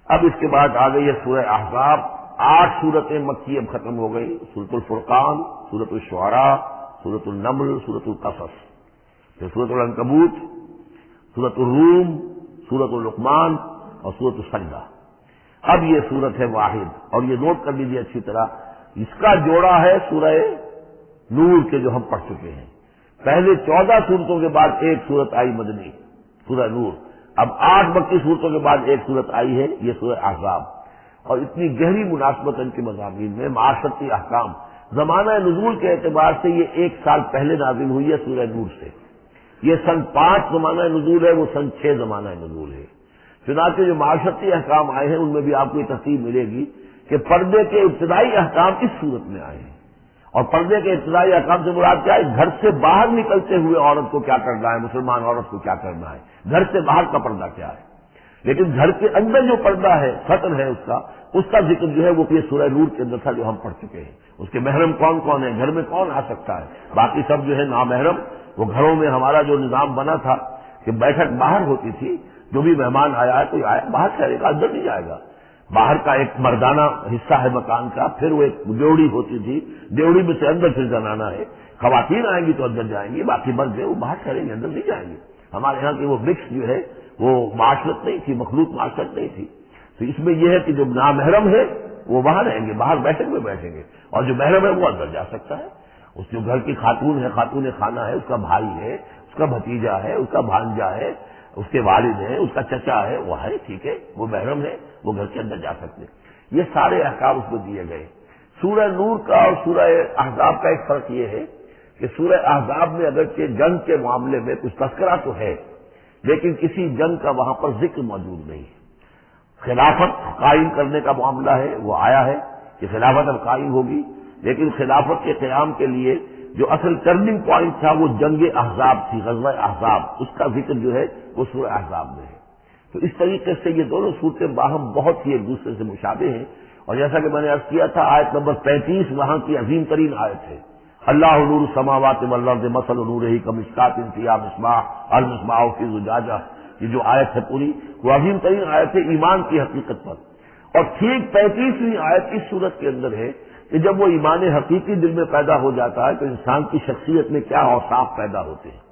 اب اس کے بعد آ گئی ہے سورہ احزاب. 8 سورتیں مکی اب ختم ہو گئی. سورۃ الفرقان، سورۃ الشعراء، سورۃ النمل، سورۃ القصص، پھر سورۃ العنکبوت، سورۃ الروم، سورۃ لقمان اور سورۃ السجدہ. اب یہ سورت ہے واحد، اور یہ نوٹ کر لیجیے اچھی طرح، اس کا جوڑا ہے سورہ نور کے جو ہم پڑھ چکے ہیں. پہلے 14 سورتوں کے بعد ایک سورت آئی مدنی، سورہ نور. اب 8 مکی صورتوں کے بعد ایک سورت آئی ہے، یہ سورہ احزاب. اور اتنی گہری مناسبت ان کے مضامین میں، معاشرتی احکام، زمانہ نزول کے اعتبار سے یہ 1 سال پہلے نازل ہوئی ہے سورہ نور سے. یہ سن 5 زمانہ نزول ہے، وہ سن 6 زمانہ نزول ہے. چنانچہ جو معاشرتی احکام آئے ہیں ان میں بھی آپ کو یہ ترتیب ملے گی کہ پردے کے ابتدائی احکام اس صورت میں آئے ہیں. اور پردے کے ابتدائی احکام سے مراد کیا ہے؟ گھر سے باہر نکلتے ہوئے عورت کو کیا کرنا ہے، مسلمان عورت کو کیا کرنا ہے، گھر سے باہر کا پردہ کیا ہے. لیکن گھر کے اندر جو پردہ ہے، سطر ہے اس کا ذکر جو ہے وہ یہ سورہ نور کے اندر تھا جو ہم پڑھ چکے ہیں. اس کے محرم کون کون ہیں، گھر میں کون آ سکتا ہے، باقی سب جو ہے نامحرم. وہ گھروں میں ہمارا جو نظام بنا تھا کہ بیٹھک باہر ہوتی تھی، جو بھی مہمان آیا ہے کوئی آیا باہر سے آئے گا، اندر نہیں جائے گا. باہر کا ایک مردانہ حصہ ہے مکان کا، پھر وہ ایک ڈیوڑی ہوتی تھی، ڈیوڑی میں سے اندر پھر زنانہ ہے. خواتین آئیں گی تو اندر جائیں گی، باقی مرد جو ہے وہ باہر ٹھہریں گے، اندر نہیں جائیں گے. ہمارے یہاں کی وہ مکس جو ہے وہ معاشرت نہیں تھی، مخلوط معاشرت نہیں تھی. تو اس میں یہ ہے کہ جو نامحرم ہے وہ وہاں رہیں گے، باہر بیٹھک میں بیٹھیں گے، اور جو محرم ہے وہ اندر جا سکتا ہے. اس جو گھر کی خاتون ہے، خاتون خانہ ہے، اس کا بھائی ہے، اس کا بھتیجا ہے، اس کا بھانجا ہے، اس کے والد ہیں، اس کا چچا ہے، وہ ہے، ٹھیک ہے، وہ محرم ہے، وہ گھر کے اندر جا سکتے. یہ سارے احکام اس میں دیے گئے. سورہ نور کا اور سورہ احزاب کا ایک فرق یہ ہے کہ سورہ احزاب میں اگرچہ جنگ کے معاملے میں کچھ تذکرہ تو ہے، لیکن کسی جنگ کا وہاں پر ذکر موجود نہیں. خلافت قائم کرنے کا معاملہ ہے، وہ آیا ہے کہ خلافت اب قائم ہوگی، لیکن خلافت کے قیام کے لیے جو اصل ٹرننگ پوائنٹ تھا وہ جنگ احزاب تھی، غزوہ احزاب. اس کا ذکر جو ہے وہ سورہ احزاب میں ہے. تو اس طریقے سے یہ دونوں صورتیں باہم بہت ہی ایک دوسرے سے مشابہ ہیں. اور جیسا کہ میں نے عرض کیا تھا، آیت نمبر 35 وہاں کی عظیم ترین آیت ہے. اللہ نور السماوات والارض مثل نورہ کمشکات فیہا مصباح المصباح فی زجاجہ. یہ جو آیت ہے پوری، وہ عظیم ترین آیت ہے ایمان کی حقیقت پر. اور ٹھیک 35ویں آیت اس صورت کے اندر ہے کہ جب وہ ایمان حقیقی دل میں پیدا ہو جاتا ہے تو انسان کی شخصیت میں کیا اوصاف پیدا ہوتے ہیں.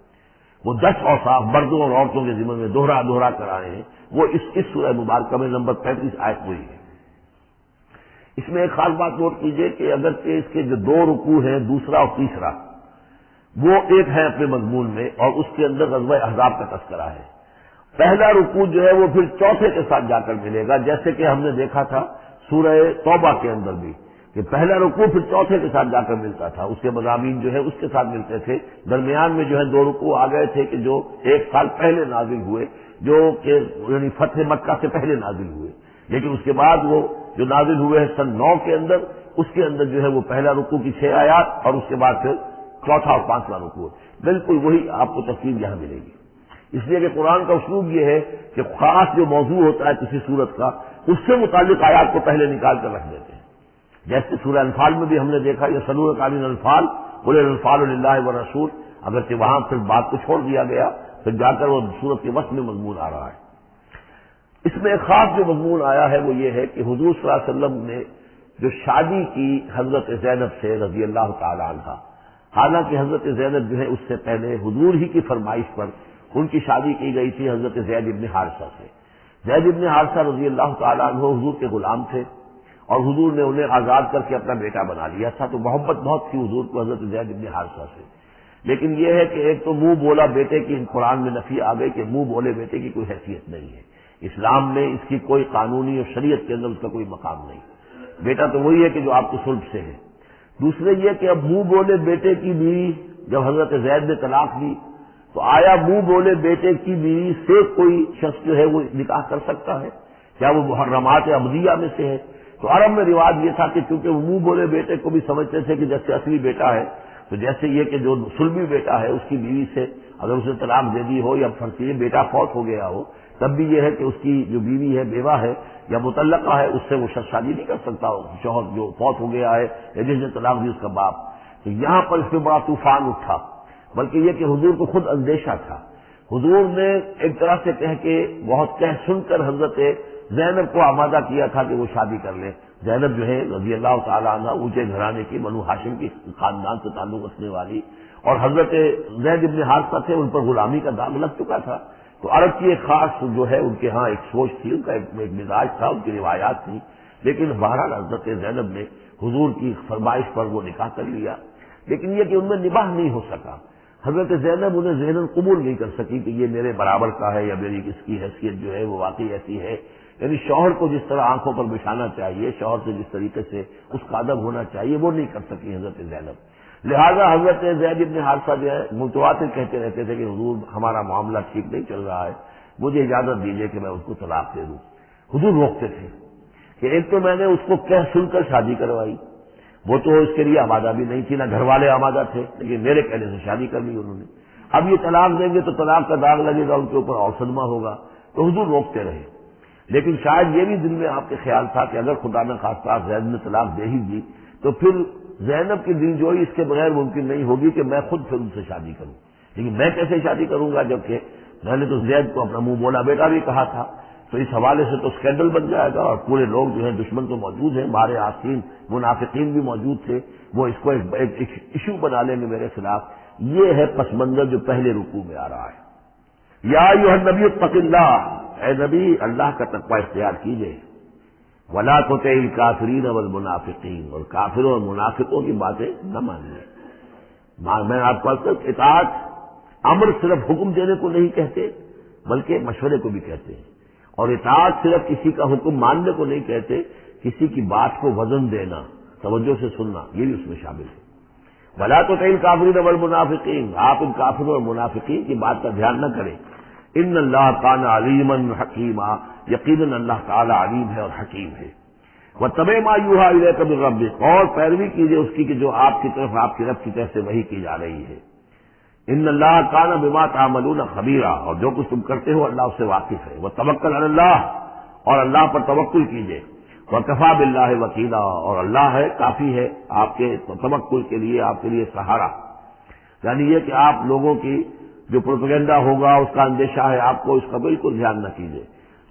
وہ 10 اوصاف مردوں اور عورتوں کے ذمہ میں دوہرا کر آئے ہیں. وہ اس سورہ مبارکہ میں نمبر 35 آیت وہی ہے. اس میں ایک خاص بات نوٹ کیجئے کہ اگرچہ اس کے جو 2 رکوع ہیں، دوسرا اور تیسرا، وہ ایک ہے اپنے مضمون میں، اور اس کے اندر غزوہ احزاب کا تذکرہ ہے. پہلا رکوع جو ہے وہ پھر چوتھے کے ساتھ جا کر ملے گا، جیسے کہ ہم نے دیکھا تھا سورہ توبہ کے اندر بھی کہ پہلا رکوع پھر چوتھے کے ساتھ جا کر ملتا تھا. اس کے مضامین جو ہے اس کے ساتھ ملتے تھے. درمیان میں جو ہے 2 رکوع آ گئے تھے کہ جو 1 سال پہلے نازل ہوئے، جو کہ یعنی فتح مکہ سے پہلے نازل ہوئے. لیکن اس کے بعد وہ جو نازل ہوئے ہیں سن 9 کے اندر، اس کے اندر جو ہے وہ پہلا رکوع کی 6 آیات اور اس کے بعد پھر چوتھا اور 5واں رکوع. بالکل وہی آپ کو تفصیل یہاں ملے گی. اس لیے کہ قرآن کا اسلوب یہ ہے کہ خاص جو موضوع ہوتا ہے کسی صورت کا، اس سے متعلق آیات کو پہلے نکال کر رکھ دیتے ہیں. جیسے سورہ انفال میں بھی ہم نے دیکھا یہ سنور قالین انفال قل الانفال للہ والرسول، اگرچہ وہاں پھر بات کو چھوڑ دیا گیا، پھر جا کر وہ صورت کے وسط میں مضمون آ رہا ہے. اس میں ایک خاص جو مضمون آیا ہے وہ یہ ہے کہ حضور صلی اللہ علیہ وسلم نے جو شادی کی حضرت زینب سے رضی اللہ تعالی عنہ، حالانکہ حضرت زینب جو ہے اس سے پہلے حضور ہی کی فرمائش پر ان کی شادی کی گئی تھی حضرت زید ابن حارثہ سے. زید ابن حارثہ رضی اللہ تعالی عنہ حضور کے غلام تھے، اور حضور نے انہیں آزاد کر کے اپنا بیٹا بنا لیا تھا. تو محبت بہت تھی حضور کو حضرت زید ابن حارثہ سے. لیکن یہ ہے کہ ایک تو منہ بولا بیٹے کی قرآن میں نفی آ گئی کہ منہ بولے بیٹے کی کوئی حیثیت نہیں ہے. اسلام میں اس کی کوئی قانونی اور شریعت کے اندر اس کا کوئی مقام نہیں. بیٹا تو وہی ہے کہ جو آپ کے صلب سے ہے. دوسرے یہ کہ اب منہ بولے بیٹے کی بیوی جب حضرت زید نے طلاق دی تو آیا منہ بولے بیٹے کی بیوی سے کوئی شخص جو ہے وہ نکاح کر سکتا ہے؟ کیا وہ محرمات عبدیہ میں سے ہے؟ تو عرب میں رواج یہ تھا کہ چونکہ وہ منہ بولے بیٹے کو بھی سمجھتے تھے کہ جیسے اصلی بیٹا ہے، تو جیسے یہ کہ جو سلبی بیٹا ہے اس کی بیوی سے اگر اسے طلاق دے دی ہو یا فرضیے بیٹا فوت ہو گیا ہو، تب بھی یہ ہے کہ اس کی جو بیوی ہے بیوہ ہے یا مطلقہ ہے، اس سے وہ شخص شادی نہیں کر سکتا شوہر جو فوت ہو گیا ہے یا جس نے طلاق دی اس کا باپ. تو یہاں پر اس پہ بڑا طوفان اٹھا، بلکہ یہ کہ حضور کو خود اندیشہ تھا. حضور نے ایک طرح سے کہہ کے بہت کہہ سن کر حضرت زینب کو آمادہ کیا تھا کہ وہ شادی کر لے. زینب جو ہے رضی اللہ تعالیٰ عنہ اونچے گھرانے کی بنو ہاشم کی خاندان سے تعلق رکھنے والی، اور حضرت زید ابن حارثہ تھے، ان پر غلامی کا داغ لگ چکا تھا. تو عرب کی ایک خاص جو ہے ان کے ہاں ایک سوچ تھی، ان کا ایک مزاج تھا، ان کی روایات تھی. لیکن بہرحال حضرت زینب نے حضور کی فرمائش پر وہ نکاح کر لیا، لیکن یہ کہ ان میں نباہ نہیں ہو سکا. حضرت زینب انہیں ذہناً قبول نہیں کر سکی کہ یہ میرے برابر کا ہے یا میری اس کی حیثیت جو ہے وہ واقعی ایسی ہے. یعنی شوہر کو جس طرح آنکھوں پر بچھانا چاہیے، شوہر سے جس طریقے سے اس کا ادب ہونا چاہیے، وہ نہیں کر سکی حضرت زینب. لہذا حضرت زید ابن حارثہ جو ہے متواتر کہتے رہتے تھے کہ حضور ہمارا معاملہ ٹھیک نہیں چل رہا ہے، مجھے اجازت دیجیے کہ میں اس کو طلاق دے دوں. حضور روکتے تھے کہ ایک تو میں نے اس کو کہہ سن کر شادی کروائی، وہ تو اس کے لیے آمادہ بھی نہیں تھی، نہ گھر والے آمادہ تھے، لیکن میرے کہنے سے شادی کر لی انہوں نے. اب یہ طلاق دیں گے تو طلاق کا داغ لگے گا ان کے اوپر اور صدمہ ہوگا. تو حضور روکتے رہے. لیکن شاید یہ بھی دل میں آپ کے خیال تھا کہ اگر خدا نہ خواستہ زید نے طلاق دے ہی دی تو پھر زینب کی دل جوئی اس کے بغیر ممکن نہیں ہوگی کہ میں خود پھر ان سے شادی کروں. لیکن میں کیسے شادی کروں گا جبکہ میں نے تو زید کو اپنا منہ بولا بیٹا بھی کہا تھا. تو اس حوالے سے تو اسکینڈل بن جائے گا، اور پورے لوگ جو ہیں دشمن تو موجود ہیں، مارے آسین منافقین بھی موجود تھے، وہ اس کو ایک ایشو بنا لیں گے میرے خلاف. یہ ہے پس منظر جو پہلے رکوع میں آ رہا ہے. یا ایھا النبی اتق اللہ، اے نبی اللہ کا تقوی اختیار کیجئے. ولا تطع الکافرین والمنافقین، اور کافروں اور منافقوں کی باتیں نہ مانیے. میں آپ کو اطاعت امر صرف حکم دینے کو نہیں کہتے بلکہ مشورے کو بھی کہتے ہیں. اور اطاعت صرف کسی کا حکم ماننے کو نہیں کہتے، کسی کی بات کو وزن دینا، توجہ سے سننا، یہ بھی اس میں شامل ہے. ولا تطع الکافرین والمنافقین، آپ ان کافروں اور منافقین کی بات کا دھیان نہ کریں. ان اللہ کان علیما حکیما، یقیناً اللہ تعالی علیم ہے اور حکیم ہے. واتبع ما یوحی الیک من ربک، اور پیروی کیجیے اس کی کہ جو آپ کی طرف آپ کے رب کی طرف سے وحی کی جا رہی ہے. ان اللہ کان بما تعملون خبیرا، اور جو کچھ تم کرتے ہو اللہ اس سے واقف ہے. وتوکل علی اللہ، اور اللہ پر توکل کیجیے. وکفی باللہ وکیلا، اور اللہ ہے کافی ہے آپ کے توکل کے لیے، آپ کے لیے سہارا. یعنی یہ کہ آپ لوگوں کی جو پروپیگنڈا ہوگا اس کا اندیشہ ہے آپ کو، اس کا بالکل دھیان نہ کیجیے.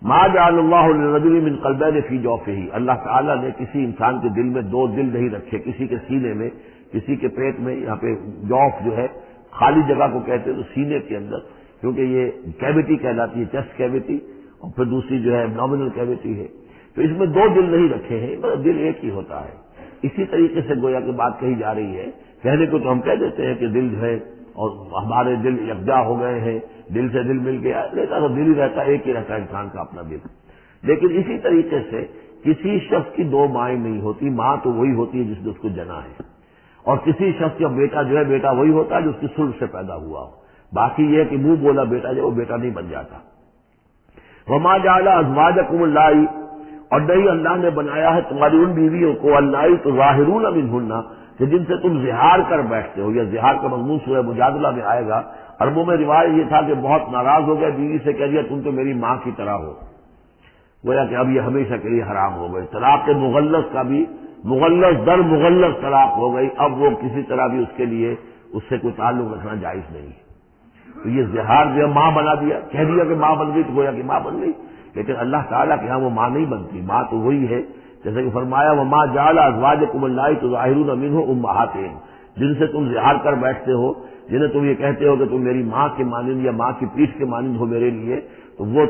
ما جعل اللہ للرجل من قلبین فی جوفہ، اللہ تعالیٰ نے کسی انسان کے دل میں دو دل نہیں رکھے، کسی کے سینے میں کسی کے پیٹ میں. یہاں پہ جوف جو ہے خالی جگہ کو کہتے ہیں، تو سینے کے اندر، کیونکہ یہ کیویٹی کہلاتی ہے، چیسٹ کیویٹی، اور پھر دوسری جو ہے ایبڈومینل کیویٹی ہے. تو اس میں دو دل نہیں رکھے ہیں، مگر دل ایک ہی ہوتا ہے. اسی طریقے سے گویا کہ بات کہی جا رہی ہے. کہنے کو تو ہم کہہ دیتے ہیں کہ دل جو ہے اور ہمارے دل یکجا ہو گئے ہیں، دل سے دل مل گیا، لیکن تو دل ہی رہتا ہے، ایک ہی رہتا ہے انسان کا اپنا دل. لیکن اسی طریقے سے کسی شخص کی دو مائیں نہیں ہوتی. ماں تو وہی ہوتی ہے جس نے اس کو جنا ہے، اور کسی شخص کا بیٹا جو ہے بیٹا وہی ہوتا ہے جو اس کی صلب سے پیدا ہوا ہو. باقی یہ کہ منہ بولا بیٹا جو وہ بیٹا نہیں بن جاتا. وما جعل ازواجکم اللہ، اور نہیں اللہ نے بنایا ہے تمہاری ان بیویوں کو، اللہ تظاہرون منہن، کہ جن سے تم زہار کر بیٹھتے ہو. یا زہار کا مضمون سورہ مجادلہ میں آئے گا. عربوں میں رواج یہ تھا کہ بہت ناراض ہو گئے بیوی سے، کہہ دیا تم تو میری ماں کی طرح ہو، گویا کہ اب یہ ہمیشہ کے لیے حرام ہو گئے. طلاق مغلظ کا بھی مغلظ در مغلظ طلاق ہو گئی. اب وہ کسی طرح بھی اس کے لیے اس سے کوئی تعلق رکھنا جائز نہیں ہے. تو یہ زہار جو ہے ماں بنا دیا، کہہ دیا کہ ماں بن گئی، تو گویا کہ ماں بن گئی. لیکن اللہ تعالیٰ کے ہاں وہ ماں نہیں بنتی، ماں تو وہی ہے. جیسے کہ فرمایا وما جعل ازواجکم اللہ تظاہرون منہ امہاتہم، جن سے تم زہار کر بیٹھتے ہو، جنہیں تم یہ کہتے ہو کہ تم میری ماں کے مانند یا ماں کی پیٹھ کے مانند ہو میرے لیے، تو وہ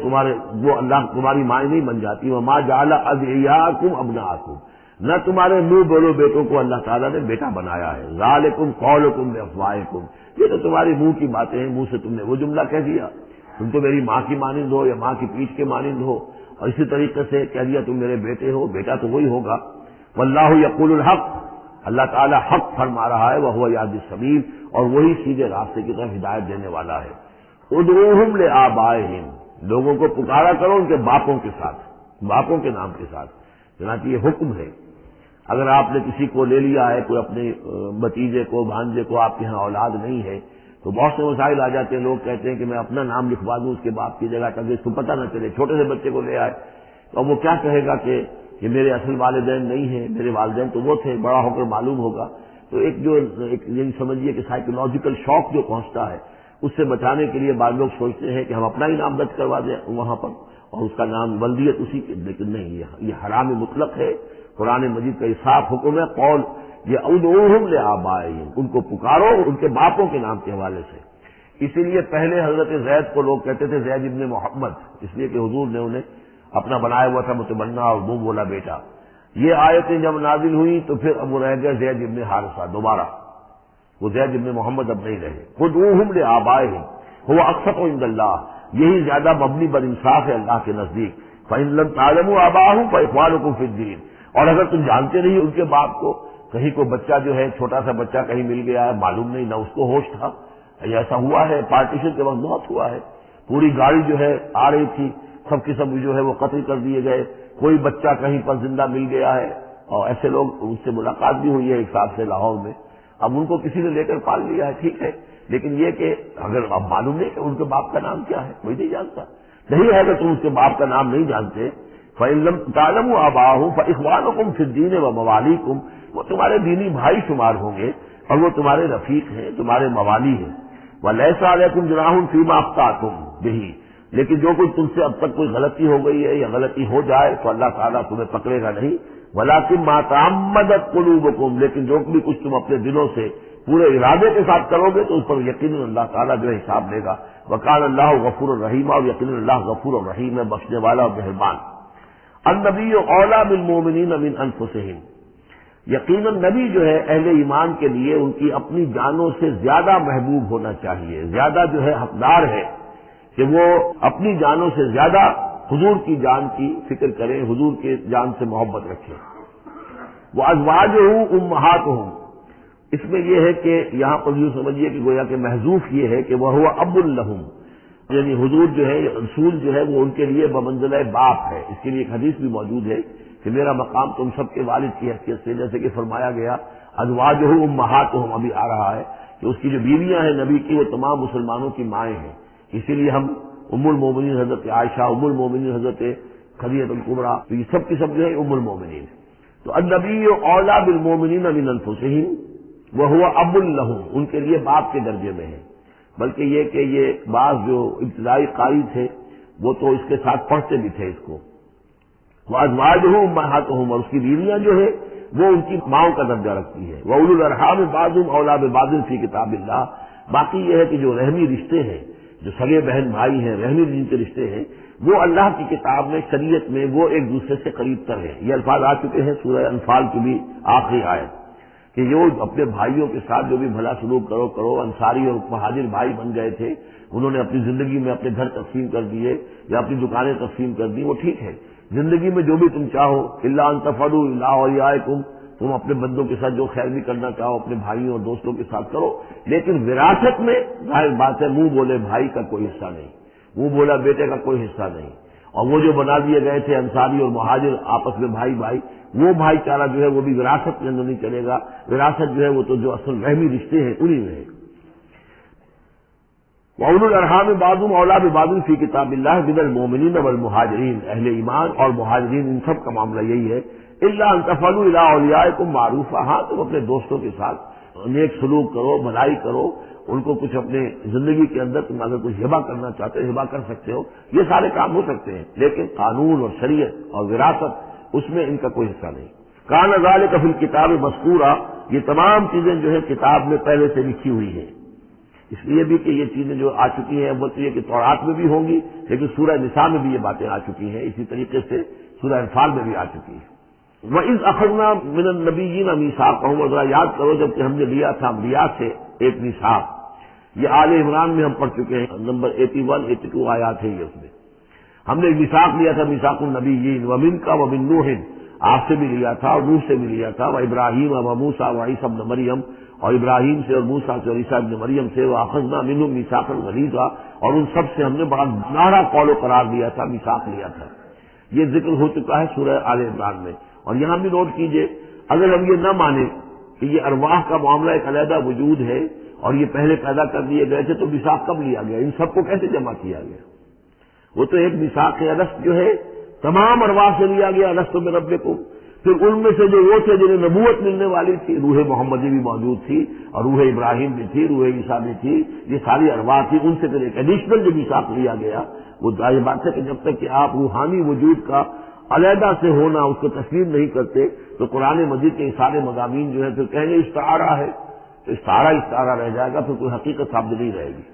اللہ تمہاری ماں نہیں بن جاتی. وما جعل ادعیاکم ابناءکم، نہ تمہارے منہ بولو بیٹوں کو اللہ تعالیٰ نے بیٹا بنایا ہے. ذالکم قولکم بافواہکم، یہ تو تمہاری منہ کی باتیں ہیں، منہ سے تم نے وہ جملہ کہہ دیا تم تو میری ماں کی مانند ہو یا ماں کی پیٹھ کے مانند ہو، اور اسی طریقے سے کہہ دیا تم میرے بیٹے ہو، بیٹا تو وہی ہوگا. واللہ یقول الحق، اللہ تعالیٰ حق فرما رہا ہے. وہو یہدی السبیل، اور وہی سیدھے راستے کی طرف ہدایت دینے والا ہے. ادعوہم لآبائہم، لوگوں کو پکارا کرو ان کے باپوں کے ساتھ، باپوں کے نام کے ساتھ. چنانچہ یہ حکم ہے. اگر آپ نے کسی کو لے لیا ہے، کوئی اپنے بھتیجے کو بھانجے کو، آپ کے ہاں اولاد نہیں ہے، تو بہت سے مسائل آ جاتے ہیں. لوگ کہتے ہیں کہ میں اپنا نام لکھوا دوں اس کے باپ کی جگہ تاکہ اس کو پتہ نہ چلے. چھوٹے سے بچے کو لے آئے تو اب وہ کیا کہے گا کہ یہ میرے اصل والدین نہیں ہیں، میرے والدین تو وہ تھے، بڑا ہو کر معلوم ہوگا. تو ایک سمجھیے کہ سائیکولوجیکل شوق جو پہنچتا ہے، اس سے بچانے کے لیے بعض لوگ سوچتے ہیں کہ ہم اپنا ہی نام درج کروا دیں وہاں پر، اور اس کا نام ولدیت اسی کے، لیکن نہیں، یہ حرام مطلق ہے۔ قرآن مجید کا یہ صاف حکم ہے، قول یہ ادعوہم لآبائہم، ان کو پکارو ان کے باپوں کے نام کے حوالے سے۔ اسی لیے پہلے حضرت زید کو لوگ کہتے تھے زید ابن محمد، اس لیے کہ حضور نے انہیں اپنا بنایا ہوا تھا متبنہ، اور وہ بولا بیٹا۔ یہ آیتیں جب نازل ہوئی تو پھر اب وہ رہ گئے زید ابن حارثہ، دوبارہ وہ زید ابن محمد اب نہیں رہے۔ ادعوہم لآبائہم هو اقسط عند اللہ، یہی زیادہ مبنی بر انصاف ہے اللہ کے نزدیک۔ فإن لم تعلموا آباءهم فإخوانكم في الدين، اور اگر تم جانتے نہیں ان کے باپ کو، کہیں کوئی بچہ جو ہے چھوٹا سا بچہ کہیں مل گیا ہے، معلوم نہیں، نہ اس کو ہوش تھا، ایسا ہوا ہے پارٹیشن کے وقت بہت ہوا ہے، پوری گاڑی جو ہے آ رہی تھی، سب کے سب جو ہے وہ قتل کر دیے گئے، کوئی بچہ کہیں پر زندہ مل گیا ہے، اور ایسے لوگ ان سے ملاقات بھی ہوئی ہے ایک صاحب سے لاہور میں، اب ان کو کسی نے لے کر پال لیا ہے، ٹھیک ہے، لیکن یہ کہ اگر اب معلوم نہیں کہ ان کے باپ کا نام کیا ہے، کوئی نہیں جانتا، نہیں ہے کہ تم اس کے باپ کا نام نہیں جانتے، فإن لم تعلموا آباءهم فإخوانكم في الدين ومواليكم، وہ تمہارے دینی بھائی شمار ہوں گے اور وہ تمہارے رفیق ہیں، تمہارے موالی ہیں۔ وَلَيْسَ عَلَيْكُمْ جُنَاحٌ فِيمَا أَخْطَأْتُمْ بِهِ، لیکن جو کچھ تم سے اب تک کوئی غلطی ہو گئی ہے یا غلطی ہو جائے تو اللہ تعالیٰ تمہیں پکڑے گا نہیں۔ وَلَكِن مَا تَعَمَّدَتْ قُلُوبُكُمْ، لیکن جو بھی کچھ تم اپنے دلوں سے پورے ارادے کے ساتھ کرو گے تو اس پر یقیناً اللہ تعالیٰ جو ہے حساب لے گا۔ وَكَانَ اللَّهُ غَفُورًا رَحِيمًا، اور یقیناً اللہ غفور اور رحیم ہے، بخشنے والا اور مہربان۔ النبی اولیٰ بالمؤمنین من انفسہم، یقیناً نبی جو ہے اہل ایمان کے لیے ان کی اپنی جانوں سے زیادہ محبوب ہونا چاہیے، زیادہ جو ہے حقدار ہے کہ وہ اپنی جانوں سے زیادہ حضور کی جان کی فکر کریں، حضور کے جان سے محبت رکھیں۔ وازواجہ امہاتہم، اس میں یہ ہے کہ یہاں پر یوں سمجھیے کہ گویا کہ محذوف یہ ہے کہ وہ ہوا اب لہم، یعنی حضور جو ہے رسول جو ہے وہ ان کے لیے بمنزلہ باپ ہے۔ اس کے لیے ایک حدیث بھی موجود ہے کہ میرا مقام تم سب کے والد کی حیثیت سے، جیسے کہ فرمایا گیا ازواجہ امہاتہم، ابھی آ رہا ہے کہ اس کی جو بیویاں ہیں نبی کی وہ تمام مسلمانوں کی مائیں ہیں، اسی لیے ہم ام المومنین حضرت عائشہ، ام المومنین حضرت خدیجہ الکبریٰ، یہ سب کی سب جو ہے ام المومنین۔ تو النبی اولیٰ بالمؤمنین من انفسہم وہو اب لہم، ان کے لیے باپ کے درجے میں ہے، بلکہ یہ کہ یہ بعض جو ابتدائی قاری تھے وہ تو اس کے ساتھ پڑھتے بھی تھے اس کو۔ وازواجہ امہاتہم، اور اس کی بیویاں جو ہے وہ ان کی ماؤں کا درجہ رکھتی ہے۔ وَأُولُو الْأَرْحَامِ بَعْضُهُمْ أَوْلَىٰ بِبَعْضٍ فِي کتاب اللہ، باقی یہ ہے کہ جو رحمی رشتے ہیں، جو سگے بہن بھائی ہیں، رحمی جن کے رشتے ہیں، وہ اللہ کی کتاب میں، شریعت میں وہ ایک دوسرے سے قریب تر ہیں۔ یہ الفاظ آ چکے ہیں سورہ انفال کی بھی آخری آیت کہ یہ اپنے بھائیوں کے ساتھ جو بھی بھلا سلوک کرو، انصاری اور مہاجر بھائی بن گئے تھے، انہوں نے اپنی زندگی میں اپنے گھر تقسیم کر دیے یا اپنی دکانیں تقسیم کر دی، وہ ٹھیک ہے، زندگی میں جو بھی تم چاہو، الا ان تفعلوا الا اولیاءکم، تم اپنے بندوں کے ساتھ جو خیر بھی کرنا چاہو اپنے بھائیوں اور دوستوں کے ساتھ کرو، لیکن وراثت میں ظاہر بات ہے منہ بولے بھائی کا کوئی حصہ نہیں، منہ بولا بیٹے کا کوئی حصہ نہیں، اور وہ جو بنا دیے گئے تھے انصاری اور مہاجر آپس میں بھائی بھائی، وہ بھائی چارہ جو ہے وہ بھی وراثت کے اندر نہیں چلے گا، وراثت جو ہے وہ تو جو اصل رحمی رشتے ہیں انہی میں ہے۔ وَأُولُو الْأَرْحَامِ بَعْضُهُمْ أَوْلَىٰ بِبَعْضٍ فِي کتاب اللہ مِنَ الْمُؤْمِنِینَ وَالْمُہَاجِرِینَ، اہل ایمان اور مہاجرین ان سب کا معاملہ یہی ہے، اِلَّا أَن تَفْعَلُوا إِلَىٰ أَوْلِيَائِكُمْ مَعْرُوفًا، ہاں تم اپنے دوستوں کے ساتھ نیک سلوک کرو، بھلائی کرو، ان کو کچھ اپنے زندگی کے اندر تم اگر کچھ ہبہ کرنا چاہتے ہو ہبہ کر سکتے ہو، یہ سارے کام ہو سکتے ہیں، لیکن قانون اور شریعت اور وراثت اس میں ان کا کوئی حصہ نہیں۔ کان ذالک فی الکتاب مذکورا، یہ تمام چیزیں جو ہے کتاب میں پہلے سے لکھی ہوئی ہیں، اس لیے بھی کہ یہ چیزیں جو آ چکی ہیں وہ تو یہ کہ تورات میں بھی ہوں گی، لیکن سورہ نساء میں بھی یہ باتیں آ چکی ہیں، اسی طریقے سے سورہ انفال میں بھی آ چکی ہیں۔ وَإِذْ أَخَذْنَا مِنَ النَّبِيِّينَ مِيثَاقَهُمْ، اور ذرا یاد کرو جب کہ ہم نے لیا تھا انبیاء سے ایک میثاق، یہ آل عمران میں ہم پڑھ چکے ہیں، نمبر 81 82 آیات ہیں یہ، اس میں ہم نے ایک میثاق لیا تھا، میثاق النبیین، وَمِنْکَ وَمِن نُوحٍ، آپ سے بھی لیا تھا اور نوح سے بھی لیا تھا، وَإِبْرَاهِيمَ وَمُوسَىٰ وَعِیسَىٰ ابْنَ مَرْیَم، اور ابراہیم سے اور موسیٰ سے اور عیسیٰ ابن مریم سے، وَأَخَذْنَا مِنْهُم مِيثَاقًا غَلِيظًا، اور ان سب سے ہم نے بڑا نارا قول و قرار دیا تھا، میثاق لیا تھا۔ یہ ذکر ہو چکا ہے سورہ آل عمران میں۔ اور یہاں بھی نوٹ کیجئے، اگر ہم یہ نہ مانیں کہ یہ ارواح کا معاملہ ایک علیحدہ وجود ہے اور یہ پہلے پیدا کر دیے گئے تھے، تو میثاق کب لیا گیا، ان سب کو کیسے جمع کیا گیا؟ وہ تو ایک میثاق الست جو ہے تمام ارواح سے لیا گیا، الست بربکم، پھر ان میں سے جو وہ تھے جنہیں نبوت ملنے والی تھی، روح محمدی بھی موجود تھی اور روح ابراہیم بھی تھی، روح عیسیٰ بھی تھی، یہ ساری ارواح تھی، ان سے پھر ایک ایڈیشنل جو میثاق لیا گیا وہ ظاہر بات ہے کہ جب تک کہ آپ روحانی وجود کا علیحدہ سے ہونا اس کو تسلیم نہیں کرتے تو قرآن مجید کے سارے مضامین جو ہے پھر کہیں گے استعارہ ہے، تو استعارہ رہ جائے گا، پھر کوئی حقیقت ثابت نہیں رہے گی۔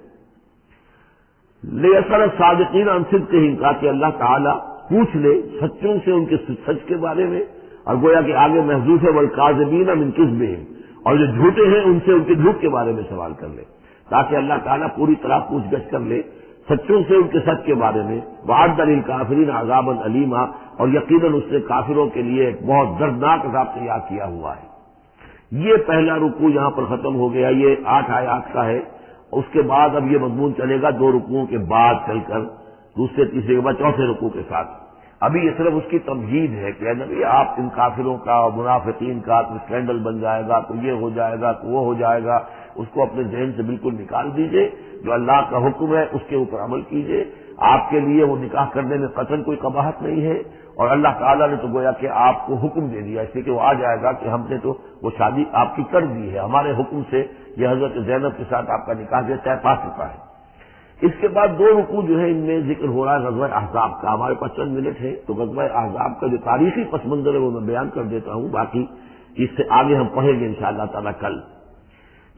لیسأل الصادقین عن صدقہم، کہا کہ اللہ تعالیٰ پوچھ لے سچوں سے ان کے سچ کے بارے میں، اور گویا کہ آگے محذوف ہے والکاذبین من کذبہم، اور جو جھوٹے ہیں ان سے ان کے جھوٹ کے بارے میں سوال کر لے، تاکہ اللہ تعالیٰ پوری طرح پوچھ گچھ کر لے سچوں سے ان کے سچ کے بارے میں۔ وَأَعَدَّ لِلْكَافِرِينَ عَذَابًا أَلِيمًا، اور یقیناً اس نے کافروں کے لیے ایک بہت دردناک عذاب تیار کیا ہوا ہے۔ یہ پہلا رکوع یہاں پر ختم ہو گیا، یہ 8 آیات کا ہے۔ اس کے بعد اب یہ مضمون چلے گا 2 رکوعوں کے بعد چل کر دوسرے تیسرے کے بعد چوتھے رکوع کے ساتھ۔ ابھی یہ صرف اس کی تمہید ہے کہ نبی آپ ان کافروں کا اور منافقین کا تو اسکینڈل بن جائے گا، تو یہ ہو جائے گا، تو وہ ہو جائے گا، اس کو اپنے ذہن سے بالکل نکال دیجئے۔ جو اللہ کا حکم ہے اس کے اوپر عمل کیجئے۔ آپ کے لیے وہ نکاح کرنے میں قطعاً کوئی قباحت نہیں ہے، اور اللہ تعالیٰ نے تو گویا کہ آپ کو حکم دے دیا، اس لیے کہ وہ آ جائے گا کہ ہم نے تو وہ شادی آپ کی کر دی ہے، ہمارے حکم سے یہ حضرت زینب کے ساتھ آپ کا نکاح جو طے پا چکا ہے۔ اس کے بعد 2 رکوع جو ہے ان میں ذکر ہو رہا ہے غزوہ احزاب کا۔ ہمارے پاس چند منٹ ہے تو غزوہ احزاب کا جو تاریخی پس منظر ہے وہ میں بیان کر دیتا ہوں، باقی اس سے آگے ہم پڑھیں گے انشاءاللہ تعالیٰ کل۔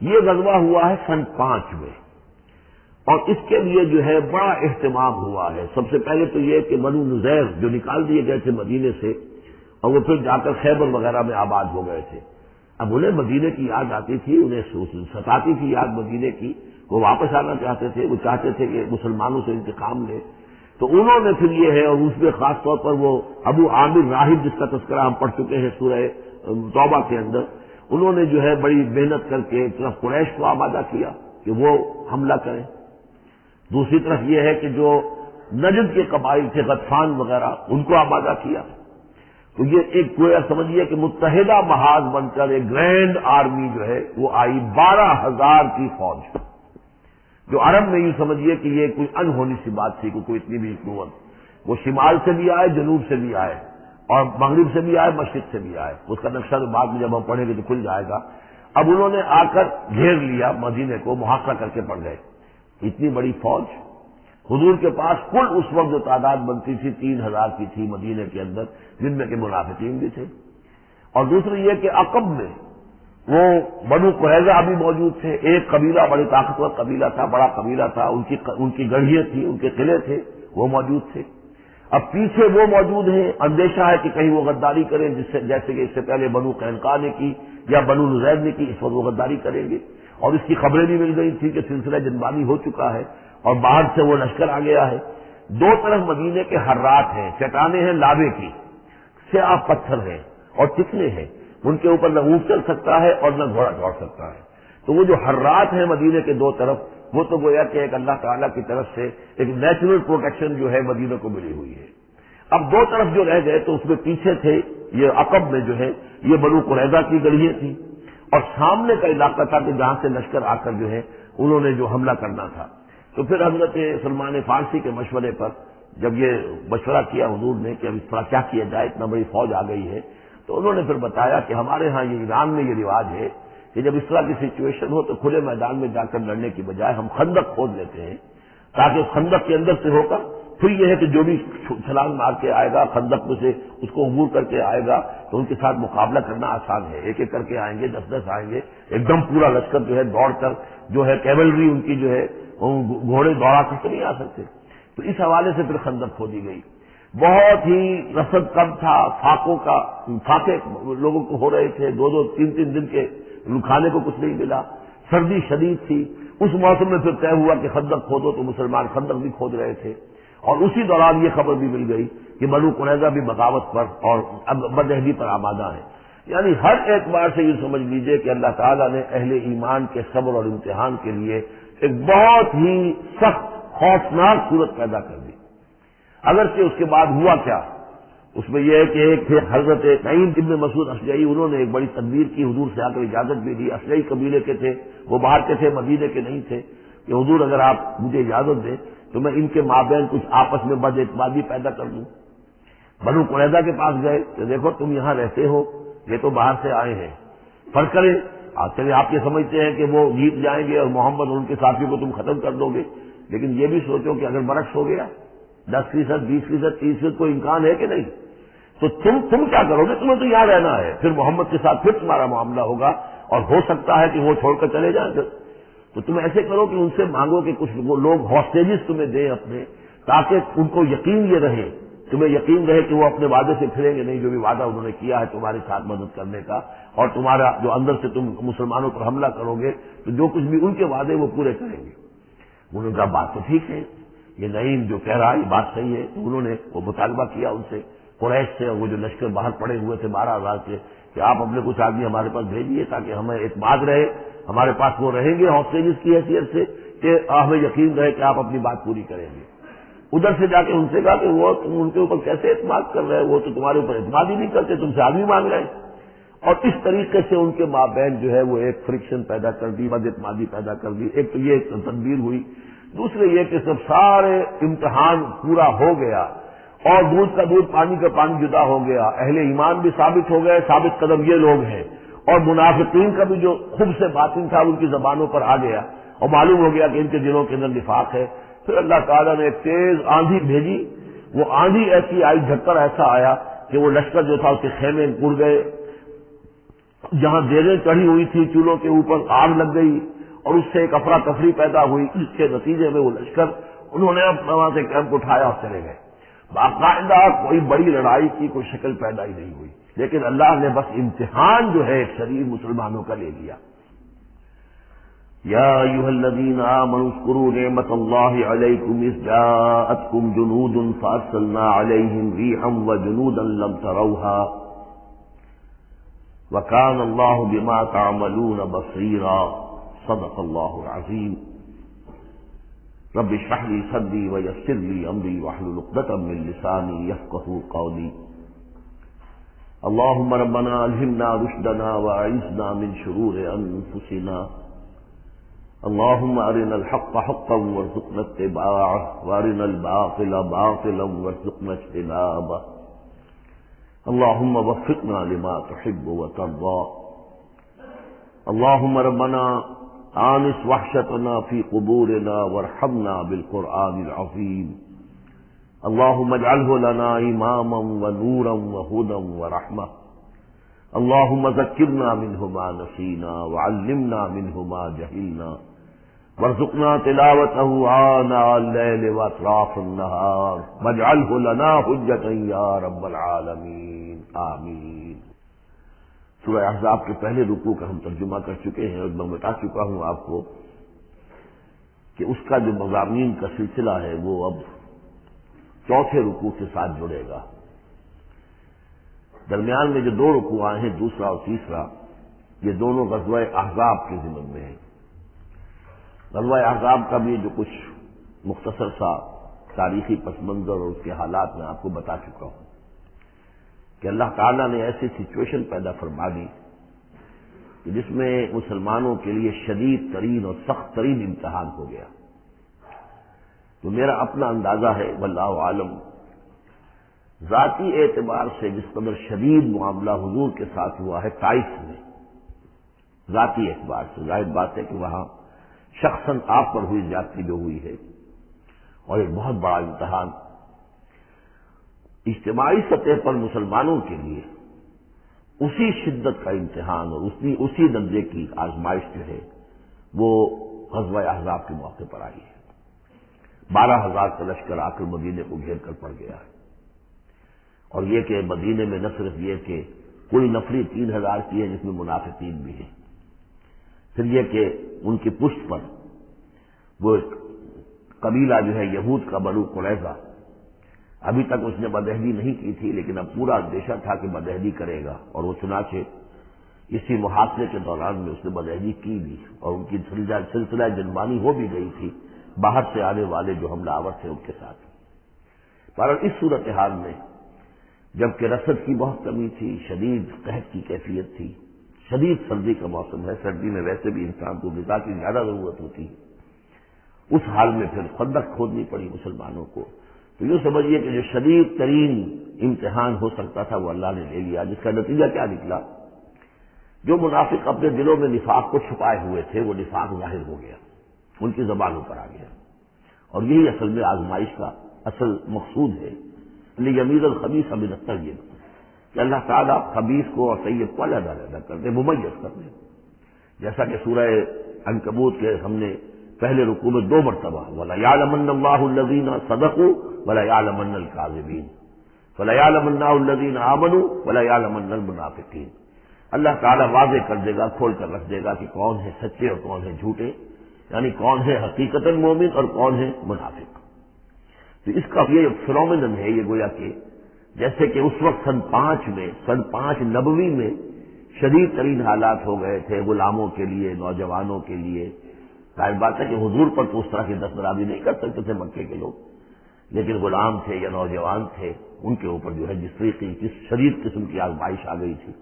یہ غزوہ ہوا ہے سن 5 میں، اور اس کے لیے جو ہے بڑا اہتمام ہوا ہے۔ سب سے پہلے تو یہ کہ بنو نذیر جو نکال دیے گئے تھے مدینے سے، اور وہ پھر جا کر خیبر وغیرہ میں آباد ہو گئے تھے، اب انہیں مدینے کی یاد آتی تھی، انہیں ستاتی تھی یاد مدینے کی، وہ واپس آنا چاہتے تھے، وہ چاہتے تھے کہ مسلمانوں سے انتقام لے۔ تو انہوں نے پھر یہ ہے، اور اس میں خاص طور پر وہ ابو عامر راہب جس کا تذکرہ ہم پڑھ چکے ہیں سورہ توبہ کے اندر، انہوں نے جو ہے بڑی محنت کر کے ایک طرف قریش کو آمادہ کیا کہ وہ حملہ کریں، دوسری طرف یہ ہے کہ جو نجد کے قبائل تھے غطفان وغیرہ ان کو آمادہ کیا۔ تو یہ ایک گویا سمجھیے کہ متحدہ محاذ بن کر ایک گرینڈ آرمی جو ہے وہ آئی، 12,000 کی فوج، جو عرب میں یہ سمجھیے کہ یہ کوئی انہونی سی بات تھی کہ کوئی اتنی بھی قوت، وہ شمال سے بھی آئے، جنوب سے بھی آئے، اور مغرب سے بھی آئے، مشرق سے بھی آئے۔ اس کا نقشہ تو بعد میں جب ہم پڑھیں گے تو کھل جائے گا۔ اب انہوں نے آ کر گھیر لیا مدینے کو، محاصرہ کر کے پڑ گئے۔ اتنی بڑی فوج حضور کے پاس کل اس وقت جو تعداد بنتی تھی 3,000 کی تھی مدینے کے اندر، جن میں کہ منافقین بھی تھے، اور دوسری یہ کہ عقب میں وہ بنو قریظہ بھی موجود تھے، ایک قبیلہ بڑی طاقتور قبیلہ تھا، بڑا قبیلہ تھا، ان کی گڑھیاں تھیں، ان کے قلعے تھے، وہ موجود تھے۔ اب پیچھے وہ موجود ہیں، اندیشہ ہے کہ کہیں وہ غداری کریں، جیسے کہ اس سے پہلے بنو قینقاع نے کی یا بنو نذیر نے کی، اس وقت وہ غداری کریں گے، اور اس کی خبریں بھی مل گئی تھی کہ سلسلہ جنبانی ہو چکا ہے اور باہر سے وہ لشکر آ گیا ہے۔ 2 طرف مدینے کے حرات ہیں، چٹانیں ہیں لابے کی، سیاہ پتھر ہیں اور چکنے ہیں، ان کے اوپر نہ اونٹ چل سکتا ہے اور نہ گھوڑا دوڑ سکتا ہے۔ تو وہ جو حرات ہیں مدینے کے 2 طرف، وہ تو گویا کہ ایک اللہ تعالیٰ کی طرف سے ایک نیچرل پروٹیکشن جو ہے مدینے کو ملی ہوئی ہے۔ اب 2 طرف جو رہ گئے تو اس میں پیچھے تھے یہ عقب میں جو ہے یہ بنو قریظہ کی گڑھیاں تھیں، اور سامنے کا علاقہ تھا کہ جہاں سے لشکر آ کر جو ہے انہوں نے جو حملہ کرنا تھا۔ تو پھر حضرت سلمان فارسی کے مشورے پر جب یہ مشورہ کیا حضور نے کہ اب اس طرح کیا کیا جائے، اتنا بڑی فوج آ گئی ہے، تو انہوں نے پھر بتایا کہ ہمارے ہاں یہ ایران میں یہ رواج ہے کہ جب اس طرح کی سچویشن ہو تو کھلے میدان میں جا کر لڑنے کی بجائے ہم خندق کھود لیتے ہیں، تاکہ اس خندق کے اندر سے ہو کر پھر یہ ہے کہ جو بھی چھلانگ مار کے آئے گا خندق میں سے اس کو عبور کر کے آئے گا تو ان کے ساتھ مقابلہ کرنا آسان ہے، ایک ایک کر کے آئیں گے، 10-10 آئیں گے، ایک دم پورا لشکر جو ہے دوڑ کر جو ہے کیولری ان کی جو ہے گھوڑے دوڑا کر تو نہیں آ سکتے۔ تو اس حوالے سے پھر خندق کھودی گئی۔ بہت ہی رسد کم تھا، فاقے لوگوں کو ہو رہے تھے، 2-2 3-3 دن کے کھانے کو کچھ نہیں ملا، سردی شدید تھی۔ اس موسم میں پھر طے ہوا کہ خندق کھودو، تو مسلمان خندق بھی کھود رہے تھے، اور اسی دوران یہ خبر بھی مل گئی کہ بنو قریظہ بھی بغاوت پر اور بدعہدی پر آمادہ ہیں۔ یعنی ہر اعتبار سے یہ سمجھ لیجئے کہ اللہ تعالیٰ نے اہل ایمان کے صبر اور امتحان کے لیے ایک بہت ہی سخت خوفناک صورت پیدا کر دی۔ اگرچہ اس کے بعد ہوا کیا، اس میں یہ ہے کہ ایک تھے حضرت نعیم ابن مسعود اشجعی، انہوں نے ایک بڑی تدبیر کی، حضور سے آ کر اجازت بھی دی۔ اشجعی قبیلے کے تھے، وہ باہر کے تھے، مدینے کے نہیں تھے، کہ حضور اگر آپ مجھے اجازت دیں تو میں ان کے مابین کچھ آپس میں بد اعتمادی پیدا کر دوں۔ بنو قریظہ کے پاس گئے کہ دیکھو تم یہاں رہتے ہو، یہ تو باہر سے آئے ہیں، فرض کریں چلے آپ یہ سمجھتے ہیں کہ وہ جیت جائیں گے اور محمد اور ان کے ساتھیوں کو تم ختم کر دو گے، لیکن یہ بھی سوچو کہ اگر برعکس ہو گیا 10%, 20%, 30%, کوئی امکان ہے کہ نہیں؟ تو تم کیا کرو گے؟ تمہیں تو یہاں رہنا ہے، پھر محمد کے ساتھ پھر تمہارا معاملہ ہوگا، اور ہو سکتا ہے کہ وہ چھوڑ کر چلے جائیں پھر۔ تو تم ایسے کرو کہ ان سے مانگو کہ کچھ وہ لوگ ہاسٹیجز تمہیں دیں اپنے، تاکہ ان کو یقین یہ رہے، تمہیں یقین رہے کہ وہ اپنے وعدے سے پھریں گے نہیں، جو بھی وعدہ انہوں نے کیا ہے تمہارے ساتھ مدد کرنے کا، اور تمہارا جو اندر سے تم مسلمانوں پر حملہ کرو گے تو جو کچھ بھی ان کے وعدے وہ پورے کریں گے۔ انہوں نے کہا بات تو ٹھیک ہے، یہ نعیم جو کہہ رہا ہے یہ بات صحیح ہے۔ تو انہوں نے وہ مطالبہ کیا ان سے، قریش سے، وہ جو لشکر باہر پڑے ہوئے تھے 12,000 کے، کہ آپ اپنے کچھ آدمی ہمارے پاس بھیجیے تاکہ ہمیں اعتماد رہے، ہمارے پاس وہ رہیں گے ہاسٹیجز کی حیثیت سے، کہ ہمیں یقین رہے کہ آپ اپنی بات پوری کریں گے۔ ادھر سے جا کے ان سے کہا کہ وہ تم ان کے اوپر کیسے اعتماد کر رہے ہو، وہ تو تمہارے اوپر اعتماد ہی نہیں کرتے، تم سے آدمی مانگ رہے ہیں۔ اور اس طریقے سے ان کے مابین جو ہے وہ ایک فرکشن پیدا کر دی، بد اعتمادی پیدا کر دی۔ ایک تو یہ تدبیر ہوئی، دوسرے یہ کہ سب سارے امتحان پورا ہو گیا اور دودھ کا دودھ پانی کا پانی جدا ہو گیا، اہل ایمان بھی ثابت ہو گئے، ثابت قدم یہ لوگ ہیں، اور منافقین کا بھی جو خب سے باطن تھا ان کی زبانوں پر آ گیا، اور معلوم ہو گیا کہ ان کے دلوں کے اندر نفاق ہے۔ پھر اللہ تعالیٰ نے ایک تیز آندھی بھیجی، وہ آندھی ایسی آئی، جھکڑ ایسا آیا کہ وہ لشکر جو تھا اس کے خیمے اڑ گئے، جہاں دیریں چڑھی ہوئی تھی چولہوں کے اوپر آگ لگ گئی، اور اس سے ایک افراتفری پیدا ہوئی، جس کے نتیجے میں وہ لشکر انہوں نے اپنا وہاں سے کیمپ اٹھایا اور چلے گئے۔ باقاعدہ کوئی بڑی لڑائی کی کوئی شکل پیدا ہی نہیں ہوئی، لیکن اللہ نے بس امتحان جو ہے ایک شریر مسلمانوں کا لے لیا۔ یا ایھا الذین آمنوا اذکروا نعمت اللہ علیکم اذ جاءتکم جنود فارسلنا علیہم ریحا وجنودا لم تروها وکان اللہ بما تعملون بصیرا۔ صدق اللہ العظیم۔ رب اشرح لي صدری ویسر لي امری واحلل عقدۃ من لسانی یفقهوا قولی۔ اللهم ربنا الہمنا رشدنا واعذنا من شرور انفسنا۔ اللهم ارنا الحق حقا وارزقنا اتباعه وارنا الباطل باطلا وارزقنا اجتنابه۔ اللهم وفقنا لما تحب وترضى۔ اللهم ربنا آنس وحشتنا في قبورنا وارحمنا بالقرآن العظيم۔ اللهم اجعله لنا إماما ونورا وهدى ورحمة۔ اللهم ذكرنا منه ما نسينا وعلمنا منه ما جهلنا وارزقنا تلاوته آناء الليل وأطراف النهار واجعله لنا حجة يا رب العالمين آمين۔ سورہ احزاب کے پہلے رکوع کا ہم ترجمہ کر چکے ہیں، اور میں بتا چکا ہوں آپ کو کہ اس کا جو مضامین کا سلسلہ ہے وہ اب چوتھے رکوع کے ساتھ جڑے گا۔ درمیان میں جو 2 رکوع آئے ہیں، دوسرا اور تیسرا، یہ دونوں غزوہ احزاب کے ضمن میں ہیں۔ غزوہ احزاب کا بھی جو کچھ مختصر سا تاریخی پس منظر اور اس کے حالات میں آپ کو بتا چکا ہوں کہ اللہ تعالیٰ نے ایسی سچویشن پیدا فرما دی کہ جس میں مسلمانوں کے لیے شدید ترین اور سخت ترین امتحان ہو گیا۔ تو میرا اپنا اندازہ ہے، واللہ عالم، ذاتی اعتبار سے جس قدر شدید معاملہ حضور کے ساتھ ہوا ہے طائف میں، ذاتی اعتبار سے ظاہر بات ہے کہ وہاں شخصاً آپ پر ہوئی زیادتی جو ہوئی ہے، اور ایک بہت بڑا امتحان اجتماعی سطح پر مسلمانوں کے لیے اسی شدت کا امتحان اور اسی درجے کی آزمائش جو ہے وہ غزوہ احزاب کے موقع پر آئی ہے۔ 12,000 کا لشکر آ کر مدینے کو گھیر کر پڑ گیا ہے، اور یہ کہ مدینے میں نہ صرف یہ کہ کل نفری 3,000 کی ہے جس میں منافقین بھی ہیں، پھر یہ کہ ان کی پشت پر وہ قبیلہ جو ہے یہود کا بنو قریظہ، ابھی تک اس نے بدعہدی نہیں کی تھی لیکن اب پورا اندیشہ تھا کہ بدعہدی کرے گا، اور وہ چنانچہ اسی محاصرے کے دوران میں اس نے بدعہدی کی بھی، اور ان کی سلسلہ جنبانی ہو بھی گئی تھی باہر سے آنے والے جو حملہ آور تھے ان کے ساتھ۔ پر اس صورتحال میں جبکہ رسد کی بہت کمی تھی، شدید قحط کی کیفیت تھی، شدید سردی کا موسم ہے، سردی میں ویسے بھی انسان کو غذا کی زیادہ ضرورت ہوتی ہے، اس حال میں پھر خندق کھودنی پڑی مسلمانوں کو۔ تو یہ سمجھیے کہ جو شدید ترین امتحان ہو سکتا تھا وہ اللہ نے لے لیا، جس کا نتیجہ کیا نکلا؟ جو منافق اپنے دلوں میں نفاق کو چھپائے ہوئے تھے وہ نفاق ظاہر ہو گیا، ان کی زبانوں پر آ گیا، اور یہی اصل میں آزمائش کا اصل مقصود ہے لیمیز الخبیث من الطیب، کہ اللہ تعالیٰ خبیث کو اور طیب کو علیحدہ کر دے، ممیز کر دے. جیسا کہ سورہ عنکبوت کے ہم نے پہلے رکوع میں 2 مرتبہ وَلَيَعْلَمَنَّ اللَّهُ الَّذِينَ صَدَقُوا وَلَيَعْلَمَنَّ الْكَاذِبِينَ فَلَيَعْلَمَنَّ الَّذِينَ آمَنُوا وَلَيَعْلَمَنَّ الْمُنَافِقِينَ. اللہ تعالیٰ واضح کر دے گا، کھول کر رکھ دے گا کہ کون ہے سچے اور کون ہے جھوٹے، یعنی کون ہے حقیقتاً مومن اور کون ہے منافق. تو اس کا یہ فنومینن ہے، یہ گویا کہ جیسے کہ اس وقت سن 5 نبوی میں شدید ترین حالات ہو گئے تھے غلاموں کے لیے، نوجوانوں کے لیے. ظاہر بات ہے کہ حضور پر تو اس طرح کی دستبرداری نہیں کر سکتے تھے مکے کے لوگ، لیکن غلام تھے یا نوجوان تھے، ان کے اوپر جو ہے جس طریقے کی شدید قسم کی آزمائش آ گئی تھی،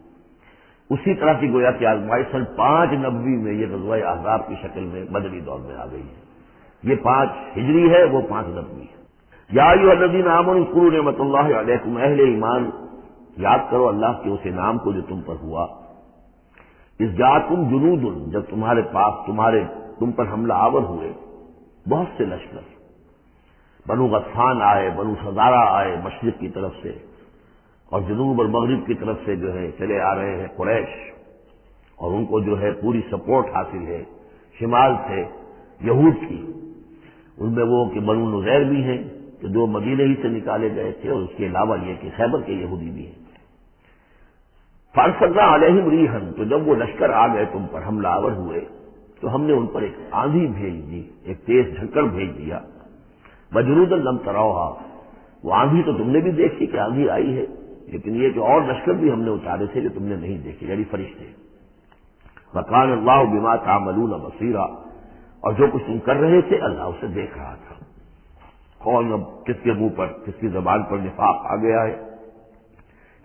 اسی طرح کی گویا کہ آزمائش سن 5 نبوی میں یہ غزوہ احزاب کی شکل میں مدنی دور میں آ گئی ہے. یہ 5 ہجری ہے، وہ 5 نبوی ہے. یا ایھا الذین آمنوا اذکروا نعمت اللہ علیکم، اہل ایمان یاد کرو اللہ کے اس انعام کو جو تم پر ہوا. اذ جاءکم جنود، جب تمہارے پاس تم پر حملہ آور ہوئے بہت سے لشکر، بنو غطفان آئے، بنو فزارہ آئے مشرق کی طرف سے، اور جنوب اور مغرب کی طرف سے جو ہے چلے آ رہے ہیں قریش، اور ان کو جو ہے پوری سپورٹ حاصل ہے. شمال سے یہود کی، ان میں وہ کہ بنو نذیر بھی ہیں کہ جو مدینے ہی سے نکالے گئے تھے، اور اس کے علاوہ یہ کہ خیبر کے یہودی بھی ہیں. فارسلنا علیہم ریحن، تو جب وہ لشکر آ گئے تم پر حملہ آور ہوئے تو ہم نے ان پر ایک آندھی بھیج دی، ایک تیز جھکڑ بھیج دیا. وجنودا لم تروها، وہ آندھی تو تم نے بھی دیکھی کہ آندھی آئی ہے، لیکن یہ کہ اور لشکر بھی ہم نے اتارے تھے جو تم نے نہیں دیکھے، یعنی فرشتے. وکان اللہ بما تعملون بصیرا، اور جو کچھ تم کر رہے تھے اللہ اسے دیکھ رہا تھا. کون اب کس کے منہ پر، کس کی زبان پر نفاق آ گیا ہے،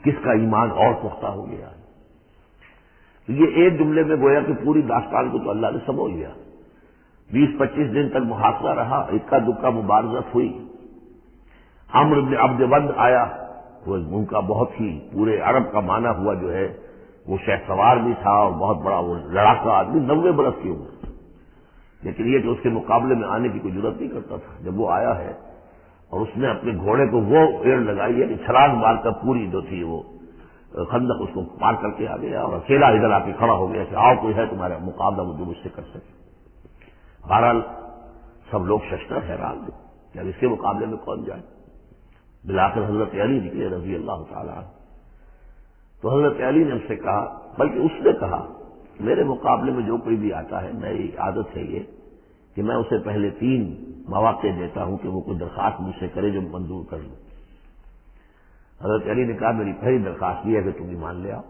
کس کا ایمان اور پختہ ہو گیا ہے. تو یہ ایک جملے میں گویا کہ پوری داستان کو تو اللہ نے سمجھ لیا. 20-25 دن تک محاصرہ رہا، اکا دکا مبارزت ہوئی. عمرو بن عبد ود آیا، وہ ان کا بہت ہی پورے عرب کا معنی ہوا جو ہے، وہ شہ سوار بھی تھا اور بہت بڑا وہ لڑاکا آدمی، 90 برس کی عمر، لیکن یہ کہ اس کے مقابلے میں آنے کی کوئی ضرورت نہیں کرتا تھا. جب وہ آیا ہے اور اس نے اپنے گھوڑے کو وہ ایڑ لگائی ہے کہ چھلانگ مار کر پوری جو تھی وہ خندق اس کو پار کر کے آ گیا، اور اکیلا ادھر آ کے کھڑا ہو گیا کہ آؤ کوئی ہے تمہارا مقابلہ وہ جو مجھ سے کر سکے. بہرحال سب لوگ ششتر حیران تھے کہ اب اس کے مقابلے میں کون جائے. بلاخر حضرت علی نکلے رضی اللہ تعالیٰ عنہ. تو حضرت علی نے ہم سے کہا، بلکہ اس نے کہا میرے مقابلے میں جو کوئی بھی آتا ہے، میری عادت ہے یہ کہ میں اسے پہلے 3 مواقع دیتا ہوں کہ وہ کوئی درخواست مجھ سے کرے جو منظور کر لوں. حضرت علی نے کہا میری پہلی درخواست یہ ہے کہ تم ایمان لے آؤ.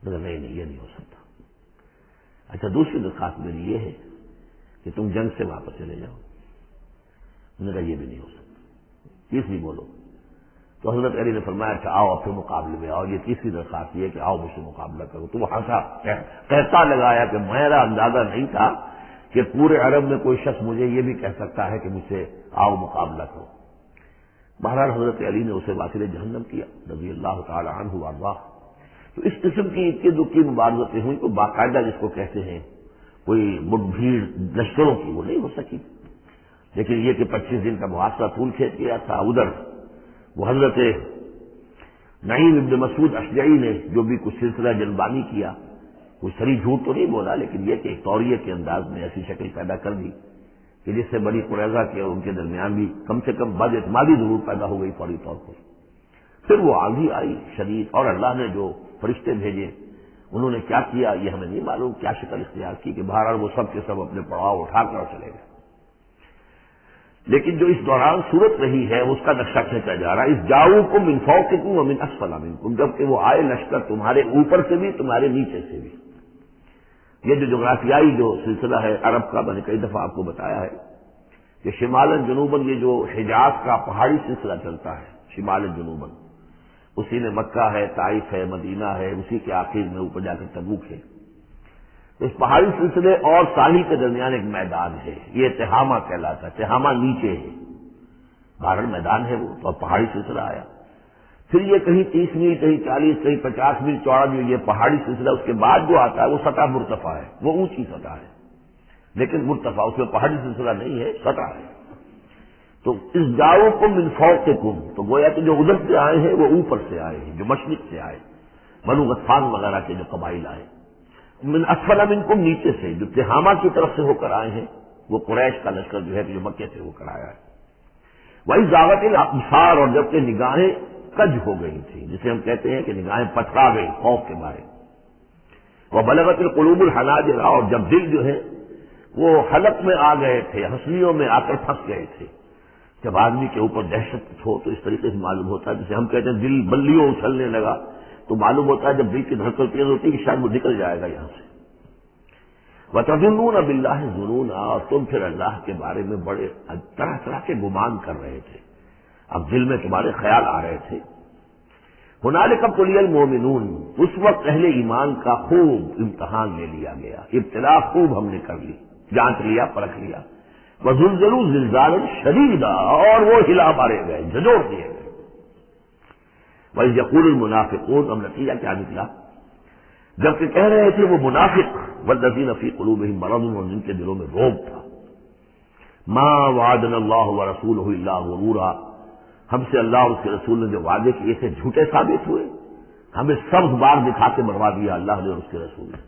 میں نے کہا نہیں یہ نہیں ہو سکتا. اچھا دوسری درخواست میری یہ ہے کہ تم جنگ سے واپس چلے جاؤ. میں نے کہا یہ بھی نہیں ہو سکتا. تیسری بولو. تو حضرت علی نے فرمایا اچھا آؤ اب پھر مقابلے میں آؤ. یہ تیسری درخواست یہ ہے کہ آؤ مجھ سے مقابلہ کرو. تو وہ ہنسا، کہتا لگایا کہ میرا اندازہ نہیں تھا کہ پورے عرب میں کوئی شخص مجھے یہ بھی کہہ سکتا ہے کہ مجھ سے آؤ مقابلہ کرو. بہرحال حضرت علی نے اسے واصل جہنم کیا رضی اللہ تعالی عنہ وارضاہ. تو اس قسم کی اکی دکی مبارزتیں ہوئی، کوئی باقاعدہ جس کو کہتے ہیں کوئی مٹ بھیڑ لشکروں کی وہ نہیں ہو سکی. لیکن یہ کہ 25 دن کا محاصرہ طول کھینچ گیا تھا. ادھر وہ حضرت نعیم ابن مسعود اشجعی نے جو بھی کچھ سلسلہ جنبانی کیا، کوئی سری جھوٹ تو نہیں بولا، لیکن یہ کہ ایک طوریہ کے انداز میں ایسی شکل پیدا کر دی کہ جس سے بنی قریظہ کے اور ان کے درمیان بھی کم سے کم بد اعتمادی ضرور پیدا ہو گئی فوری طور پر. پھر وہ آندھی آئی شدید، اور اللہ نے جو فرشتے بھیجے انہوں نے کیا کیا یہ ہمیں نہیں معلوم، کیا شکل اختیار کی کہ بہرحال وہ سب کے سب اپنے پڑاؤ اٹھا کر چلے گئے. لیکن جو اس دوران صورت رہی ہے اس کا نقشہ کھینچا جا رہا ہے. اس جاؤکم من فوقکم ومن اسفل منکم، جبکہ وہ آئے لشکر تمہارے اوپر سے بھی تمہارے نیچے سے بھی. یہ جو جغرافیائی جو سلسلہ ہے عرب کا، میں نے کئی دفعہ آپ کو بتایا ہے کہ شمالاً جنوباً یہ جو حجاز کا پہاڑی سلسلہ چلتا ہے شمالاً جنوباً، اسی میں مکہ ہے، طائف ہے، مدینہ ہے، اسی کے آخر میں اوپر جا کر تبوک ہے. اس پہاڑی سلسلے اور ساحل کے درمیان ایک میدان ہے، یہ تہامہ کہلاتا ہے. تہامہ نیچے ہے، بہرحال میدان ہے وہ، تو پہاڑی سلسلہ آیا. پھر یہ کہیں 30 میل، کہیں 40، کہیں 50 میل چوڑا جو یہ پہاڑی سلسلہ، اس کے بعد جو آتا ہے وہ سطح مرتفع ہے، وہ اونچی سطح ہے، لیکن مرتفع اس میں پہاڑی سلسلہ نہیں ہے، سطح ہے. تو اس جاؤ کو من فوقکم، تو گویا کہ جو ادھر سے آئے ہیں وہ اوپر سے آئے ہیں، جو مشرق سے آئے، بنو غطفان وغیرہ کے جو قبائل آئے، من اسفل منکم، نیچے سے جو تہامہ کی طرف سے ہو کر آئے ہیں، وہ قریش کا لشکر جو ہے جو مکے سے ہو کر آیا ہے۔ وہی ذاغت الابصار، اور جبکہ نگاہیں کج ہو گئی تھی، جسے ہم کہتے ہیں کہ نگاہیں پٹکا گئی خوف کے مارے۔ وبلغت القلوب الحناجر، اور جب دل جو ہے وہ حلق میں آ گئے تھے، ہنسلیوں میں آ کر پھنس گئے تھے۔ جب آدمی کے اوپر دہشت ہو تو اس طریقے سے معلوم ہوتا ہے، جسے ہم کہتے ہیں دل بلیوں اچھلنے لگا، تو معلوم ہوتا ہے جب دل کی دھڑکن تیز ہوتی ہے کہ شاید وہ نکل جائے گا یہاں سے۔ وَتَظُنُّونَ بِاللَّهِ الظُّنُونَ، اور تم پھر اللہ کے بارے میں بڑے طرح طرح کے گمان کر رہے تھے، اب دل میں تمہارے خیال آ رہے تھے۔ ہنالک ابتلی المؤمنون، اس وقت اہل ایمان کا خوب امتحان لے لیا گیا، ابتلا خوب ہم نے کر لی، جانچ لیا، پرکھ لیا۔ وزلزلوا زلزالا شدیدا، اور وہ ہلا مارے گئے، جھنجھوڑ دیے گئے۔ وَإِذْ يَقُولُ الْمُنَافِقُونَ، اب نتیجہ کیا نکلا؟ جبکہ کہہ رہے تھے وہ منافق، والذین فی قلوبہم مرض، اور جن کے دلوں میں رعب تھا، ما وعدنا اللہ ورسولہ الا غرورا، ہم سے اللہ اور اس کے رسول نے جو وعدے کیے تھے جھوٹے ثابت ہوئے، ہمیں سبز بار دکھا کے مروا دیا اللہ نے اور اس کے رسول نے۔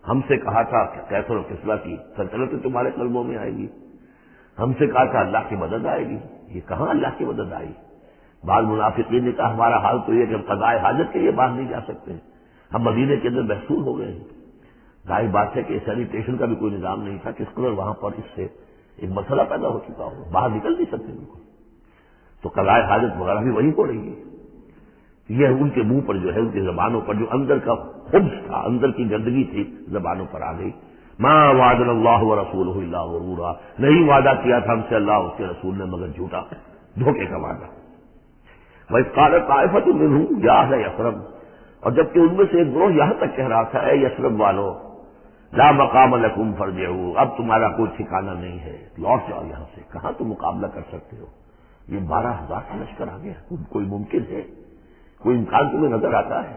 ہم سے کہا تھا کہ کیسر و کسریٰ کی سلطنت تمہارے قلبوں میں آئے گی، ہم سے کہا تھا اللہ کی مدد آئے گی، یہ کہاں اللہ کی مدد آئی؟ بعض منافقین نے کہا ہمارا حال تو یہ کہ ہم قضائے حاجت کے لیے باہر نہیں جا سکتے، ہم مدینے کے اندر محصور ہو گئے ہیں۔ ظاہر بات ہے کہ سینیٹیشن کا بھی کوئی نظام نہیں تھا، کس قدر وہاں پر اس سے ایک مسئلہ پیدا ہو چکا ہو، باہر نکل نہیں سکتے بالکل، تو قضائے حاجت وغیرہ بھی وہیں ہو رہی ہے۔ یہ ان کے منہ پر جو ہے، ان کی زبانوں پر جو اندر کا خبث تھا، اندر کی گندگی تھی، زبانوں پر آ گئی۔ ما وعدنا اللہ ورسولہ الا غرورا، نہیں وعدہ کیا تھا ہم سے اللہ اس کے رسول نے مگر جھوٹا، دھوکے کا وعدہ۔ وَإِذْ قَالَتْ طَائِفَةٌ مِّنْهُمْ يَا أَهْلَ يَثْرِبَ، اور جبکہ ان میں سے ایک گروہ یہاں تک کہہ رہا تھا، اے یثرب والو، لا مقام لکم فارجعوا، اب تمہارا کوئی ٹھکانہ نہیں ہے، لوٹ جاؤ یہاں سے، کہاں تم مقابلہ کر سکتے ہو؟ یہ 12,000 کا لشکر آ گیا، کوئی ممکن ہے؟ کوئی امکان تمہیں نظر آتا ہے؟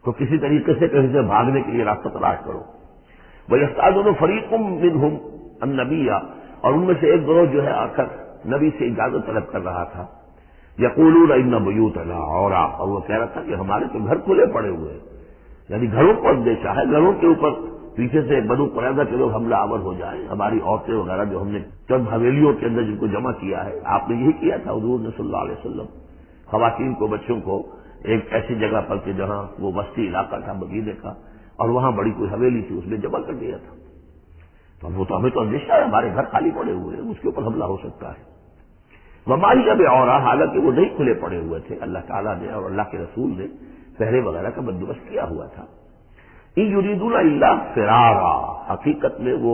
تو کسی طریقے سے کہیں سے بھاگنے کے لیے راستہ تلاش کرو۔ وَيَسْتَأْذِنُ فَرِيقٌ مِّنْهُمْ النَّبِيَّ، اور ان میں سے ایک گروہ جو ہے آ کر نبی سے اجازت طلب کر رہا تھا، یقولون ان بیوتنا عورا، اور وہ کہہ رہا تھا کہ ہمارے تو گھر کھلے پڑے ہوئے، یعنی گھروں کو اندیشہ ہے، گھروں کے اوپر پیچھے سے بنو قریظہ کے لوگ حملہ آور ہو جائیں، ہماری عورتیں وغیرہ جو ہم نے چند حویلیوں کے اندر جن کو جمع کیا ہے، آپ نے یہی کیا تھا حضور نے صلی اللہ علیہ وسلم، خواتین کو، بچوں کو ایک ایسی جگہ پر کہ جہاں وہ وسطی علاقہ تھا مدینے کا، اور وہاں بڑی کوئی حویلی تھی، اس میں جمع کر دیا تھا۔ تو وہ تو ہمیں تو اندیشہ ہے، ہمارے گھر خالی پڑے ہوئے ہیں، اس کے اوپر حملہ ہو سکتا ہے۔ ومائی اب اور حالانکہ وہ نہیں کھلے پڑے ہوئے تھے، اللہ تعالیٰ نے اور اللہ کے رسول نے پہرے وغیرہ کا بندوبست کیا ہوا تھا۔ ان یریدون الا فرارا، حقیقت میں وہ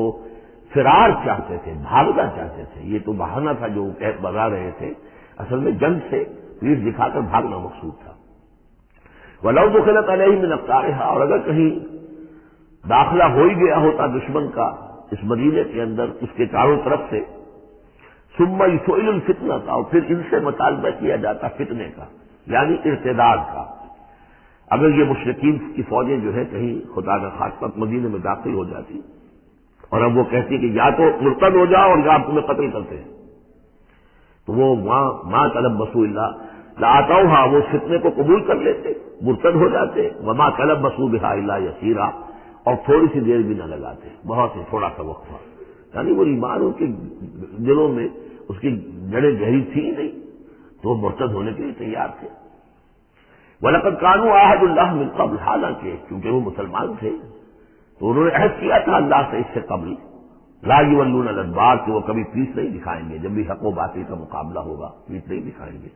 فرار چاہتے تھے، بھاگنا چاہتے تھے، یہ تو بہانہ تھا جو بتا رہے تھے، اصل میں جنگ سے پیٹھ دکھا کر بھاگنا مقصود تھا۔ وَلَوْ دُخِلَتْ عَلَيْهِمْ مِنْ أَقْطَارِهَا، اور اگر کہیں داخلہ ہو ہی گیا ہوتا دشمن کا اس مدینے کے اندر اس کے چاروں طرف سے، ثُمَّ يُسْئِلُ الْفِتْنَةَ، اور پھر ان سے مطالبہ کیا جاتا فتنے کا، یعنی ارتداد کا۔ اگر یہ مشرکین کی فوجیں جو ہے کہیں خدا نہ خاصہ مدینے میں داخل ہو جاتی اور اب وہ کہتی کہ یا تو مرتد ہو جاؤ اور یا آپ تمہیں قتل کرتے ہیں، تو وہ ماں تلبسوا اللہ لآتوہا، وہ فتنے کو قبول کر لیتے، مرتد ہو جاتے، وما تلبسوا بہا الا یسیرا، اور تھوڑی سی دیر بھی نہ لگاتے، بہت ہی تھوڑا سا وقفہ، یعنی وہ ایمان ان کے دلوں میں اس کی جڑیں گہری تھی ہی نہیں، تو وہ مرتد ہونے کے لیے تیار تھے۔ وَلَقَدْ كَانُوا عَاهَدُوا اللَّهِ مِنْ قَبْلُ، حالانکہ کیونکہ وہ مسلمان تھے تو انہوں نے عہد کیا تھا اللہ سے اس سے قبل، لا يولون الادبار، کہ وہ کبھی پیٹھ نہیں دکھائیں گے، جب بھی حق و باطل کا مقابلہ ہوگا پیٹھ نہیں دکھائیں گے۔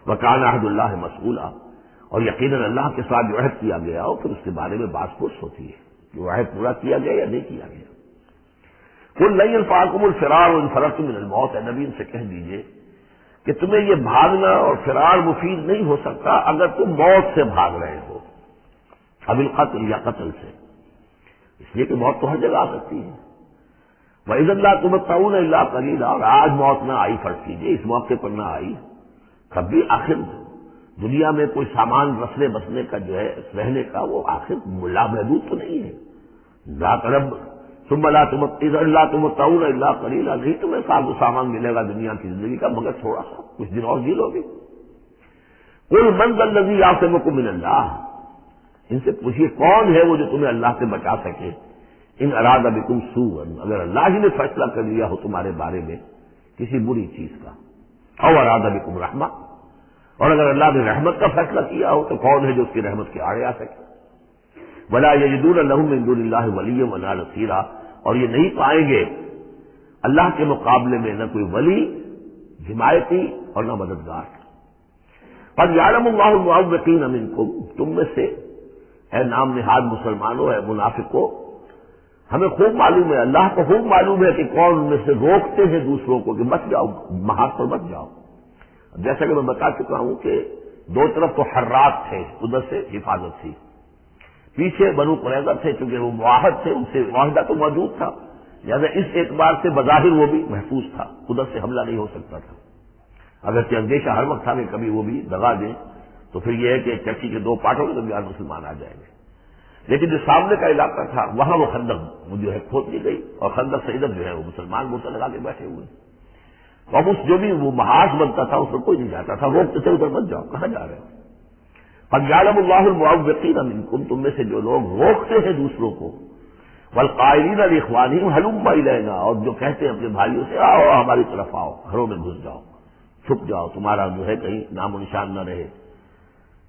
وَكَانَ عَهْدُ اللَّهِ مَسْئُولًا، اور یقیناً اللہ کے ساتھ جو عہد کیا گیا اور پھر اس کے بارے میں بات پرس ہوتی ہے کہ وہ عہد پورا کیا گیا یا نہیں کیا گیا۔ قُلْ لَن يَنفَعَكُمُ الْفِرَارُ إِنْ فَرَرْتُم مِّنَ الْمَوْتِ، اے نبی ان سے کہہ دیجئے کہ تمہیں یہ بھاگنا اور فرار مفید نہیں ہو سکتا اگر تم موت سے بھاگ رہے ہو، اب القتل یا قتل سے، اس لیے کہ موت تو ہر جگہ آ سکتی ہے۔ وَإِذًا لَّا تُمَتَّعُونَ إِلَّا قَلِيلًا، اور آج موت نہ آئی، فرض کیجیے اس موقع پر نہ آئی، تب بھی آخر دنیا میں کوئی سامان رسنے بسنے کا جو ہے رہنے کا وہ آخر لامحدود تو نہیں ہے، لا طلب ثم لا تمتعون الا قلیلا، نہیں تمہیں ساز و سامان ملے گا دنیا کی زندگی کا مگر تھوڑا سا، کچھ دن اور جی لو گے۔ قل من ذا الذی یعصمکم من اللہ، ان سے پوچھیے کون ہے وہ جو تمہیں اللہ سے بچا سکے، ان اراد بکم سوءا، اگر اللہ ہی نے فیصلہ کر لیا ہو تمہارے بارے میں کسی بری چیز کا، او اراد بکم رحمہ، اور اگر اللہ نے رحمت کا فیصلہ کیا ہو تو کون ہے جو اس کی رحمت کے آڑے آ سکے۔ ولا یجدون لهم من دون اللہ ولیا ولا نصیرا، اور یہ نہیں پائیں گے اللہ کے مقابلے میں نہ کوئی ولی، حمایتی اور نہ مددگار۔ قد یعلم اللہ المعوقین منکم، تم میں سے اے نام نہاد مسلمانوں، اے منافقوں، ہمیں خوب معلوم ہے، اللہ کو خوب معلوم ہے کہ کون ان میں سے روکتے ہیں دوسروں کو کہ مت جاؤ، محاذ پر مت جاؤ۔ جیسا کہ میں بتا چکا ہوں کہ دو طرف تو حرات تھے، ادھر سے حفاظت تھی، پیچھے بنو قریظہ تھے، چونکہ وہ معاہد تھے، ان سے معاہدہ تو موجود تھا، لہٰذا اس اعتبار سے بظاہر وہ بھی محفوظ تھا، ادھر سے حملہ نہیں ہو سکتا تھا۔ اگرچہ اندیشہ ہر وقت تھا کہ کبھی وہ بھی دغا دیں تو پھر یہ ہے کہ چکی کے دو پارٹوں کے درمیان مسلمان آ جائیں گے۔ لیکن جو سامنے کا علاقہ تھا وہاں وہ خندق جو ہے کھود دی گئی، اور خندق سے ادھر جو ہے وہ مسلمان مرتد لگا کے بیٹھے ہوئے، اب اس جو بھی وہ محاذ بنتا تھا اس پر کوئی نہیں جاتا تھا، روکتے تھے ادھر مت جاؤ، کہاں جا رہے ہو۔ قد یعلم اللہ المعوقین منکم، تم میں سے جو لوگ روکتے ہیں دوسروں کو، والقائلین لاخوانہم ہلم الینا، اور جو کہتے ہیں اپنے بھائیوں سے آؤ ہماری طرف آؤ، گھروں میں گھس جاؤ، چھپ جاؤ، تمہارا جو ہے کہیں نام و نشان نہ رہے،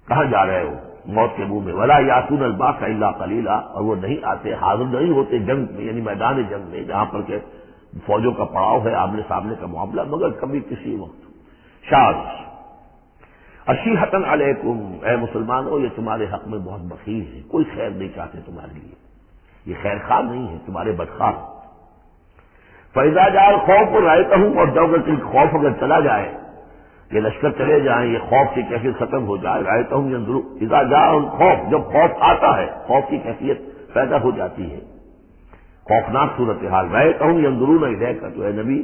کہاں جا رہے ہو موت کے منہ میں۔ ولا یاتون الباس الا قلیلا، اور وہ نہیں آتے، حاضر نہیں ہوتے جنگ میں، یعنی میدان جنگ میں جہاں پر کہ فوجوں کا پڑاؤ ہے، آمنے سامنے کا معاملہ، مگر کبھی کسی وقت۔ شاذ اشیحتن علیکم، اے مسلمانوں یہ تمہارے حق میں بہت بخیل ہے، کوئی خیر نہیں چاہتے تمہارے لیے، یہ خیر خواہ نہیں ہے، تمہارے بدخواہ۔ فاذا جاء الخوف رأیتہم، اور جب خوف اگر چلا جائے، یہ لشکر چلے جائیں، یہ خوف کی کیفیت ختم ہو جائے، رأیتہم ینظرون، اذا جاء الخوف، جب خوف آتا ہے، خوف کی کیفیت پیدا ہو جاتی ہے، خوفناک صورتحال، رأیتہم ینظرون الیک، تو اے نبی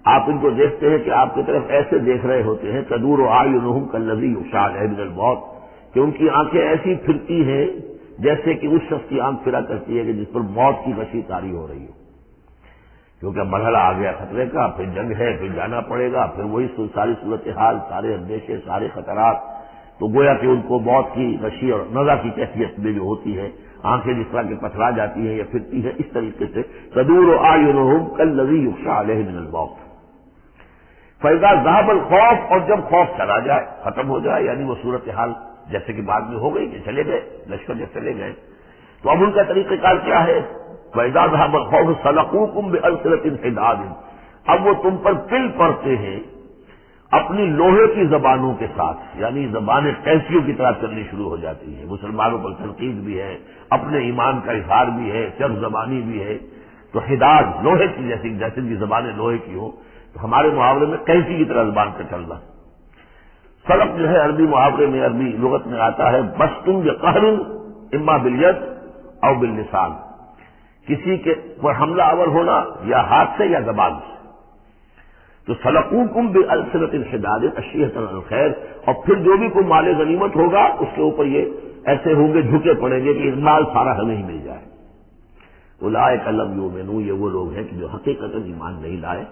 آپ ان کو دیکھتے ہیں کہ آپ کی طرف ایسے دیکھ رہے ہوتے ہیں، تدور اعینہم کالذی یغشی علیہ من الموت، کہ ان کی آنکھیں ایسی پھرتی ہیں جیسے کہ اس شخص کی آنکھ پھرا کرتی ہے کہ جس پر موت کی غشی طاری ہو رہی ہو، کیونکہ مرحلہ آ گیا خطرے کا، پھر جنگ ہے، پھر جانا پڑے گا، پھر وہی ساری صورتحال، سارے اندیشے، سارے خطرات، تو گویا کہ ان کو موت کی غشی اور نزع کی کیفیت میں جو ہوتی ہے، آنکھیں جس طرح کے پتھرا جاتی ہیں یا پھرتی ہیں، اس طریقے سے تدور اعینہم کالذی یغشی علیہ من الموت۔ فاذا ذهب الخوف، اور جب خوف چلا جائے، ختم ہو جائے، یعنی وہ صورتحال جیسے کہ بعد میں ہو گئی کہ چلے گئے لشکر، جب چلے گئے تو اب ان کا طریقہ کار کیا ہے؟ فاذا ذهب الخوف سلقوكم بألسنة حداد، اب وہ تم پر پل پڑتے ہیں اپنی لوہے کی زبانوں کے ساتھ، یعنی زبانیں قینچیوں کی طرح چلنی شروع ہو جاتی ہیں، مسلمانوں پر تنقید بھی ہے، اپنے ایمان کا اظہار بھی ہے، چرب زبانی بھی ہے، تو حداد لوہے کی جیسے کی زبانیں لوہے کی ہو، تو ہمارے محاورے میں قینچی کی طرح زبان کا چلنا۔ سلق جو ہے عربی محاورے میں، عربی لغت میں آتا ہے بسطن بقہر اما بالید او باللسان، کسی کے پر حملہ آور ہونا یا ہاتھ سے یا زبان سے۔ تو سلقوکم بألسنۃ حداد اشیحۃ علی الخیر، اور پھر جو بھی کوئی مال غنیمت ہوگا اس کے اوپر یہ ایسے ہوں گے، جھکے پڑیں گے کہ مال سارا ہمیں ہی مل جائے۔ اولئک لم یؤمنوا، یہ وہ لوگ ہیں کہ جو حقیقتاً ایمان نہیں لائے۔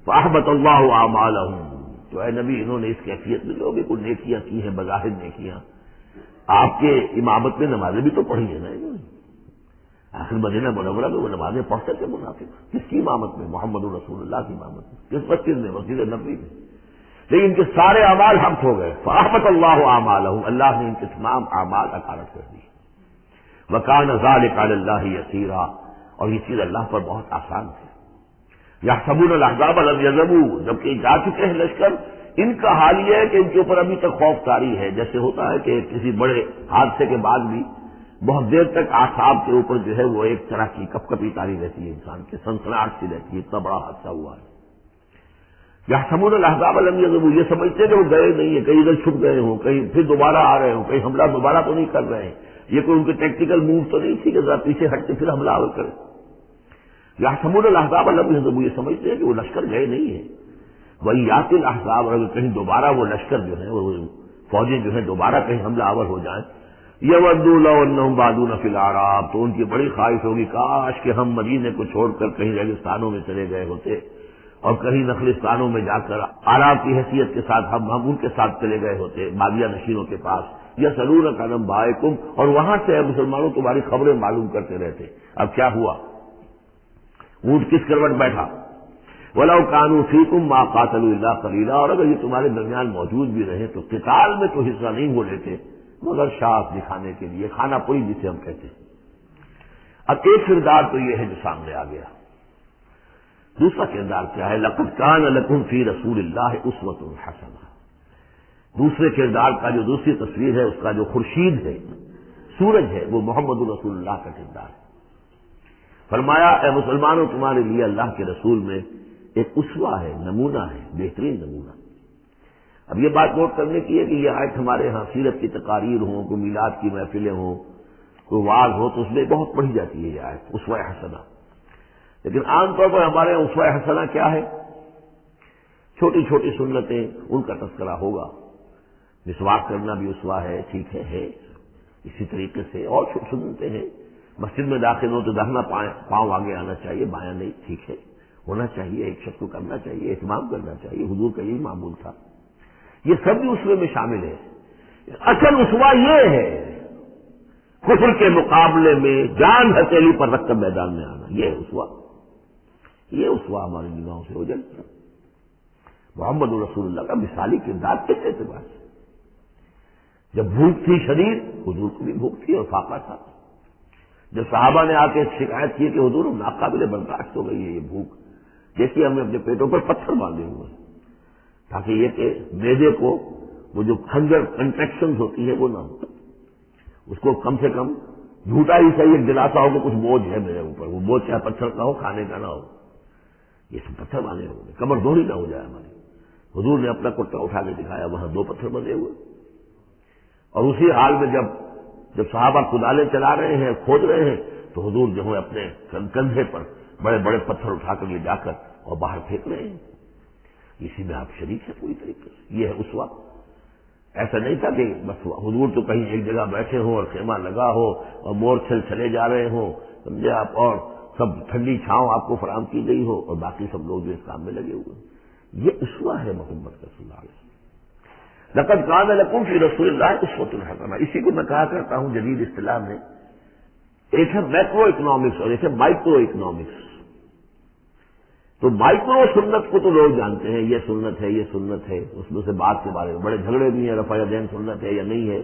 فاحبط اللہ اعمالہم، تو اے نبی انہوں نے اس کیفیت میں جو بھی کوئی نیکیاں کی ہیں، بظاہر نیکیاں، آپ کے امامت میں نمازیں بھی تو پڑھی ہیں نا انہوں نے، آخر مدینہ منورہ میں وہ نمازیں پڑھتے تھے منافق، کس کی امامت میں؟ محمد رسول اللہ کی امامت میں، کس مسجد میں؟ مسجد نبوی میں، لیکن ان کے سارے اعمال حبط ہو گئے۔ فاحبط اللہ اعمالہم، اللہ نے ان کے تمام اعمال اکارت کر دی۔ وکان ذلک علی اللہ یسیرا، اور یہ چیز اللہ پر بہت آسان ہے۔ یحسبون الاحزاب لم یذهبوا، جبکہ جا چکے ہیں لشکر، ان کا حال یہ ہے کہ ان کے اوپر ابھی تک خوف طاری ہے، جیسے ہوتا ہے کہ کسی بڑے حادثے کے بعد بھی بہت دیر تک اعصاب کے اوپر جو ہے وہ ایک طرح کی کپ کپی طاری رہتی ہے، انسان کے سنسناہٹ سی رہتی ہے، اتنا بڑا حادثہ ہوا ہے۔ یحسبون الاحزاب لم یذهبوا، یہ سمجھتے ہیں کہ وہ گئے نہیں ہیں، کہیں ادھر چھپ گئے ہوں، کہیں پھر دوبارہ آ رہے ہوں، کہیں حملہ دوبارہ تو نہیں کر رہے ہیں، یہ کوئی ان کے ٹیکٹیکل موو تو نہیں تھی کہ ذرا پیچھے ہٹ کے پھر حملہ آور کریں۔ یحسبون الاحزاب لم یذهبوا، یہ سمجھتے ہیں کہ وہ لشکر گئے نہیں ہیں۔ وہی یاتی الاحزاب، اور اگر کہیں دوبارہ وہ لشکر جو ہے وہ فوجیں جو ہیں دوبارہ کہیں حملہ آور ہو جائیں، یودوا لو انہم بادون فی الاعراب، تو ان کی بڑی خواہش ہوگی کاش کہ ہم مدینے کو چھوڑ کر کہیں ریگستانوں میں چلے گئے ہوتے اور کہیں نخلستانوں میں جا کر اعراب کی حیثیت کے ساتھ ہم ان کے ساتھ چلے گئے ہوتے، بادیہ نشینوں کے پاس، یسألونک عن انبائکم، اور وہاں سے اے مسلمانوں تمہاری خبریں معلوم کرتے رہتے۔ اب کیا ہوا؟ اونٹ کس کروٹ بیٹھا؟ وَلَوْ كَانُوا فِيكُمْ مَا قَاتَلُوا إِلَّا قَلِيلًا، اور اگر یہ تمہارے درمیان موجود بھی رہے تو قتال میں تو حصہ نہیں ہو لیتے مگر شاخ دکھانے کے لیے، کھانا پوری جسے ہم کہتے ہیں۔ اب ایک کردار تو یہ ہے جو سامنے آ گیا، دوسرا کردار کیا ہے؟ لَقَدْ كَانَ لَكُمْ فِي رَسُولِ اللَّهِ أُسْوَةٌ حَسَنَةٌ۔ دوسرے کردار کا جو دوسری تصویر ہے، اس کا جو خورشید ہے، سورج ہے، وہ محمد رسول اللہ کا کردار ہے۔ فرمایا اے مسلمانوں تمہارے لیے اللہ کے رسول میں ایک اسوہ ہے، نمونہ ہے، بہترین نمونہ۔ اب یہ بات نوٹ کرنے کی ہے کہ یہ آیت ہمارے ہاں سیرت کی تقاریر ہوں، کوئی میلاد کی محفلیں ہوں، کوئی وعظ ہو تو اس میں بہت پڑھی جاتی ہے یہ آیت اسوہ حسنہ، لیکن عام طور پر ہمارے یہاں اسوہ حسنہ کیا ہے؟ چھوٹی چھوٹی سنتیں، ان کا تذکرہ ہوگا۔ مسواک کرنا بھی اسوہ ہے، ٹھیک ہے، اسی طریقے سے اور سنتیں ہیں۔ مسجد میں داخل ہو تو داہنا پاؤں آگے آنا چاہیے، بایاں نہیں، ٹھیک ہے، ہونا چاہیے، ایک شخص کو کرنا چاہیے، اہتمام کرنا چاہیے، حضور کا یہی معمول تھا۔ یہ سب بھی اسوے میں شامل ہے۔ اصل اسوہ یہ ہے کفر کے مقابلے میں جان ہتھیلی پر رکھ کر میدان میں آنا، یہ اسوہ، یہ اسوہ ہماری نگاہوں سے اوجھل گیا۔ محمد رسول اللہ کا مثالی کردار کس اعتبار سے؟ جب بھوک تھی شدید، حضور کو بھی بھوک تھی اور فاقہ تھا۔ جب صحابہ نے آ کے شکایت کی کہ حضور ناقابل برداشت ہو گئی ہے یہ بھوک، دیکھیے ہم نے اپنے پیٹوں پر پتھر باندھے ہوئے ہیں تاکہ یہ کہ معدے کو وہ جو ہنگر کنٹریکشنز ہوتی ہے وہ نہ ہو، اس کو کم سے کم جھوٹا ہی صحیح ایک دلاسا ہو کہ کچھ بوجھ ہے میرے اوپر، وہ بوجھ چاہے پتھر کا ہو، کھانے کا نہ ہو، یہ سب پتھر باندھے ہوئے، کمر دوڑی نہ ہو جائے ہماری۔ حضور نے اپنا کرتا اٹھا کے دکھایا، وہاں 2 پتھر بندھے ہوئے، اور اسی حال میں جب صحابہ کدالیں چلا رہے ہیں، کھود رہے ہیں، تو حضور جو ہے اپنے کندھے پر بڑے بڑے پتھر اٹھا کر لے جا کر اور باہر پھینک رہے ہیں۔ اسی میں آپ شریک ہیں پوری طریقے سے۔ یہ ہے اسوہ۔ ایسا نہیں تھا کہ بس حضور تو کہیں ایک جگہ بیٹھے ہوں اور خیمہ لگا ہو اور مور چھل چلے جا رہے ہوں، سمجھے آپ، اور سب ٹھنڈی چھاؤں آپ کو فراہم کی گئی ہو اور باقی سب لوگ جو اس کام میں لگے ہوئے ہیں۔ یہ اسوہ ہے محمد صلی اللہ علیہ وسلم۔ لقد کان لکم فی رسول اللہ اسوۃ حسنہ، اسی کو میں کہا کرتا ہوں جدید اصطلاح میں ایک ہے میکرو اکنامکس اور ایک ہے مائکرو اکنامکس۔ تو مائکرو سنت کو تو لوگ جانتے ہیں، یہ سنت ہے، یہ سنت ہے، اس میں سے بات کے بارے میں بڑے جھگڑے بھی ہیں، رفع یدین سنت ہے یا نہیں ہے،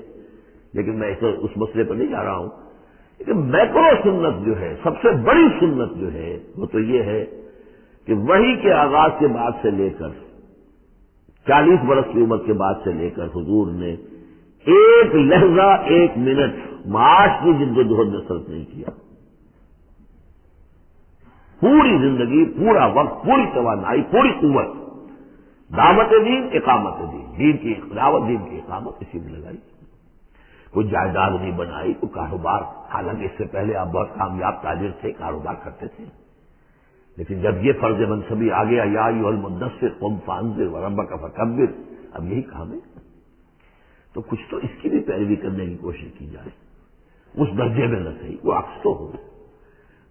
لیکن میں اس مسئلے پر نہیں جا رہا ہوں۔ لیکن میکرو سنت جو ہے، سب سے بڑی سنت جو ہے، وہ تو یہ ہے کہ وحی کے آغاز کے بعد سے لے کر 40 برس کی عمر کے بعد سے لے کر حضور نے ایک لحظہ، ایک منٹ معاش کی جدوجہد میں صرف نہیں کیا۔ پوری زندگی، پورا وقت، پوری توانائی، پوری قوت دعوت دین، اقامت دین، دین کی دعوت، دین کی اقامت اسی میں لگائی۔ کوئی جائیداد نہیں بنائی، کوئی کاروبار، حالانکہ اس سے پہلے آپ بہت کامیاب تاجر تھے، کاروبار کرتے تھے، لیکن جب یہ فرض منصبی آ گیا، یا ایھا المدثر قم فانذر وربک فکبر، اب یہی کام ہے، تو کچھ تو اس کی بھی پیروی کرنے کی کوشش کی جائے، اس درجے میں نہ صحیح، وہ عکس تو ہو۔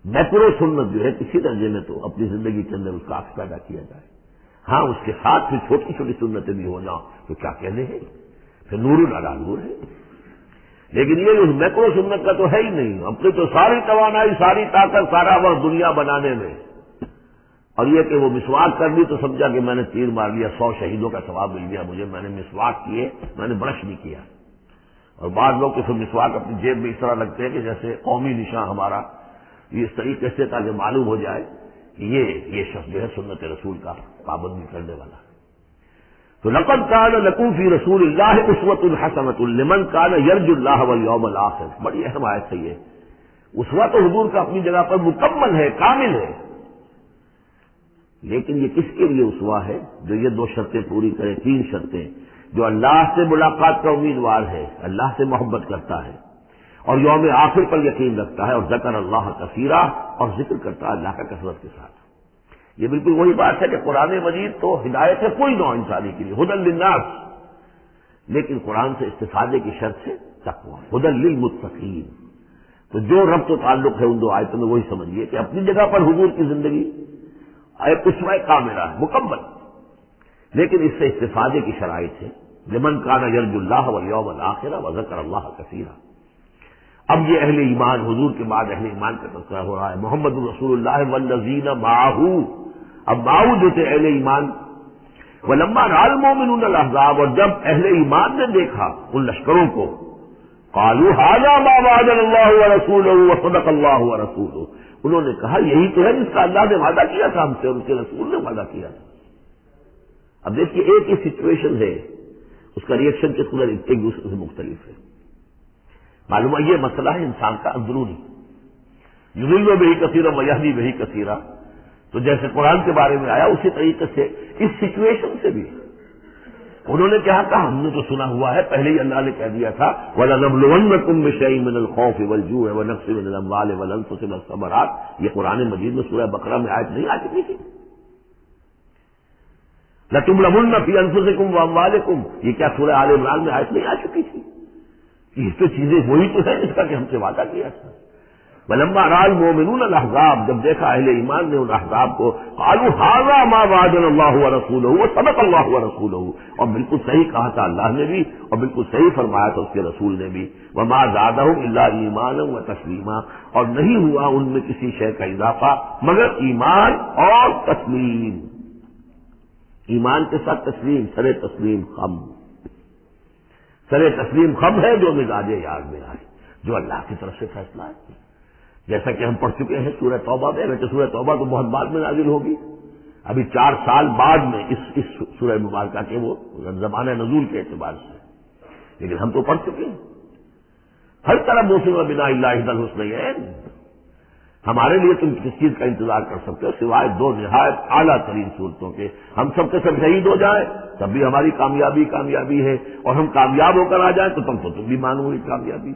میکرو سنت جو ہے کسی درجے میں تو اپنی زندگی کے اندر اس کا عکس پیدا کیا جائے، ہاں اس کے ساتھ پھر چھوٹی چھوٹی سنتیں بھی ہو جاؤں تو کیا کہنے ہیں، پھر نور علی نور ہے۔ لیکن یہ اس میکرو سنت کا تو ہے ہی نہیں، اپنی تو ساری توانائی، ساری طاقت، سارا وقت دنیا بنانے میں، اور یہ کہ وہ مسواک کر لی تو سمجھا کہ میں نے تیر مار لیا، 100 شہیدوں کا ثواب مل گیا مجھے، میں نے مسواک کیے، میں نے برش نہیں کیا۔ اور بعض لوگ تو پھر مسواک اپنی جیب میں اس طرح لگتے ہیں کہ جیسے قومی نشان ہمارا، یہ اس طریقے سے تاکہ معلوم ہو جائے کہ یہ شخص جو ہے سنت رسول کا پابندی کرنے والا ہے۔ تو لقد کان لکم فی رسول اللہ اسوۃ حسنۃ لمن کان یرجو اللہ والیوم الآخر، بڑی اہم آیت ہے یہ۔ اسوہ تو حضور کا اپنی جگہ پر مکمل ہے، کامل ہے، لیکن یہ کس کے لیے اسوہ ہے؟ جو یہ 2 شرطیں پوری کرے، 3 شرطیں، جو اللہ سے ملاقات کا امیدوار ہے، اللہ سے محبت کرتا ہے اور یوم آخر پر یقین رکھتا ہے، اور ذکر اللہ کثیرا، اور ذکر کرتا ہے اللہ کا کثرت کے ساتھ۔ یہ بالکل وہی بات ہے کہ قرآن مجید تو ہدایت ہے کوئی نوع انسانی کے لیے، ھدی للناس، لیکن قرآن سے استفادے کی شرط ہے تقوی ہدی للمتقین. تو جو ربط و تعلق ہے ان دو آیتوں میں وہی سمجھیے کہ اپنی جگہ پر حضور کی زندگی اسوہ کاملہ ہے مکمل، لیکن اس سے استفادے کی شرائط ہے. لمن کان یرجو اللہ والیوم الآخر وذکر اللہ کثیرا. اب یہ اہل ایمان، حضور کے بعد اہل ایمان کا تذکرہ ہو رہا ہے. محمد رسول اللہ والذین معہ، اب معہ جو تھے اہل ایمان. ولما رأى المؤمنون الاحزاب، اور جب اہل ایمان نے دیکھا ان لشکروں کو، قالوا هذا ما وعدنا الله ورسوله وصدق الله ورسوله، انہوں نے کہا یہی تو ہے جس کا اللہ نے وعدہ کیا تھا ہم سے اور اس کے رسول نے وعدہ کیا تھا. اب دیکھیے ایک ہی سچویشن ہے، اس کا ریئیکشن کے خود ایک دوسرے سے مختلف ہے. معلوم ہے یہ مسئلہ ہے انسان کا اندرونی، یضل بہ کثیرا ویہدی بہ کثیرا. تو جیسے قرآن کے بارے میں آیا اسی طریقے سے اس سچویشن سے بھی انہوں نے کہا تھا ہم نے تو سنا ہوا ہے، پہلے ہی اللہ نے کہہ دیا تھا وَلَنَبْلُوَنَّكُمْ بِشَيْءٍ مِّنَ الْخَوْفِ وَالْجُوعِ وَنَقْصٍ مِّنَ الْأَمْوَالِ وَالْأَنفُسِ وَالثَّمَرَاتِ. یہ قرآن مجید میں سورہ بقرہ میں آیت نہیں آ چکی تھی؟ لَتُبْلَوُنَّ فِي أَنفُسِكُمْ وَأَمْوَالِكُمْ، یہ کیا سورہ آل عمران میں آیت نہیں آ چکی تھی؟ یہ تو چیزیں وہی تو ہے جس کا کہ ہم سے وعدہ کیا تھا. وَلَمَّا رَأَى الْمُؤْمِنُونَ الْأَحْزَابَ، جب دیکھا اہل ایمان نے ان احزاب کو، قالوا هذا ما وعدنا الله ورسوله وصدق الله ورسوله، اور بالکل صحیح کہا تھا اللہ نے بھی اور بالکل صحیح فرمایا تھا اس کے رسول نے بھی. وما زادهم الا ایمانا وتسلیما، اور نہیں ہوا ان میں کسی شے کا اضافہ مگر ایمان اور تسلیم. ایمان کے ساتھ تسلیم، سر تسلیم خم. سر تسلیم خم ہے جو مزاج یار میں آئے، جو اللہ کی طرف سے فیصلہ ہے. جیسا کہ ہم پڑھ چکے ہیں سورہ توبہ میں، ویسے سورہ توبہ تو بہت بعد میں نازل ہوگی، ابھی 4 سال بعد میں اس سورہ مبارکہ کے وہ زمانہ نزول کے اعتبار سے، لیکن ہم تو پڑھ چکے ہیں. ہر طرح موسم بنا اللہ الحسنیین، ہمارے لیے تم کس چیز کا انتظار کر سکتے ہو سوائے 2 نہایت اعلیٰ ترین صورتوں کے. ہم سب کے سب شہید ہو جائیں تب بھی ہماری کامیابی ہے، اور ہم کامیاب ہو کر آ جائیں تو تم بھی مانو گی کامیابی.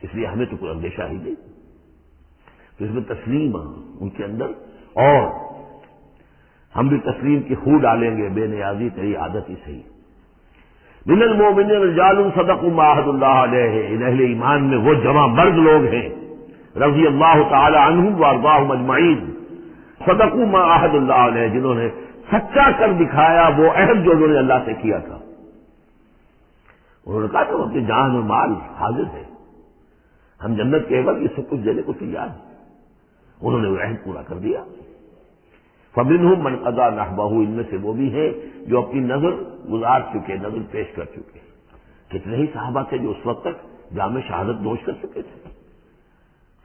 اس لیے ہمیں تو کوئی اندیشہ ہی نہیں. تو اس میں تسلیم ان کے اندر، اور ہم بھی تسلیم کی خو ڈالیں گے. بے نیازی تیری عادت ہی صحیح. من المؤمنین رجال صدقوا ما عاهدوا الله علیہ، ان اہل ایمان میں وہ جمع مرد لوگ ہیں رضی اللہ تعالی عنہم وارضاہم اجمعین، صدقوا ما عاهدوا الله علیہ، جنہوں نے سچا کر دکھایا وہ عہد جو انہوں نے اللہ سے کیا تھا. انہوں نے کہا کہ اپنی جان اور مال حاضر ہے، ہم جنت کے عوض یہ سب کچھ دینے کو تیار ہیں. انہوں نے وہ عہد پورا کر دیا. فَمِنْهُمْ مَنْ قَضَىٰ نَحْبَهُ، ان میں سے وہ بھی ہیں جو اپنی نظر گزار چکے، نظر پیش کر چکے. کتنے ہی صحابہ تھے جو اس وقت تک جام شہادت نوش کر چکے تھے.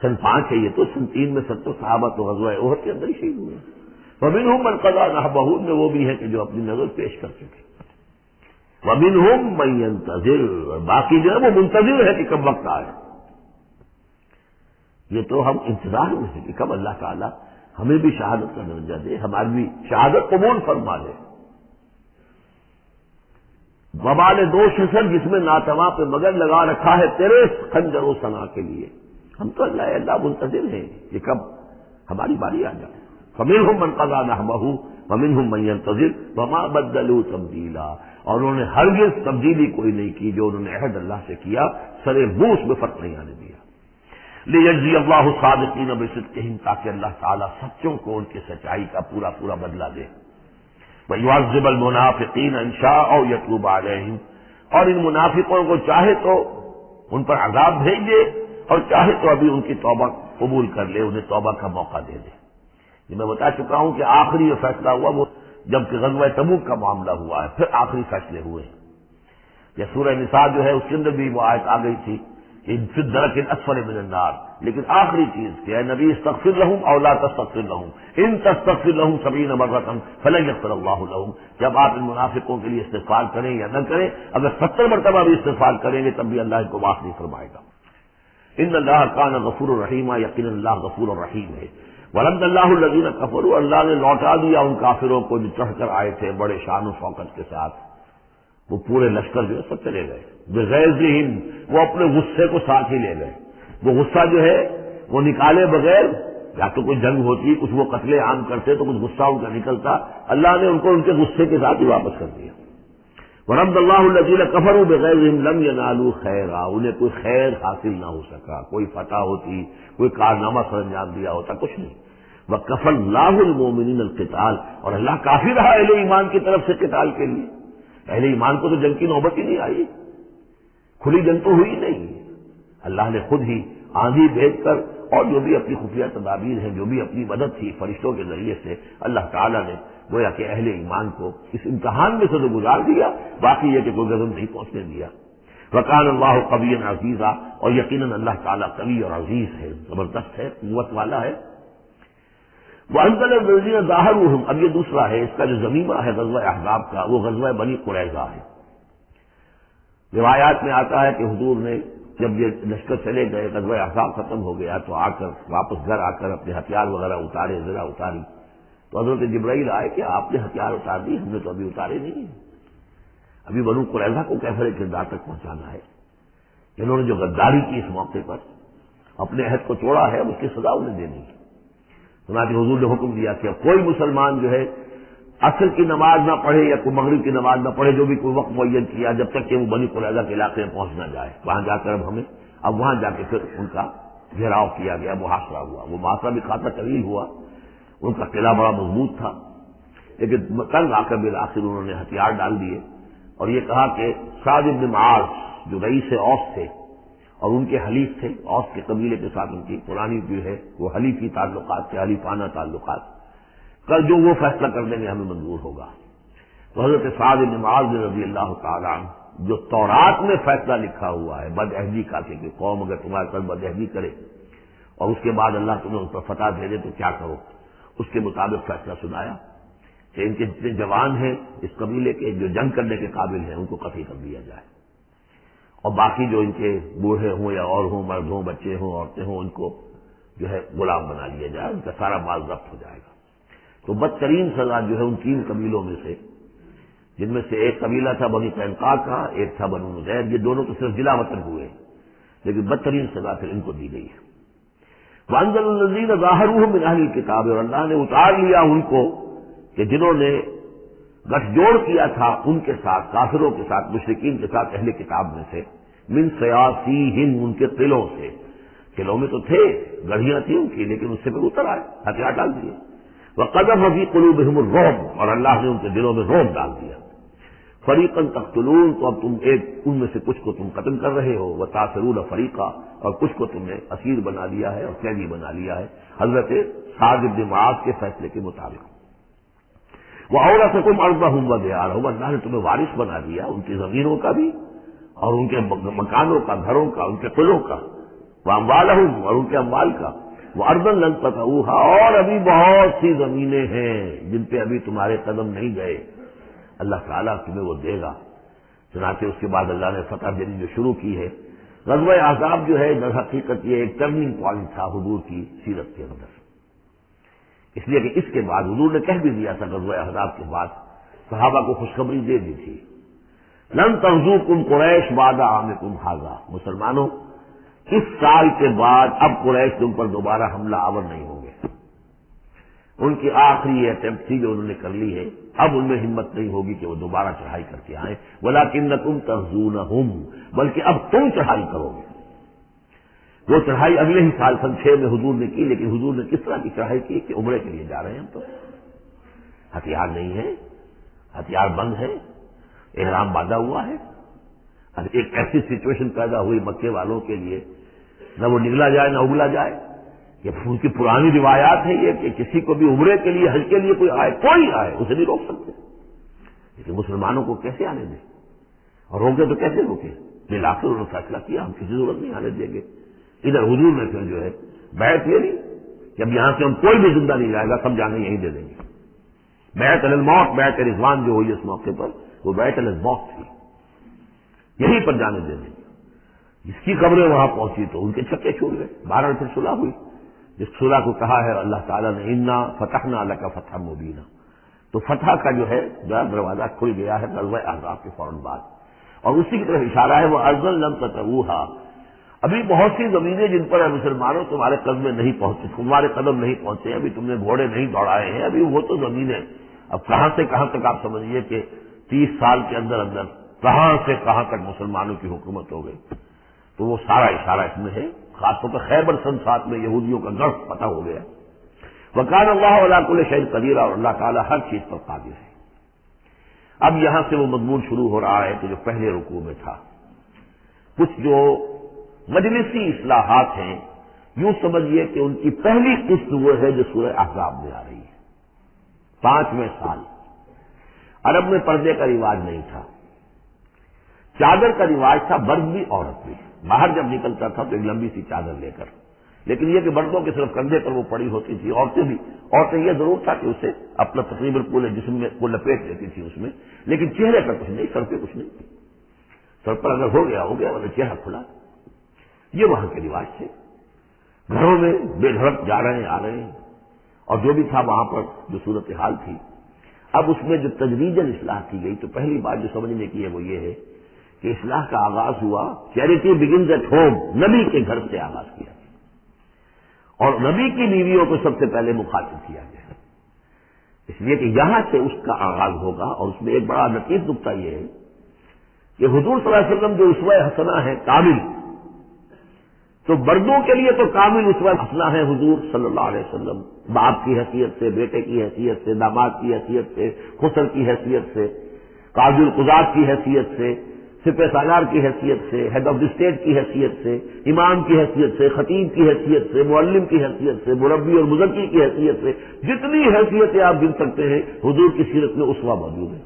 سن 5 ہے یہ تو، سن 3 میں 70 صحابہ تو غزوہ احد کے اندر ہی شہید ہوئے. فَمِنْهُمْ مَنْ قَضَىٰ نَحْبَهُ، ان میں وہ بھی ہیں کہ جو اپنی نظر پیش کر چکے. وَمِنْهُمْ مَنْ يَنْتَظِرُ، باقی جو ہے وہ منتظر ہے کہ کب وقت آئے. یہ تو ہم انتظار میں ہیں کہ کب اللہ تعالیٰ ہمیں بھی شہادت کا درجہ دے، ہماری بھی شہادت قبول فرما لے. وبال دوش سر جس میں ناتواں پہ مگر لگا رکھا ہے تیرے خنجر و ثنا کے لیے. ہم تو اللہ منتظر ہیں کہ کب ہماری باری آ جائے. فمنہم من قضیٰ نحبہ ومنہم من ینتظر وما بدلوا تبدیلا، اور انہوں نے ہرگز تبدیلی کوئی نہیں کی جو انہوں نے عہد اللہ سے کیا، سرے بوس میں فرق نہیں آنے دیا. لیجزی اللہ الصادقین بصدقہم، تاکہ اللہ تعالیٰ سچوں کو ان کی سچائی کا پورا پورا بدلہ دے. وَيُعَذِّبَ الْمُنَافِقِينَ إِن شَاءَ أَوْ يَتُوبَ عَلَيْهِمْ، اور ان منافقوں کو چاہے تو ان پر عذاب بھیج دے اور چاہے تو ابھی ان کی توبہ قبول کر لے، انہیں توبہ کا موقع دے دے. یہ میں بتا چکا ہوں کہ آخری یہ فیصلہ ہوا وہ جب کہ غزوہ تبوک کا معاملہ ہوا ہے، پھر آخری فیصلے ہوئے. یہ سورہ نساء جو ہے اس کے اندر بھی وہ آیت آ گئی تھی فی الدرک الاسفل من النار، لیکن آخری چیز کہ اے نبی استغفر لہم او لا تستغفر لہم ان تستغفر لہم 70 مرۃ فلن یغفر اللہ لہم. جب آپ ان منافقوں کے لیے استغفار کریں یا نہ کریں، اگر 70 مرتبہ بھی استغفار کریں گے تب بھی اللہ ان کو معاف نہیں فرمائے گا. ان اللہ کان غفور الرحیم، یقینا اللہ غفور الرحیم ہے. ورد اللہ الذین کفروا، اللہ نے لوٹا دیا ان کافروں کو جو چڑھ کر آئے تھے بڑے شان و شوکت کے ساتھ. وہ پورے لشکر جو ہے سب چلے گئے بغیظہم، وہ اپنے غصے کو ساتھ ہی لے گئے. وہ غصہ جو ہے وہ نکالے بغیر، یا تو کوئی جنگ ہوتی کچھ وہ قتل عام کرتے تو کچھ غصہ ان کا نکلتا، اللہ نے ان کو ان کے غصے کے ساتھ ہی واپس کر دیا. ورد اللہ الذین کفروا بغیظہم لم ینالوا خیرا، انہیں کوئی خیر حاصل نہ ہو سکا، کوئی فتح ہوتی، کوئی کارنامہ سر انجام دیا ہوتا، کچھ نہیں۔ وکفى اللہ المؤمنین القتال، اور اللہ کافی رہا اہل ایمان کی طرف سے قتال کے لیے۔ اہل ایمان کو تو جنگ کی نوبت ہی نہیں آئی، کھلی جنگ تو ہوئی نہیں، اللہ نے خود ہی آندھی بھیج کر اور جو بھی اپنی خفیہ تدابیر ہیں، جو بھی اپنی مدد تھی فرشتوں کے ذریعے سے، اللہ تعالیٰ نے گویا کہ اہل ایمان کو اس امتحان میں سے تو گزار دیا، باقی یہ کہ کوئی غضب نہیں پہنچنے دیا۔ وکان اللہ قویا عزیزا، اور یقیناً اللہ تعالیٰ قوی اور عزیز ہے، زبردست ہے، قوت والا ہے۔ وانزل الذین ظاہروہم، اب یہ دوسرا ہے، اس کا جو ضمیمہ ہے غزوہ احزاب کا، وہ غزوہ بنی قریظہ ہے۔ روایات میں آتا ہے کہ حضور نے جب یہ لشکر چلے گئے، غزوہ احزاب ختم ہو گیا، تو آ کر واپس گھر آ کر اپنے ہتھیار وغیرہ اتارے، ذرا اتاری، تو حضرت جبرائیل آئے کہ آپ نے ہتھیار اتار دی، ہم نے تو ابھی اتارے نہیں ہیں، ابھی بنو قریظہ کو کیفر کردار تک پہنچانا ہے، انہوں نے جو غداری کی اس موقع پر، اپنے عہد کو توڑا ہے، اس کی سزا انہیں دینی ہے۔ چنانچہ حضور نے حکم دیا کہ کوئی مسلمان جو ہے عصر کی نماز نہ پڑھے یا کوئی مغرب کی نماز نہ پڑھے، جو بھی کوئی وقت معین کیا، جب تک کہ وہ بنی قریظہ کے علاقے میں پہنچ نہ جائے۔ وہاں جا کر اب وہاں جا کے پھر ان کا گھیراؤ کیا گیا، محاصرہ ہوا، وہ محاصرہ بھی خاصا طویل ہوا، ان کا قلعہ بڑا مضبوط تھا، لیکن تنگ آ کر بالآخر انہوں نے ہتھیار ڈال دیے اور یہ کہا کہ سعد بن معاذ جو رئیس اوس تھے اور ان کے حلیف تھے، اوس کے قبیلے کے ساتھ ان کی پرانی جو ہے وہ حلیفی تعلقات تھے، حلیفانہ تعلقات، کل جو وہ فیصلہ کر دیں گے ہمیں منظور ہوگا۔ تو حضرت سعد بن معاذ رضی اللہ تعالیٰ عنہ، جو تورات میں فیصلہ لکھا ہوا ہے بد عہدی کا، کہ قوم اگر تمہارے ساتھ بد عہدی کرے اور اس کے بعد اللہ تمہیں ان پر فتح دے دے تو کیا کرو، اس کے مطابق فیصلہ سنایا کہ ان کے جتنے جوان ہیں اس قبیلے کے، جو جنگ کرنے کے قابل ہیں، ان کو قتل کر دیا جائے، اور باقی جو ان کے بوڑھے ہوں یا اور ہوں، مرد ہوں، بچے ہوں، عورتیں ہوں، ان کو جو ہے غلام بنا لیا جائے، ان کا سارا مال ضبط ہو جائے گا۔ تو بدترین سزا جو ہے ان 3 قبیلوں میں سے، جن میں سے ایک قبیلہ تھا بنی قینقاع کا، ایک تھا بنو نذیر، یہ دونوں تو صرف ضلع وطن ہوئے، لیکن بدترین سزا پھر ان کو دی گئی ہے۔ وانزل الذین ظاہروہم من اہل الکتاب، اور اللہ نے اتار لیا ان کو کہ جنہوں نے گٹھ جوڑ کیا تھا ان کے ساتھ، کافروں کے ساتھ، مشرکین کے ساتھ اہل کتاب میں سے، من سیاسیہم، ان کے قلعوں سے، قلعوں میں تو تھے، گڑھیاں تھیں ان کی، لیکن اس سے پھر اتر آئے، ہتھیار ڈال دیے۔ وقذف فی قلوبہم الرعب، اور اللہ نے ان کے دلوں میں رعب ڈال دیا۔ فریقا تقتلون، تو اب تم ایک ان میں سے کچھ کو تم قتل کر رہے ہو، وتأسرون فریقا، اور کچھ کو تم نے اسیر بنا لیا ہے اور قیدی بنا لیا ہے حضرت سعد بن معاذ کے فیصلے کے مطابق۔ وَأَوْرَثَكُمْ أَرْضَهُمْ وَدِيَارَهُمْ، اللہ نے تمہیں وارث بنا دیا ان کی زمینوں کا بھی اور ان کے مکانوں کا، گھروں کا، ان کے قلعوں کا، وَأَمْوَالَهُمْ، اور ان کے اموال کا، وَأَرْضًا لَّن تَطَئُوهَا، اور ابھی بہت سی زمینیں ہیں جن پہ ابھی تمہارے قدم نہیں گئے، اللہ تعالیٰ تمہیں وہ دے گا۔ چنانچہ اس کے بعد اللہ نے فتح دینی جو شروع کی ہے۔ غزوہ احزاب جو ہے در حقیقت یہ ایک ٹرننگ پوائنٹ تھا حضور کی سیرت کے اندر، اس لیے کہ اس کے بعد حضور نے کہہ بھی دیا تھا، غزوہ احزاب کے بعد صحابہ کو خوشخبری دے دی تھی، لن تغزوکم قریش بعد عامکم ھذا، مسلمانوں اس سال کے بعد اب قریش تم پر دوبارہ حملہ آور نہیں ہوں گے۔ ان کی آخری اٹیمپٹ تھی جو انہوں نے کر لی ہے، اب ان میں ہمت نہیں ہوگی کہ وہ دوبارہ چڑھائی کر کے آئیں، ولکنکم تغزونہم، بلکہ اب تم چڑھائی کرو گے۔ وہ چڑھائی اگلے ہی سال سن 6 میں حضور نے کی، لیکن حضور نے کس طرح کی چڑھائی کی کہ عمرے کے لیے جا رہے ہیں ہم، تو ہتھیار نہیں ہے، ہتھیار بند ہے، احرام باندھا ہوا ہے۔ اب ایک ایسی سچویشن پیدا ہوئی مکے والوں کے لیے، نہ وہ نگلا جائے نہ اگلا جائے۔ یہ ان کی پرانی روایات ہے یہ کہ کسی کو بھی عمرے کے لیے، حج کے لیے کوئی آئے اسے نہیں روک سکتے، لیکن مسلمانوں کو کیسے آنے دیں، اور روکے تو کیسے روکے؟ بالآخر انہوں نے فیصلہ کیا ہم کسی ضرورت نہیں آنے دیں گے۔ ادھر حضور نے پھر جو ہے بیعت لے لی کہ اب یہاں سے ہم کوئی بھی زندہ نہیں جائے گا، سب جانے یہیں دے دیں گے۔ بیعت علی الموت، بیعت رضوان جو ہوئی اس موقع پر، وہ بیعت علی الموت تھی، یہیں پر جانے دے دیں گے۔ جس کی خبریں وہاں پہنچی تو ان کے چھکے چھوٹ گئے، بہرحال پھر صلح ہوئی، جس صلح کو کہا ہے اللہ تعالیٰ نے انا فتحنا لک فتحا مبینا، تو فتح کا جو ہے دروازہ کھل گیا ہے غزوہ احزاب کے فوراً بعد، اور اسی کی طرف اشارہ ہے وہ ارضا لم تطئوها، ابھی بہت سی زمینیں جن پر مسلمانوں تمہارے قدم نہیں پہنچے، تمہارے قدم نہیں پہنچے، ابھی تم نے گھوڑے نہیں دوڑائے ہیں، ابھی وہ تو زمینیں اب کہاں سے کہاں تک آپ سمجھیے کہ 30 سال کے اندر اندر کہاں سے کہاں تک مسلمانوں کی حکومت ہو گئی. تو وہ سارا اشارہ اس میں ہے. خاص طور پر خیبر سن 7 میں یہودیوں کا گڑھ پتہ ہو گیا. وکان اللہ علی کل شیء قدیر، اور اللہ تعالیٰ ہر چیز پر قادر ہے. اب یہاں سے وہ مضمون شروع ہو رہا ہے کہ جو پہلے رکوع میں تھا. کچھ جو مجلسی اصلاحات ہیں، یوں سمجھیے کہ ان کی پہلی قسط وہ ہے جو سورہ احزاب میں آ رہی ہے. 5ویں سال عرب میں پردے کا رواج نہیں تھا، چادر کا رواج تھا، مرد بھی عورت بھی. باہر جب نکلتا تھا تو ایک لمبی سی چادر لے کر، لیکن یہ کہ مردوں کے صرف کندھے پر وہ پڑی ہوتی تھی. عورتیں یہ ضرور تھا کہ اسے اپنا تقریباً پورے جسم میں وہ لپیٹ لیتی تھی اس میں، لیکن چہرے پر کچھ نہیں، سر پہ کچھ نہیں. سر پر اگر ہو گیا ورنہ چہرہ کھلا. یہ وہاں کے رواج تھے. گھروں میں بے دھڑک جا رہے ہیں آ رہے ہیں، اور جو بھی تھا وہاں پر جو صورتحال تھی. اب اس میں جو تدریجاً اصلاح کی گئی تو پہلی بات جو سمجھنے کی ہے وہ یہ ہے کہ اصلاح کا آغاز ہوا چیریٹی بگنز ایٹ ہوم، نبی کے گھر سے آغاز کیا، اور نبی کی بیویوں کو سب سے پہلے مخاطب کیا گیا. اس لیے کہ یہاں سے اس کا آغاز ہوگا. اور اس میں ایک بڑا لطیف نقطہ یہ ہے کہ حضور صلی اللہ علیہ وسلم جو اسوہ حسنہ ہے کامل، تو مردوں کے لیے تو کامل اسوہ حسنہ ہے حضور صلی اللہ علیہ وسلم، باپ کی حیثیت سے، بیٹے کی حیثیت سے، داماد کی حیثیت سے، خسر کی حیثیت سے، قاضی القضات کی حیثیت سے، سپہ سالار کی حیثیت سے، ہیڈ آف دی اسٹیٹ کی حیثیت سے، امام کی حیثیت سے، خطیب کی حیثیت سے، معلم کی حیثیت سے، مربی اور مذکی کی حیثیت سے، جتنی حیثیتیں آپ گن سکتے ہیں حضور کی سیرت میں اسوہ موجود ہے.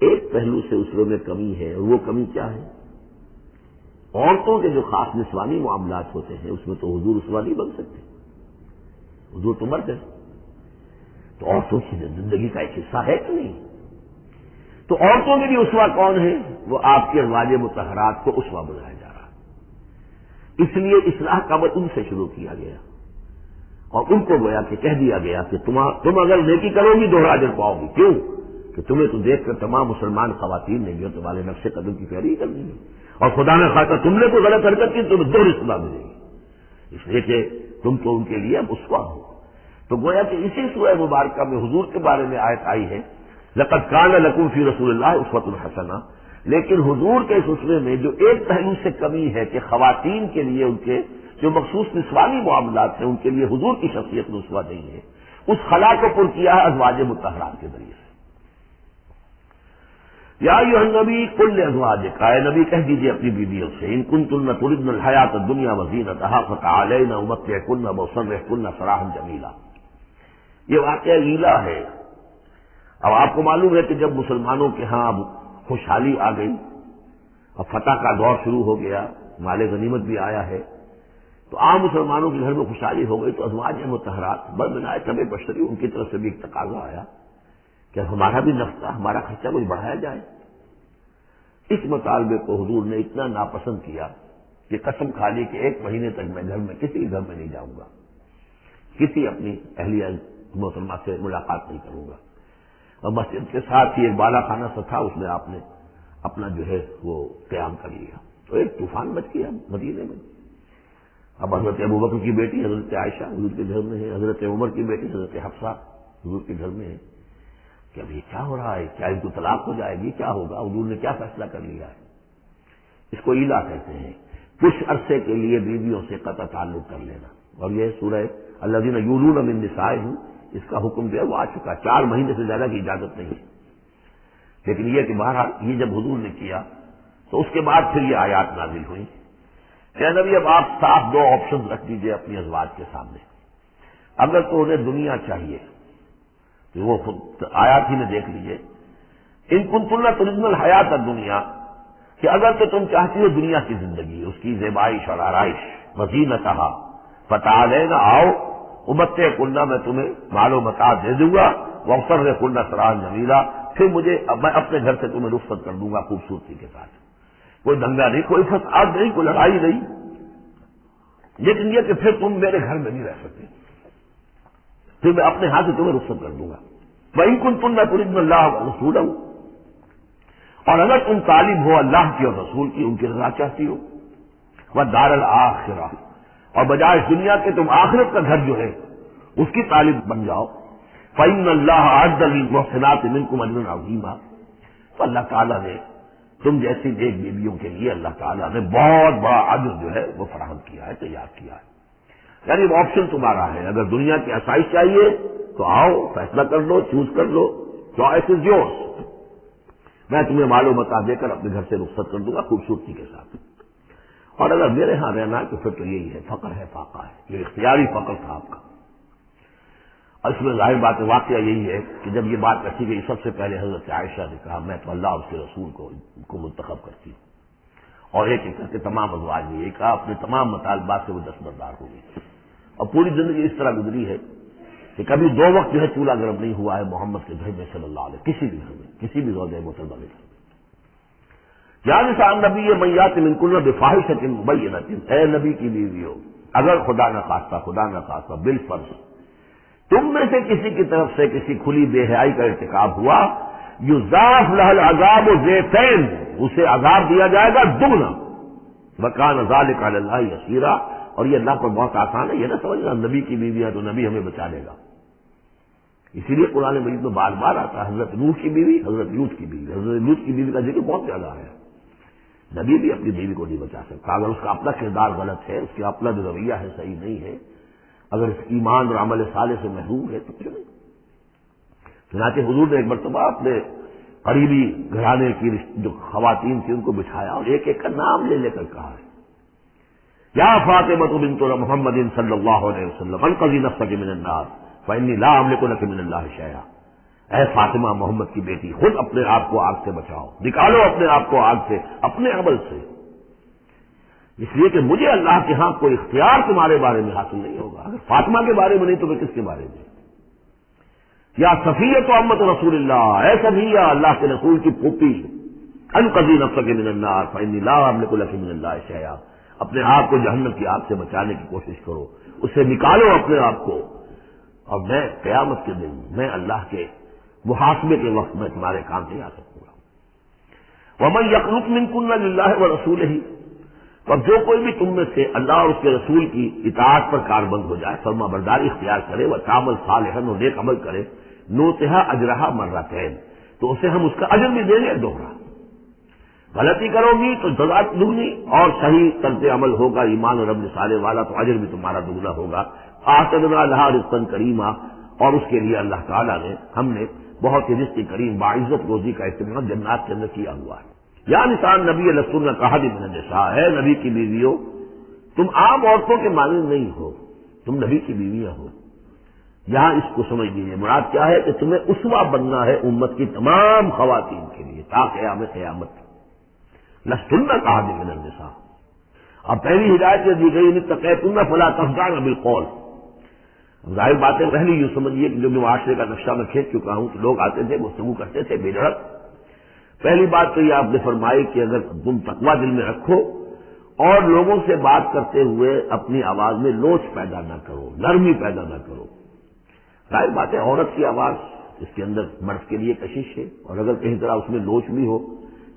ایک پہلو سے اسوے میں کمی ہے، اور وہ کمی کیا ہے؟ عورتوں کے جو خاص نسوانی معاملات ہوتے ہیں اس میں تو حضور اسوہ نہیں بن سکتے. حضور تو مرد ہے، تو عورتوں کی زندگی کا ایک حصہ ہے کہ نہیں؟ تو عورتوں کے لیے اسوہ کون ہے؟ وہ آپ کے ازواج مطہرات کو اسوہ بنایا جا رہا. اس لیے اصلاح کا عمل ان سے شروع کیا گیا، اور ان کو گویا کہ کہہ دیا گیا کہ تم اگر نیکی کرو گی دوہرا اجر پاؤ گی. کیوں؟ کہ تمہیں تو دیکھ کر تمام مسلمان خواتین نے جو تمہارے نقش قدم کی پیروی کرنی ہے، اور خدا نے خواستہ تم نے کوئی غلط حرکت کی تمہیں دوہری سزا ملے گی، اس لیے کہ تم تو ان کے لیے اب اسوہ ہو. تو گویا کہ اسی سورہ مبارکہ میں حضور کے بارے میں آیت آئی ہے لقد کان لکم فی رسول اللہ اسوۃ حسنہ. لیکن حضور کے اس اسوے میں جو ایک پہلو سے کمی ہے کہ خواتین کے لیے ان کے جو مخصوص نسوانی معاملات ہیں ان کے لیے حضور کی شخصیت میں اسوہ نہیں ہے، اس خلا کو پر کیا ہے ازواج مطہرات کے ذریعے سے. یا ایھا النبی قل لازواجک، اے نبی کہہ دیجیے اپنی بیویوں سے، ان کنتن تردن الحیات الدنیا وزینتہا فتعالین امتعکن واسرحکن سراحا جمیلا. یہ واقعہ ایلا ہے. اب آپ کو معلوم ہے کہ جب مسلمانوں کے ہاں اب خوشحالی آ گئی، اب فتح کا دور شروع ہو گیا، مال غنیمت بھی آیا ہے، تو عام مسلمانوں کے گھر میں خوشحالی ہو گئی، تو ازواج مطہرات بنائے طبع بشری ان کی طرف سے بھی ایک تقاضا آیا کہ ہمارا بھی نفقہ، ہمارا خرچہ کچھ بڑھایا جائے. اس مطالبے کو حضور نے اتنا ناپسند کیا کہ قسم کھا لی کہ 1 مہینے تک میں گھر میں کسی گھر میں نہیں جاؤں گا، کسی اپنی اہلیہ محترمہ سے ملاقات نہیں کروں گا. اور مسجد کے ساتھ ہی ایک بالا خانہ سا تھا، اس میں آپ نے اپنا جو ہے وہ قیام کر لیا. تو ایک طوفان مچ گیا مدینے میں. اب حضرت ابوبکر کی بیٹی حضرت عائشہ حضور کے گھر میں ہے، حضرت عمر کی بیٹی حضرت حفصہ حضور کے گھر میں ہے کہ اب یہ کیا ہو رہا ہے، کیا ان کو طلاق ہو جائے گی، کیا ہوگا؟ حضور نے کیا فیصلہ کر لیا ہے؟ اس کو ایلا کہتے ہیں، کچھ عرصے کے لیے بیویوں سے قطع تعلق کر لینا. اور یہ سورہ الذین یولون من نسائہم، اس کا حکم جو ہے وہ آ چکا. 4 مہینے سے زیادہ کی اجازت نہیں ہے. لیکن یہ کہ بہرحال یہ جب حضور نے کیا تو اس کے بعد پھر یہ آیات نازل ہوئی کہ نبی اب آپ صاف 2 آپشن رکھ دیجئے اپنی ازواج کے سامنے. اگر تو انہیں دنیا چاہیے تو وہ خود آیات ہی میں دیکھ لیجئے، ان کنتن تردن الحیات الدنیا، کہ اگر تو تم چاہتی ہو دنیا کی زندگی، اس کی زیبائش اور آرائش، وزینتہا فتعالین، آؤ امتعکن، میں تمہیں مال و متاع دے دوں گا، واسرحکن سراحا جمیلا، پھر میں اپنے گھر سے تمہیں رخصت کر دوں گا خوبصورتی کے ساتھ. کوئی دنگا نہیں، کوئی فساد نہیں، کوئی لڑائی نہیں، لیکن یہ کہ پھر تم میرے گھر میں نہیں رہ سکتے، پھر میں اپنے ہاتھ سے تمہیں رخصت کر دوں گا. وَإِن كُنتُنَّ تُرِدْنَ اللَّهَ وَرَسُولَهُ، اور اگر تم طالب ہو اللہ کی اور رسول کی، ان کی رضا چاہتی ہو، وَالدَّارَ الْآخِرَةَ، اور بجائے اس دنیا کے تم آخرت کا گھر جو ہے اس کی طالب بن جاؤ، فإن اللہ أعد للمحسنات منکم اجرا عظیما، تو اللہ تعالیٰ نے تم جیسی نیک بیویوں کے لیے اللہ تعالیٰ نے بہت بڑا اجر جو ہے وہ فراہم کیا ہے، تیار کیا ہے۔ یعنی وہ آپشن تمہارا ہے، اگر دنیا کی آسائش چاہیے تو آؤ، فیصلہ کر لو، چوز کر لو، چوائس از یورس۔ میں تمہیں مال و متاع دے کر اپنے گھر سے رخصت کر دوں گا خوبصورتی کے ساتھ، اور اگر میرے ہاں رہنا ہے تو پھر تو یہی ہے، فقر ہے، فاقہ ہے، یہ اختیاری فقر تھا آپ کا۔ اور اس میں ظاہر بات واقعہ یہی ہے کہ جب یہ بات رکھی گئی سب سے پہلے حضرت عائشہ نے کہا میں تو اللہ اور اس کے رسول کو منتخب کرتی ہوں، اور ایک ایک کر کے تمام ازواج نے یہ کہا، اپنے تمام مطالبات سے وہ دستبردار ہو گئی، اور پوری زندگی اس طرح گزری ہے کہ کبھی 2 وقت جو ہے چولہا گرم نہیں ہوا ہے محمد کے گھر میں صلی اللہ علیہ، کسی بھی گھر میں، کسی بھی زوجہ محترمہ کے گھر میں۔ یا نساء النبی من یات منکن بفاحشۃ مبینۃ، اے نبی کی بیویوں، اگر خدا نہ خواستہ بالفرض تم میں سے کسی کی طرف سے کسی کھلی بے حیائی کا ارتکاب ہوا، یضاعف لها العذاب ضعفین، اسے عذاب دیا جائے گا دگنا، وکان ذلک علی اللہ یسیرا، اور یہ اللہ پر بہت آسان ہے، یہ نہ سمجھنا نبی کی بیوی ہے تو نبی ہمیں بچا لے گا۔ اسی لیے قرآن مجید میں بار بار آتا ہے حضرت نوح کی بیوی، حضرت لوط کی بیوی، حضرت لوط کی بیوی کا ذکر بہت زیادہ ہے۔ نبی بھی اپنی بیوی کو نہیں بچا سکتا، اگر اس کا اپنا کردار غلط ہے، اس کا اپنا جو رویہ ہے صحیح نہیں ہے، اگر اس ایمان اور عمل صالح سے محروم ہے تو کیوں نہیں۔ چنانچہ حضور نے ایک مرتبہ اپنے قریبی گھرانے کی جو خواتین تھیں ان کو بٹھایا اور ایک ایک کا نام لے لے کر کہا ہے، یا فاطمہ بنت محمد صلی اللہ علیہ وسلم انقذی نفسک من النار فانی لا املک لک من اللہ شیئا، اے فاطمہ محمد کی بیٹی خود اپنے آپ کو آگ سے بچاؤ، نکالو اپنے آپ کو آگ سے اپنے عمل سے، اس لیے کہ مجھے اللہ کے ہاں کوئی اختیار تمہارے بارے میں حاصل نہیں ہوگا، اگر فاطمہ کے بارے میں نہیں تو میں کس کے بارے میں۔ یا صفیہ امت رسول اللہ، اے صفیہ اللہ کے رسول کی پھوپھی، انقذی نفسک من النار فانی لا املک لک من اللہ شیئا، اپنے آپ کو جہنم کی آگ سے بچانے کی کوشش کرو، اس سے نکالو اپنے آپ کو، اور میں قیامت کے دن میں اللہ کے محاسبے کے وقت میں تمہارے کام نہیں آ سکوں گا۔ ومن یقنط منکن للہ ورسولہ، اور جو کوئی بھی تم میں سے اللہ اور اس کے رسول کی اطاعت پر کاربند ہو جائے، فرما برداری اختیار کرے، وتعمل صالحا، اور نیک عمل کرے، نوتہا اجرہا مرتین، تو اسے ہم اس کا اجر بھی دیں گے دوہرا۔ غلطی کرو گی تو سزا دگنی، اور صحیح طرز عمل ہوگا ایمان اور عمل صالح والا تو اجر بھی تمہارا دگنا ہوگا۔ اعتدنا لہا رزقا کریما، اور اس کے لیے اللہ تعالیٰ نے ہم نے بہت ہی رزق کریم باعزت روزی کا اہتمام جنات کے اندر کیا ہوا ہے۔ یا نساء نبی لستن کاحد من النساء، ہے نبی کی بیویوں تم عام عورتوں کے مانند نہیں ہو، تم نبی کی بیویاں ہو۔ یہاں اس کو سمجھ لیجیے، مراد کیا ہے کہ تمہیں اسوہ بننا ہے امت کی تمام خواتین کے لیے تا قیامت۔ لستن کاحد من النساء، اور پہلی ہدایت یہ دی گئی اتقیتن فلا تخضعن بالقول۔ ظاہر بات ہے، پہلی یوں سمجھیے کہ جو معاشرے کا نقشہ میں کھینچ چکا ہوں کہ لوگ آتے تھے گفتگو کرتے تھے بے دھڑک۔ پہلی بات تو یہ آپ نے فرمائی کہ اگر تم تقویٰ دل میں رکھو اور لوگوں سے بات کرتے ہوئے اپنی آواز میں لوچ پیدا نہ کرو، نرمی پیدا نہ کرو۔ ظاہر بات ہے عورت کی آواز اس کے اندر مرد کے لیے کشش ہے، اور اگر کہیں طرح اس میں لوچ بھی ہو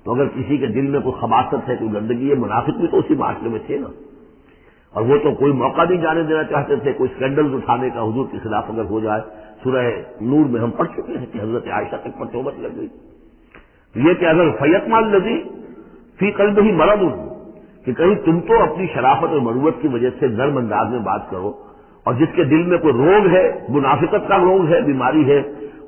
تو اگر کسی کے دل میں کوئی خباثت ہے، کوئی گندگی ہے، منافق بھی تو اسی معاشرے میں تھے نا، اور وہ تو کوئی موقع نہیں جانے دینا چاہتے تھے کوئی اسکینڈل اٹھانے کا حضور کے خلاف اگر ہو جائے۔ سورہ نور میں ہم پڑھ چکے ہیں کہ حضرت عائشہ تک پر توبت لگ گئی۔ یہ کہ اگر فیتما الذی فی قلبہ مرض، کہ کہیں تم تو اپنی شرافت اور مروت کی وجہ سے نرم انداز میں بات کرو، اور جس کے دل میں کوئی روگ ہے، منافقت کا روگ ہے، بیماری ہے،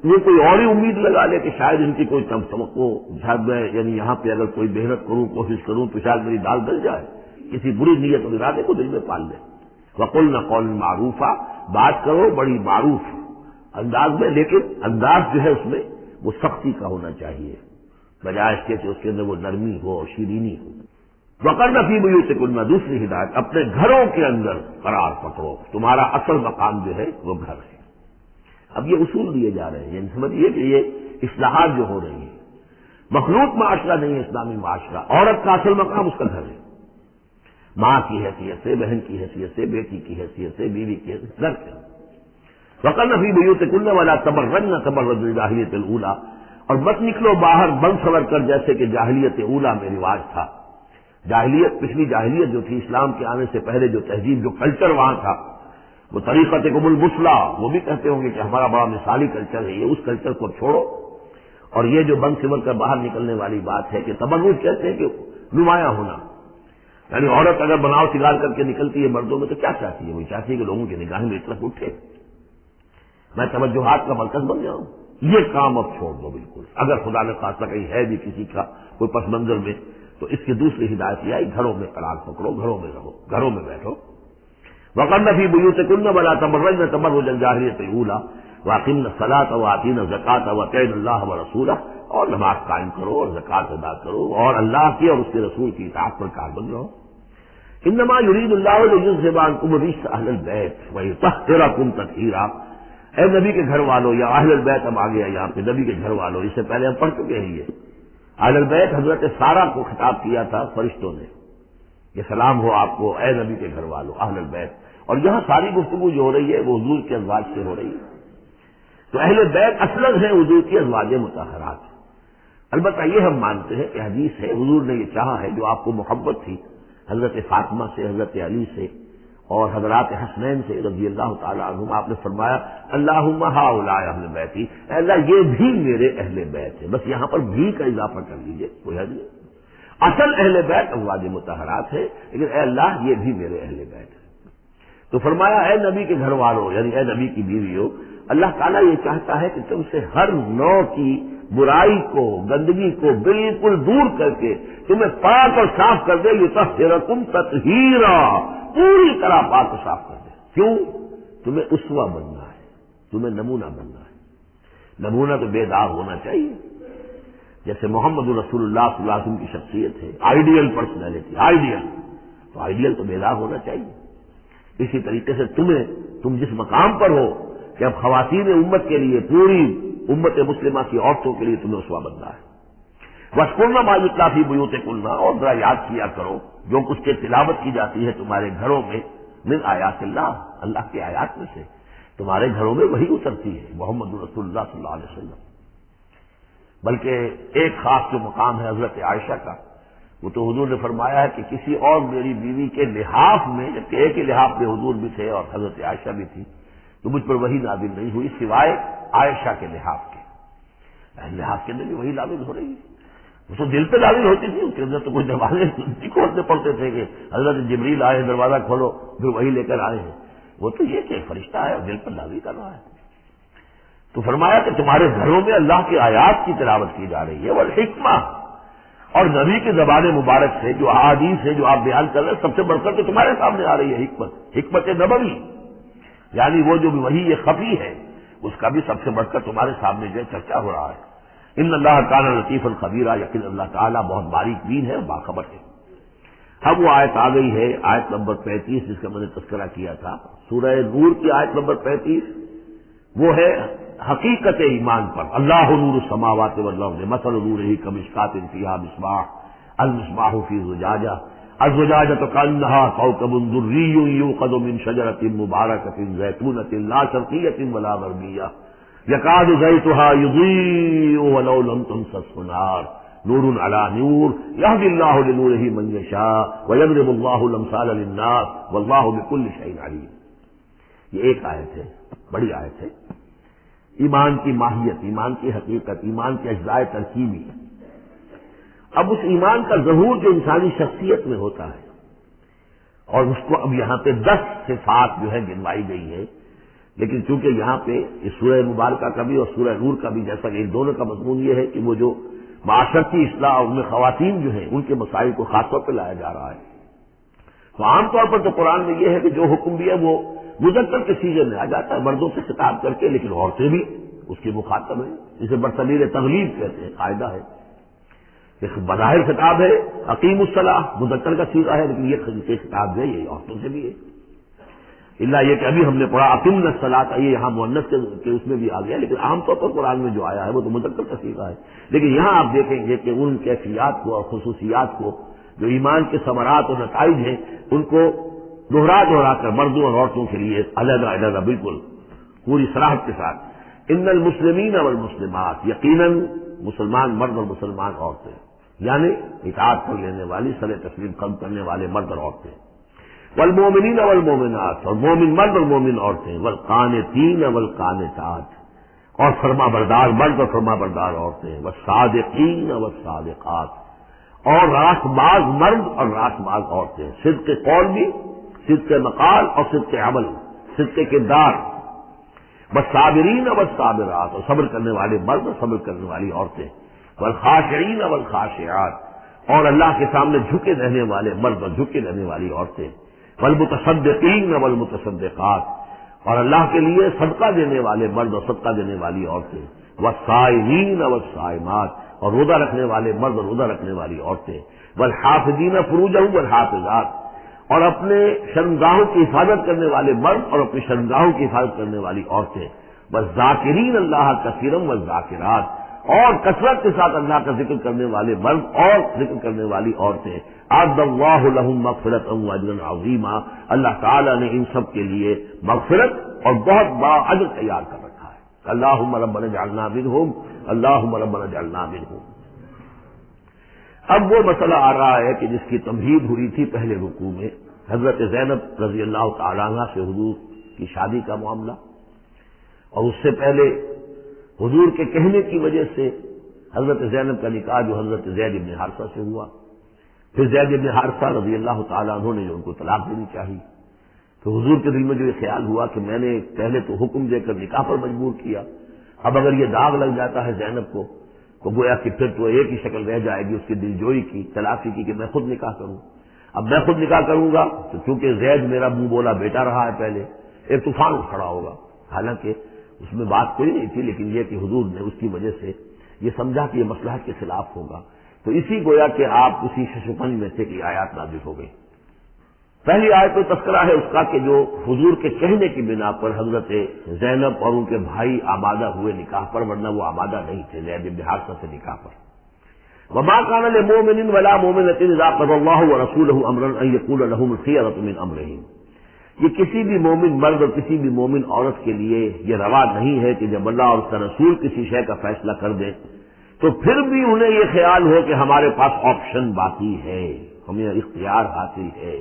وہ کوئی اور ہی امید لگا لے کہ شاید ان کی کوئی توقع، شاید میں یعنی یہاں پہ اگر کوئی محنت کروں، کوشش کروں تو شاید میری دال گل جائے، کسی بری نیت اور ارادے کو دل میں پال لے۔ وقلنا قولا معروفا، بات کرو بڑی معروف انداز میں، لیکن انداز جو ہے اس میں وہ سختی کا ہونا چاہیے، بجائے اس کے کہ اس کے اندر وہ نرمی ہو اور شیرینی ہو۔ وقرن فی بیوتکن، دوسری ہدایت اپنے گھروں کے اندر قرار پکڑو، تمہارا اصل مقام جو ہے وہ گھر ہے۔ اب یہ اصول دیے جا رہے ہیں، یعنی سمجھیے کہ یہ اصلاحات جو ہو رہی ہیں، مخلوط معاشرہ نہیں ہے اسلامی معاشرہ، عورت کا اصل مقام اس کا گھر ہے، ماں کی حیثیت سے، بہن کی حیثیت سے، بیٹی کی حیثیت سے، بیوی کی حیثیت سے، گھر کے وقرن فی بیوتکن ولا تبرجن تبرج الجاہلیۃ الاولی، اور مت نکلو باہر بن سور کر جیسے کہ جاہلیت اولا میں رواج تھا۔ جاہلیت، پچھلی جاہلیت جو تھی اسلام کے آنے سے پہلے جو تہذیب، جو کلچر وہاں تھا، وہ طریقتکم المثلی، وہ بھی کہتے ہوں گے کہ ہمارا بڑا مثالی کلچر ہے یہ، اس کلچر کو چھوڑو. اور یہ جو بند سمر کر باہر نکلنے والی بات ہے کہ تبرج کہتے ہیں کہ نمایاں ہونا، یعنی عورت اگر بناؤ سگار کر کے نکلتی ہے مردوں میں تو کیا چاہتی ہے؟ وہ چاہتی ہے کہ لوگوں کی نگاہیں میری طرف اٹھے، میں توجہات کا مرکز بن جاؤں. یہ کام اب چھوڑ دو بالکل. اگر خدا نے خاصہ کہیں ہے بھی کسی کا کوئی پس منظر میں، تو اس کی دوسری ہدایت یہ آئی گھروں میں قرار پکڑو، گھروں میں رہو، گھروں میں بیٹھو. وقرن فی بیوتکن ولا تبرجن تبرج الجاہلیۃ الاولی واقمن الصلاۃ وآتین الزکاۃ واطیعن اللہ ورسولہ، اور نماز قائم کرو اور زکات ادا کرو اور اللہ کی اور اس کے رسول کی اطاعت پر کاربند رہو. انما یرید اللہ لیذھب عنکم الرجس اہل البیت ویطہرکم تطہیرا. اے نبی کے گھر والوں، یا اہل البیت اب آ گیا یہاں پہ، نبی کے گھر والوں، اس سے پہلے ہم پڑھ چکے ہیں. یہ اہل البیت حضرت سارہ کو خطاب کیا تھا فرشتوں نے، یہ سلام ہو آپ کو اے نبی کے گھر والوں اہل البیت. اور یہاں ساری گفتگو جو ہو رہی ہے وہ حضور کے ازواج سے ہو رہی ہے. تو اہل بیت اصلاً ہے حضور کی ازواج مطہرات. البتہ یہ ہم مانتے ہیں کہ حدیث ہے حضور نے یہ چاہا ہے، جو آپ کو محبت تھی حضرت فاطمہ سے، حضرت علی سے اور حضرات حسنین سے رضی اللہ تعالیٰ عنہم، آپ نے فرمایا اللہم ہؤلاء اہل بیتی، اے اللہ یہ بھی میرے اہل بیت ہے. بس یہاں پر بھی کا اضافہ کر لیجیے، کوئی حد نہیں. اصل اہل بیت ازواج مطہرات ہے، لیکن اے اللہ یہ بھی میرے اہل بیت ہے. تو فرمایا اے نبی کے گھر والوں، یعنی اے نبی کی بیویوں، اللہ تعالیٰ یہ چاہتا ہے کہ تم سے ہر نوع کی برائی کو، گندگی کو بالکل دور کر کے تمہیں پاک اور صاف کر دے. یطہرکم تطہیرا، پوری طرح پاک اور صاف کر دے. کیوں؟ تمہیں اسوہ بننا ہے، تمہیں نمونہ بننا ہے. نمونہ تو بے داغ ہونا چاہیے، جیسے محمد رسول اللہ صلی اللہ علیہ وسلم کی شخصیت ہے، آئیڈیل پرسنالٹی، آئیڈیل، تو آئیڈیل تو بے داغ ہونا چاہیے. اسی طریقے سے تم جس مقام پر ہو کہ اب خواتین امت کے لیے، پوری امت مسلمہ کی عورتوں کے لیے تمہیں اسوہ بننا ہے. وَاذْكُرْنَ مَا يُتْلَىٰ فِي بُيُوتِكُنَّ، اور ذرا یاد کیا کرو جو کچھ کے تلاوت کی جاتی ہے تمہارے گھروں میں، من آیات اللہ، اللہ کی آیات میں سے تمہارے گھروں میں وہی اترتی ہے محمد رسول اللہ صلی اللہ علیہ وسلم. بلکہ ایک خاص جو مقام ہے حضرت عائشہ کا، وہ تو حضور نے فرمایا ہے کہ کسی اور میری بیوی کے لحاف میں، جبکہ ایک ہی لحاف میں حضور بھی تھے اور حضرت عائشہ بھی تھی، تو مجھ پر وہی نازل نہیں ہوئی سوائے عائشہ کے لحاف کے. لحاف کے اندر بھی وہی نازل ہو رہی ہے. وہ تو دل پہ نازل ہوتی تھی، اس کے اندر تو کوئی دروازے نہیں کھولنے پڑتے تھے کہ حضرت جبریل آئے دروازہ کھولو پھر وہی لے کر آئے ہیں. وہ تو یہ کہ فرشتہ ہے اور دل پر نازل کر رہا ہے. تو فرمایا کہ تمہارے گھروں میں اللہ کی آیات کی تلاوت کی جا رہی ہے، والحکمہ، اور نبی کی زبان مبارک سے جو احادیث ہے جو آپ بیان کر رہے ہیں، سب سے بڑھ کر تو تمہارے سامنے آ رہی ہے حکمت نبوی، یعنی وہ جو وہی یہ خفی ہے اس کا بھی سب سے بڑھ کر تمہارے سامنے جو چرچا ہو رہا ہے. ان اللہ کان لطیف الخبیرہ، یقین اللہ تعالیٰ بہت باریک بین ہے اور باخبر ہے. اب وہ آیت آ گئی ہے، آیت نمبر 35، جس کا میں نے تذکرہ کیا تھا، سورہ نور کی آیت نمبر 35. وہ ہے حقیقت ایمان پر. اللہ نور السماوات والارض مثل نورہ کمشکاۃ فیہا مصباح، المصباح فی زجاجہ، الزجاجۃ کأنہا کوکب درری یوقد من شجرۃ مبارکۃ زیتونۃ لا شرقیۃ ولا غربیہ یکاد زیتها یضیء ولو لم تمسسہ نار نور علی نور یہدی اللہ لنورہ من یشاء ویضرب اللہ الامثال للناس واللہ بکل شیء علیم. یہ ایک آیت ہے، بڑی آیت ہے. ایمان کی ماہیت، ایمان کی حقیقت، ایمان کے اجزاء ترکیبی. اب اس ایمان کا ظہور جو انسانی شخصیت میں ہوتا ہے، اور اس کو اب یہاں پہ 10 صفات جو ہے گنوائی گئی ہے. لیکن چونکہ یہاں پہ اس سورہ مبارکہ کا بھی اور سورہ نور کا بھی، جیسا کہ ان دونوں کا مضمون یہ ہے کہ وہ جو معاشرتی اصلاح اور ان میں خواتین جو ہیں ان کے مسائل کو خاص طور پہ لایا جا رہا ہے. تو عام طور پر تو قرآن میں یہ ہے کہ جو حکم بھی ہے وہ مذکر کے سیغے میں آ جاتا ہے، مردوں سے خطاب کر کے، لیکن عورتیں بھی اس کی مخاطب ہیں. اسے برصغیر تغلیب کہتے ہیں، قاعدہ ہے. ایک بظاہر خطاب ہے اقیم الصلاح، مذکر کا سیغہ ہے، لیکن یہ خطاب ہے یہ عورتوں سے بھی ہے. اللہ یہ کہ ابھی ہم نے پڑھا اقیمنا الصلاۃ، یہ یہاں مؤنث کے اس میں بھی آ گیا، لیکن عام طور پر قرآن میں جو آیا ہے وہ تو مذکر کا سیغہ ہے. لیکن یہاں آپ دیکھیں گے کہ ان کیفیات کو اور خصوصیات کو، جو ایمان کے ثمرات اور نتائج ہیں، ان کو دوہرا کر مردوں اور عورتوں کے لیے علیحدہ علیحدہ بالکل پوری صراحت کے ساتھ. ان المسلمین والمسلمات، یقیناً مسلمان مرد اور مسلمان عورتیں، یعنی اطاعت کر لینے والی، سر تسلیم قلب کرنے والے مرد اور عورتیں. والمومنین والمومنات، اور مومن مرد اور مومن عورتیں، والقانتین والقانتات، اور فرما بردار مرد اور فرما بردار عورتیں، والصادقین والصادقات، اور راست باز مرد اور راست باز عورتیں، صدق قول بھی، صدق مقال اور صدق عمل، صدق کردار، والصابرین والصابرات، اور صبر کرنے والے مرد اور صبر کرنے والی عورتیں، والخاشعین والخاشعات، اور اللہ کے سامنے جھکے رہنے والے مرد اور جھکے رہنے والی عورتیں، والمتصدقین والمتصدقات، اور اللہ کے لیے صدقہ دینے والے مرد اور صدقہ دینے والی عورتیں، والصائمین والصائمات، اور روزہ رکھنے والے مرد اور روزہ رکھنے والی عورتیں، والحافظین فروجہم والحافظات، اور اپنے شرمگاہوں کی حفاظت کرنے والے مرد اور اپنی شرمگاہوں کی حفاظت کرنے والی عورتیں، والذاکرین اللہ کثیرا والذاکرات، اور کثرت کے ساتھ اللہ کا ذکر کرنے والے مرد اور ذکر کرنے والی عورتیں، اعد اللہ لہم مغفرۃ واجرا عظیما، اللہ تعالیٰ نے ان سب کے لیے مغفرت اور بہت بڑا اجر تیار کر رکھا ہے۔ اللہم ربنا اجعلنا منہم، اللہم ربنا اجعلنا منہم۔ اب وہ مسئلہ آ رہا ہے کہ جس کی تمہید ہوئی تھی پہلے رکوع میں، حضرت زینب رضی اللہ تعالیٰ عنہ سے حضور کی شادی کا معاملہ، اور اس سے پہلے حضور کے کہنے کی وجہ سے حضرت زینب کا نکاح جو حضرت زید بن حارثہ سے ہوا، پھر زید بن حارثہ رضی اللہ تعالیٰ عنہ نے جو ان کو طلاق دینی چاہیے، تو حضور کے دل میں جو یہ خیال ہوا کہ میں نے پہلے تو حکم دے کر نکاح پر مجبور کیا، اب اگر یہ داغ لگ جاتا ہے زینب کو تو گویا کہ پھر تو ایک ہی شکل رہ جائے گی اس کی دلجوئی کی، تلافی کی، کہ میں خود نکاح کروں۔ اب میں خود نکاح کروں گا تو چونکہ زید میرا منہ بولا بیٹا رہا ہے پہلے، ایک طوفان کھڑا ہوگا، حالانکہ اس میں بات کوئی نہیں تھی، لیکن یہ کہ حضور نے اس کی وجہ سے یہ سمجھا کہ یہ مصلحت کے خلاف ہوگا، تو اسی گویا کہ آپ اسی ششپنج میں سے کہ آیات نازل ہو گئی۔ پہلی آیت میں تذکرہ ہے اس کا کہ جو حضور کے کہنے کی بنا پر حضرت زینب اور ان کے بھائی آمادہ ہوئے نکاح پر، ورنہ وہ آمادہ نہیں تھے زید بن حارثہ سے نکاح پر۔ وما كان لمؤمن ولا مؤمنة اذا قضى الله ورسوله امرا ان يكون لهم الخيرة من امرهم، یہ کسی بھی مومن مرد اور کسی بھی مومن عورت کے لیے یہ روا نہیں ہے کہ جب اللہ اور اس کا رسول کسی شے کا فیصلہ کر دیں تو پھر بھی انہیں یہ خیال ہو کہ ہمارے پاس آپشن باقی ہے، ہمیں اختیار حاصل ہے۔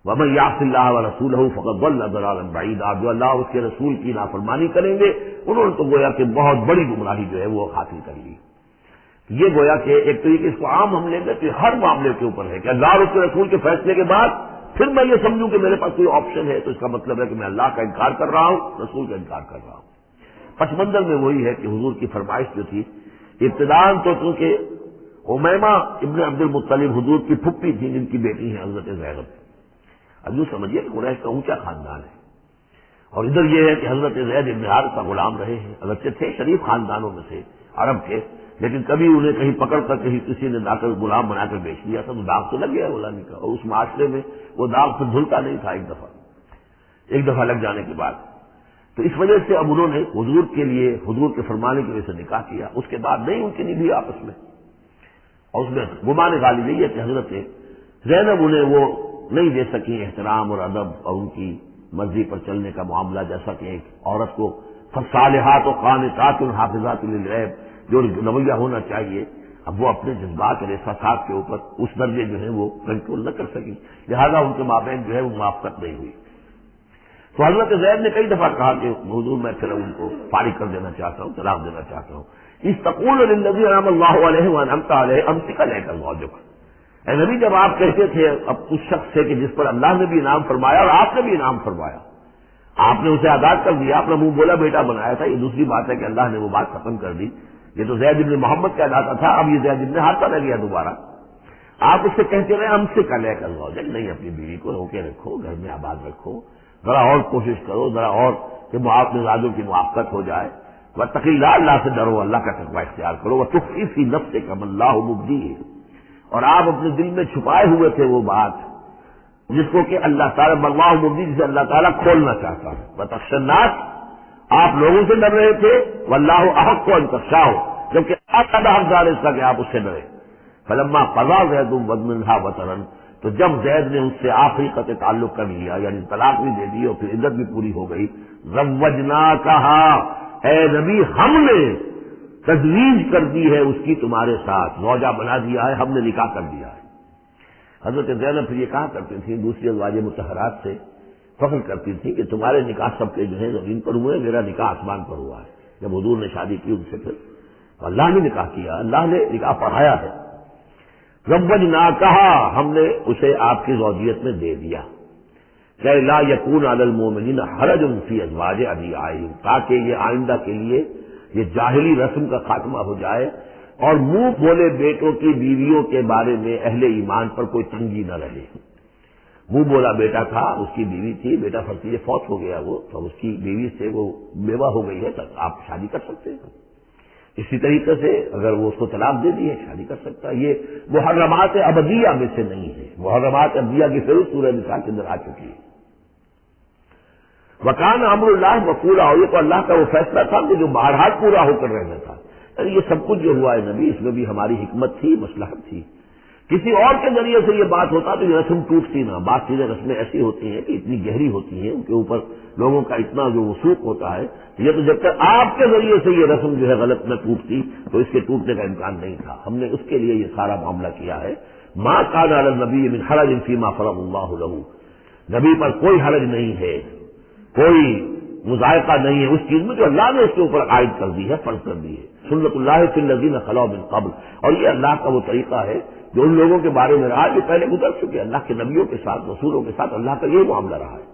وَمَن يَعْصِ اللَّهَ وَرَسُولَهُ فَقَدْ ضَلَّ ضَلَالًا بَعِيدًا، جو اللہ اور اس کے رسول کی نافرمانی کریں گے انہوں نے تو گویا کہ بہت بڑی گمراہی جو ہے وہ حاصل کر لی۔ یہ گویا کہ ایک طریقے اس کو عام ہم لیں گے کہ ہر معاملے کے اوپر ہے کہ اللہ اور اس کے رسول کے فیصلے کے بعد پھر میں یہ سمجھوں کہ میرے پاس کوئی آپشن ہے، تو اس کا مطلب ہے کہ میں اللہ کا انکار کر رہا ہوں، رسول کا انکار کر رہا ہوں۔ پس منظر میں وہی ہے کہ حضور کی فرمائش جو تھی ابتداءً تو چونکہ امیمہ ابن عبد المطلب حضور کی پھپھی تھی جن کی بیٹی ہے حضرت زینب، اب یوں سمجھیے کہ قریش کا اونچا خاندان ہے، اور ادھر یہ ہے کہ حضرت زید ابن حارثہ غلام رہے ہیں، اگرچہ تھے شریف خاندانوں میں سے عرب کے، لیکن کبھی انہیں کہیں پکڑ کر کہیں کسی نے لا کر غلام بنا کر بیچ دیا تھا تو داغ تو لگ گیا غلامی کا، اور اس معاشرے میں وہ داغ پھر دھلتا نہیں تھا ایک دفعہ لگ جانے کے بعد۔ تو اس وجہ سے اب انہوں نے حضور کے لیے حضور کے فرمانے کی وجہ سے نکاح کیا، اس کے بعد نہیں ان کی نبھی آپس میں، اور اس میں گمان غالب یہی ہے کہ حضرت زینب انہیں وہ نہیں دے سکی احترام اور ادب اور ان کی مرضی پر چلنے کا معاملہ، جیسا کہ ایک عورت کو فصالحات و قانتات حافظات للغیب جو رویہ ہونا چاہیے، اب وہ اپنے جذبات اور احساسات کے اوپر اس درجے جو ہے وہ کنٹرول نہ کر سکی، لہذا ان کے مابین جو ہے وہ موافقت نہیں ہوئی۔ تو حضرت زید نے کئی دفعہ کہا کہ حضور میں پھر ان کو فارغ کر دینا چاہتا ہوں، طلاق دینا چاہتا ہوں۔ اس تقول للذی انعم اللہ علیہ وانعمت علیہ امسک علیک زوجک، اے نبی جب آپ کہتے تھے اب اس شخص سے کہ جس پر اللہ نے بھی انعام فرمایا اور آپ نے بھی انعام فرمایا، آپ نے اسے آزاد کر دیا، اپنا منہ بولا بیٹا بنایا تھا، یہ دوسری بات ہے کہ اللہ نے وہ بات ختم کر دی، یہ تو زید بن محمد کہلاتا تھا، اب یہ زید بن حارثہ رہ گیا دوبارہ۔ آپ اس سے کہتے رہے ہم سے کل ہے کل زوجک، نہیں اپنی بیوی کو روکے رکھو، گھر میں آباد رکھو، ذرا اور کوشش کرو، ذرا اور کہ مزاجوں کی موافقت ہو جائے، واتقی اللہ، اللہ سے ڈرو، اللہ کا تقوی اختیار کرو، وتخفی فی نفسک ما اللہ مبدیہ، اور آپ اپنے دل میں چھپائے ہوئے تھے وہ بات جس کو کہ اللہ تعالیٰ اللہ مبدی جسے اللہ تعالیٰ کھولنا چاہتا ہے، وتخشی الناس، آپ لوگوں سے ڈر رہے تھے، واللہ احق ان تخشاہ، جبکہ آپ زیادہ حقدار اس کا کہ آپ اس سے ڈرے۔ فلما قضى زید منها وطرا، تو جب زید نے اس سے آخری قطع تعلق کر لیا، یعنی طلاق بھی دے دی اور پھر عدت بھی پوری ہو گئی، زوجناکہا، اے نبی ہم نے تجویز کر دی ہے اس کی تمہارے ساتھ، زوجہ بنا دیا ہے، ہم نے نکاح کر دیا ہے۔ حضرت زینب پھر یہ کہا کرتی تھیں دوسری ازواج مطہرات سے فخر کرتی تھی کہ تمہارے نکاح سب کے جو ہے زمین پر ہوئے، میرا نکاح آسمان پر ہوا ہے۔ جب حضور نے شادی کی ان سے پھر تو اللہ نے نکاح کیا، اللہ نے نکاح پڑھایا ہے۔ زوجناکہا، ہم نے اسے آپ کی زوجیت میں دے دیا، کہ لا یکون علی المؤمنین حرج فی ازواج ادعیائہم، تاکہ یہ آئندہ کے لیے یہ جاہلی رسم کا خاتمہ ہو جائے اور منہ بولے بیٹوں کی بیویوں کے بارے میں اہل ایمان پر کوئی تنگی نہ رہے۔ منہ بولا بیٹا تھا، اس کی بیوی تھی، بیٹا فرضیے فوت ہو گیا وہ تو اس کی بیوی سے وہ بیوہ ہو گئی ہے، تب آپ شادی کر سکتے ہیں۔ اسی طریقے سے اگر وہ اس کو طلاق دے دی ہے شادی کر سکتا ہے۔ یہ محرمات ابدیہ میں سے نہیں ہے، محرمات ابدیہ کی فہرست سورہ نساء کے اندر آ چکی ہے۔ وکان امر اللہ مفعولا، اور یہ تو اللہ کا وہ فیصلہ تھا کہ جو بہرحال پورا ہو کر رہنا تھا۔ یہ سب کچھ جو ہوا ہے نبی، اس میں بھی ہماری حکمت تھی، مصلحت تھی۔ کسی اور کے ذریعے سے یہ بات ہوتا تو یہ رسم ٹوٹتی نہ۔ بعض چیزیں رسمیں ایسی ہوتی ہیں کہ اتنی گہری ہوتی ہیں، ان کے اوپر لوگوں کا اتنا جو وثوق ہوتا ہے، یہ تو جب تک آپ کے ذریعے سے یہ رسم جو ہے غلط نہ ٹوٹتی تو اس کے ٹوٹنے کا امکان نہیں تھا۔ ہم نے اس کے لیے یہ سارا معاملہ کیا ہے۔ ما کان علی النبی من حرج فیما فرض اللہ لہ، نبی پر کوئی حرج نہیں ہے، کوئی مذائقہ نہیں ہے اس چیز میں جو اللہ نے اس کے اوپر عائد کر دی ہے، فرض کر دی ہے۔ سنت اللہ فی الذین خلوا من قبل، اور یہ اللہ کا وہ طریقہ ہے جو ان لوگوں کے بارے میں رہا جو پہلے گزر چکے۔ اللہ کے نبیوں کے ساتھ، رسولوں کے ساتھ اللہ کا یہ معاملہ رہا ہے۔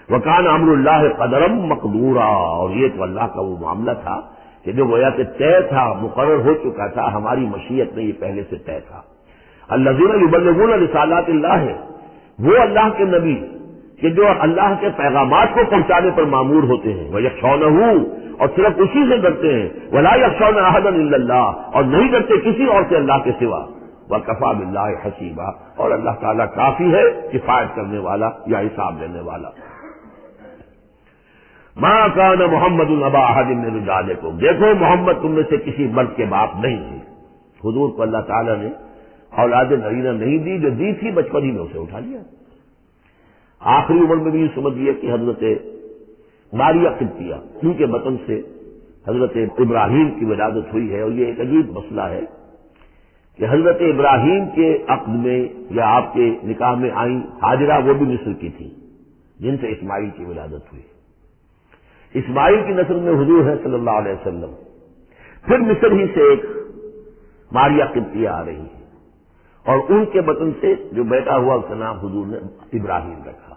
وکان امر اللہ قدرا مقدورا، اور یہ تو اللہ کا وہ معاملہ تھا کہ جو گویا کہ طے تھا، مقرر ہو چکا تھا، ہماری مشیت میں یہ پہلے سے طے تھا۔ الذین یبلغون رسالات اللہ، وہ اللہ کے نبی کہ جو اللہ کے پیغامات کو پہنچانے پر مامور ہوتے ہیں، وَيَخْشَوْنَهُ، اور صرف اسی سے ڈرتے ہیں، وَلَا يَخْشَوْنَ أَحَدًا إِلَّا اللَّهَ، اور نہیں ڈرتے کسی اور سے اللہ کے سوا، وَكَفَىٰ بِاللَّهِ حَسِيبًا، اور اللہ تعالیٰ کافی ہے کفایت کرنے والا یا حساب لینے والا۔ مَا كَانَ مُحَمَّدٌ أَبَا أَحَدٍ مِّن رِجَالِكُمْ، دیکھو محمد تم میں سے کسی مرد کے باپ نہیں ہے۔ حضور کو اللہ تعالیٰ نے اولاد نرینہ نہیں دی، جو دی تھی بچپن ہی میں اسے اٹھا لیا۔ آخری عمر میں بھی یہ سمجھ لیا کہ حضرت ماریہ قبطیہ، ان کے بطن سے حضرت ابراہیم کی ولادت ہوئی ہے۔ اور یہ ایک عجیب مسئلہ ہے کہ حضرت ابراہیم کے عقد میں یا آپ کے نکاح میں آئیں ہاجرہ، وہ بھی مصر کی تھی جن سے اسماعیل کی ولادت ہوئی۔ اسماعیل کی نسل میں حضور ہے صلی اللہ علیہ وسلم، پھر مصر ہی سے ایک ماریہ قبطیہ آ رہی ہے، اور ان کے بطن سے جو بیٹا ہوا اس کا نام حضور نے ابراہیم رکھا۔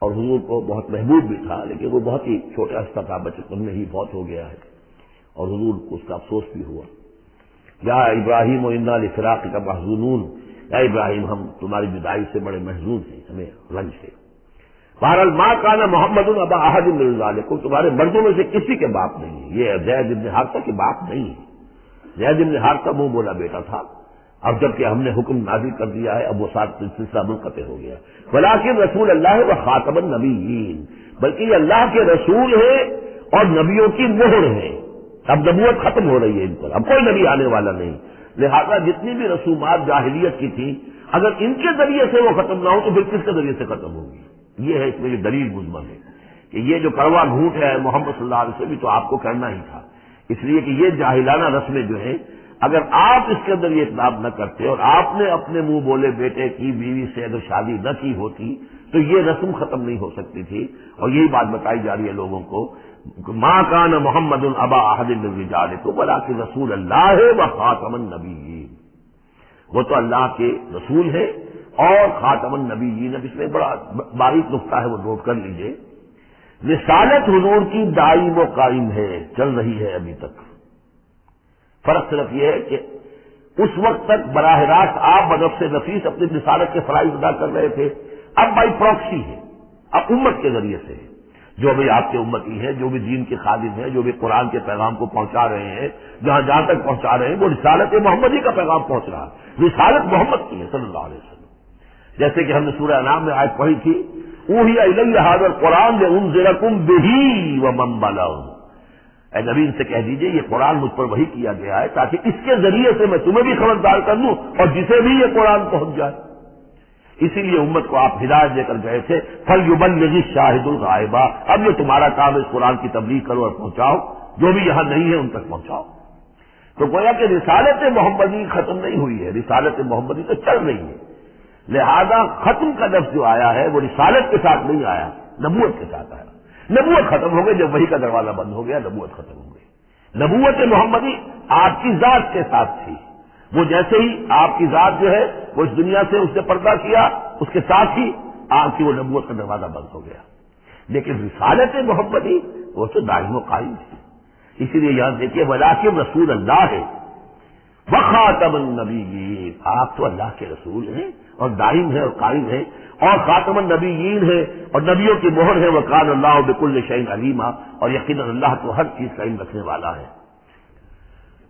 اور حضور کو بہت محبوب بھی تھا، لیکن وہ بہت ہی چھوٹا سا تھا، بچپن میں ہی فوت ہو گیا ہے، اور حضور کو اس کا افسوس بھی ہوا۔ یا ابراہیم و انا لفراقک محزونون، یا ابراہیم ہم تمہاری جدائی سے بڑے محزون ہیں، ہمیں رنج ہے۔ بہرحال ما کان محمد ابا احد من رجالکم، تمہارے مردوں میں سے کسی کے باپ نہیں ہے۔ یہ زید بن حارثہ کے باپ نہیں ہے۔ زید بن حارثہ منہ بولا بیٹا تھا، اب جب کہ ہم نے حکم نازل کر دیا ہے اب وہ ساتھ سلسلہ منقطع ہو گیا۔ ولکن رسول اللہ و خاتم النبیین، بلکہ یہ اللہ کے رسول ہیں اور نبیوں کی مہر ہیں۔ اب نبوت ختم ہو رہی ہے ان پر، اب کوئی نبی آنے والا نہیں، لہذا جتنی بھی رسومات جاہلیت کی تھیں اگر ان کے ذریعے سے وہ ختم نہ ہو تو پھر کس کے ذریعے سے ختم ہوگی؟ یہ ہے اس میں یہ دلیل مضمن ہے کہ یہ جو کڑوا گھونٹ ہے محمد صلی اللہ علیہ وسلم بھی تو آپ کو کرنا ہی تھا، اس لیے کہ یہ جاہلانہ رسمیں جو ہیں اگر آپ اس کے اندر یہ اطلاع نہ کرتے اور آپ نے اپنے منہ بولے بیٹے کی بیوی سے اگر شادی نہ کی ہوتی تو یہ رسم ختم نہیں ہو سکتی تھی۔ اور یہی بات بتائی جا رہی ہے لوگوں کو، ما کان محمد ابا احد من رجالکم ولکن رسول اللہ و خاتم النبیین، وہ تو اللہ کے رسول ہے اور خاتم النبیین۔ اب اس میں بڑا باریک نقطہ ہے، وہ نوٹ کر لیجئے۔ رسالت حضور کی دائم و قائم ہے، چل رہی ہے ابھی تک۔ فرق صرف یہ ہے کہ اس وقت تک براہ راست آپ بنفس نفیس اپنی رسالت کے فرائض ادا کر رہے تھے، اب بائی پراکسی ہے، اب امت کے ذریعے سے ہے۔ جو بھی آپ کے امتی ہیں، جو بھی دین کے خادم ہیں، جو بھی قرآن کے پیغام کو پہنچا رہے ہیں، جہاں تک پہنچا رہے ہیں وہ رسالت محمدی کا پیغام پہنچ رہا ہے، رسالت محمد کی ہے صلی اللہ علیہ وسلم۔ جیسے کہ ہم نے سورہ انعام میں آیت پڑھی تھی، اوحی الی ھذا القرآن لانذرکم بہ ومن بلغ، اے نبی ان سے کہہ دیجئے یہ قرآن مجھ پر وحی کیا گیا ہے تاکہ اس کے ذریعے سے میں تمہیں بھی خبردار کر دوں اور جسے بھی یہ قرآن پہنچ جائے۔ اسی لیے امت کو آپ ہدایت دے کر گئے تھے، فَلْيُبَلِّغِ الشَّاهِدُ الْغَائِبَ، اب یہ تمہارا کام ہے اس قرآن کی تبلیغ کرو اور پہنچاؤ، جو بھی یہاں نہیں ہے ان تک پہنچاؤ۔ تو گویا کہ رسالت محمدی ختم نہیں ہوئی ہے، رسالت محمدی تو چل رہی ہے، لہذا ختم کا لفظ جو آیا ہے وہ رسالت کے ساتھ نہیں آیا، نبوت کے ساتھ آیا۔ نبوت ختم ہو گئی جب وحی کا دروازہ بند ہو گیا، نبوت ختم ہو گئی۔ نبوت محمدی آپ کی ذات کے ساتھ تھی، وہ جیسے ہی آپ کی ذات جو ہے وہ اس دنیا سے اس نے پردہ کیا، اس کے ساتھ ہی آپ کی وہ نبوت کا دروازہ بند ہو گیا۔ لیکن رسالت محمدی وہ تو دائم و قائم تھی۔ اسی لیے یاد دیکھیے ولیکن رسول اللہ ہے وخاتم النبیین، آپ تو اللہ کے رسول ہیں اور دائم ہے اور قائم ہے، اور خاتم النبیین ہے اور نبیوں کی مہر ہے، وکان اللہ بکل شیء علیما، اور یقیناً اللہ تو ہر چیز کا علم رکھنے والا ہے۔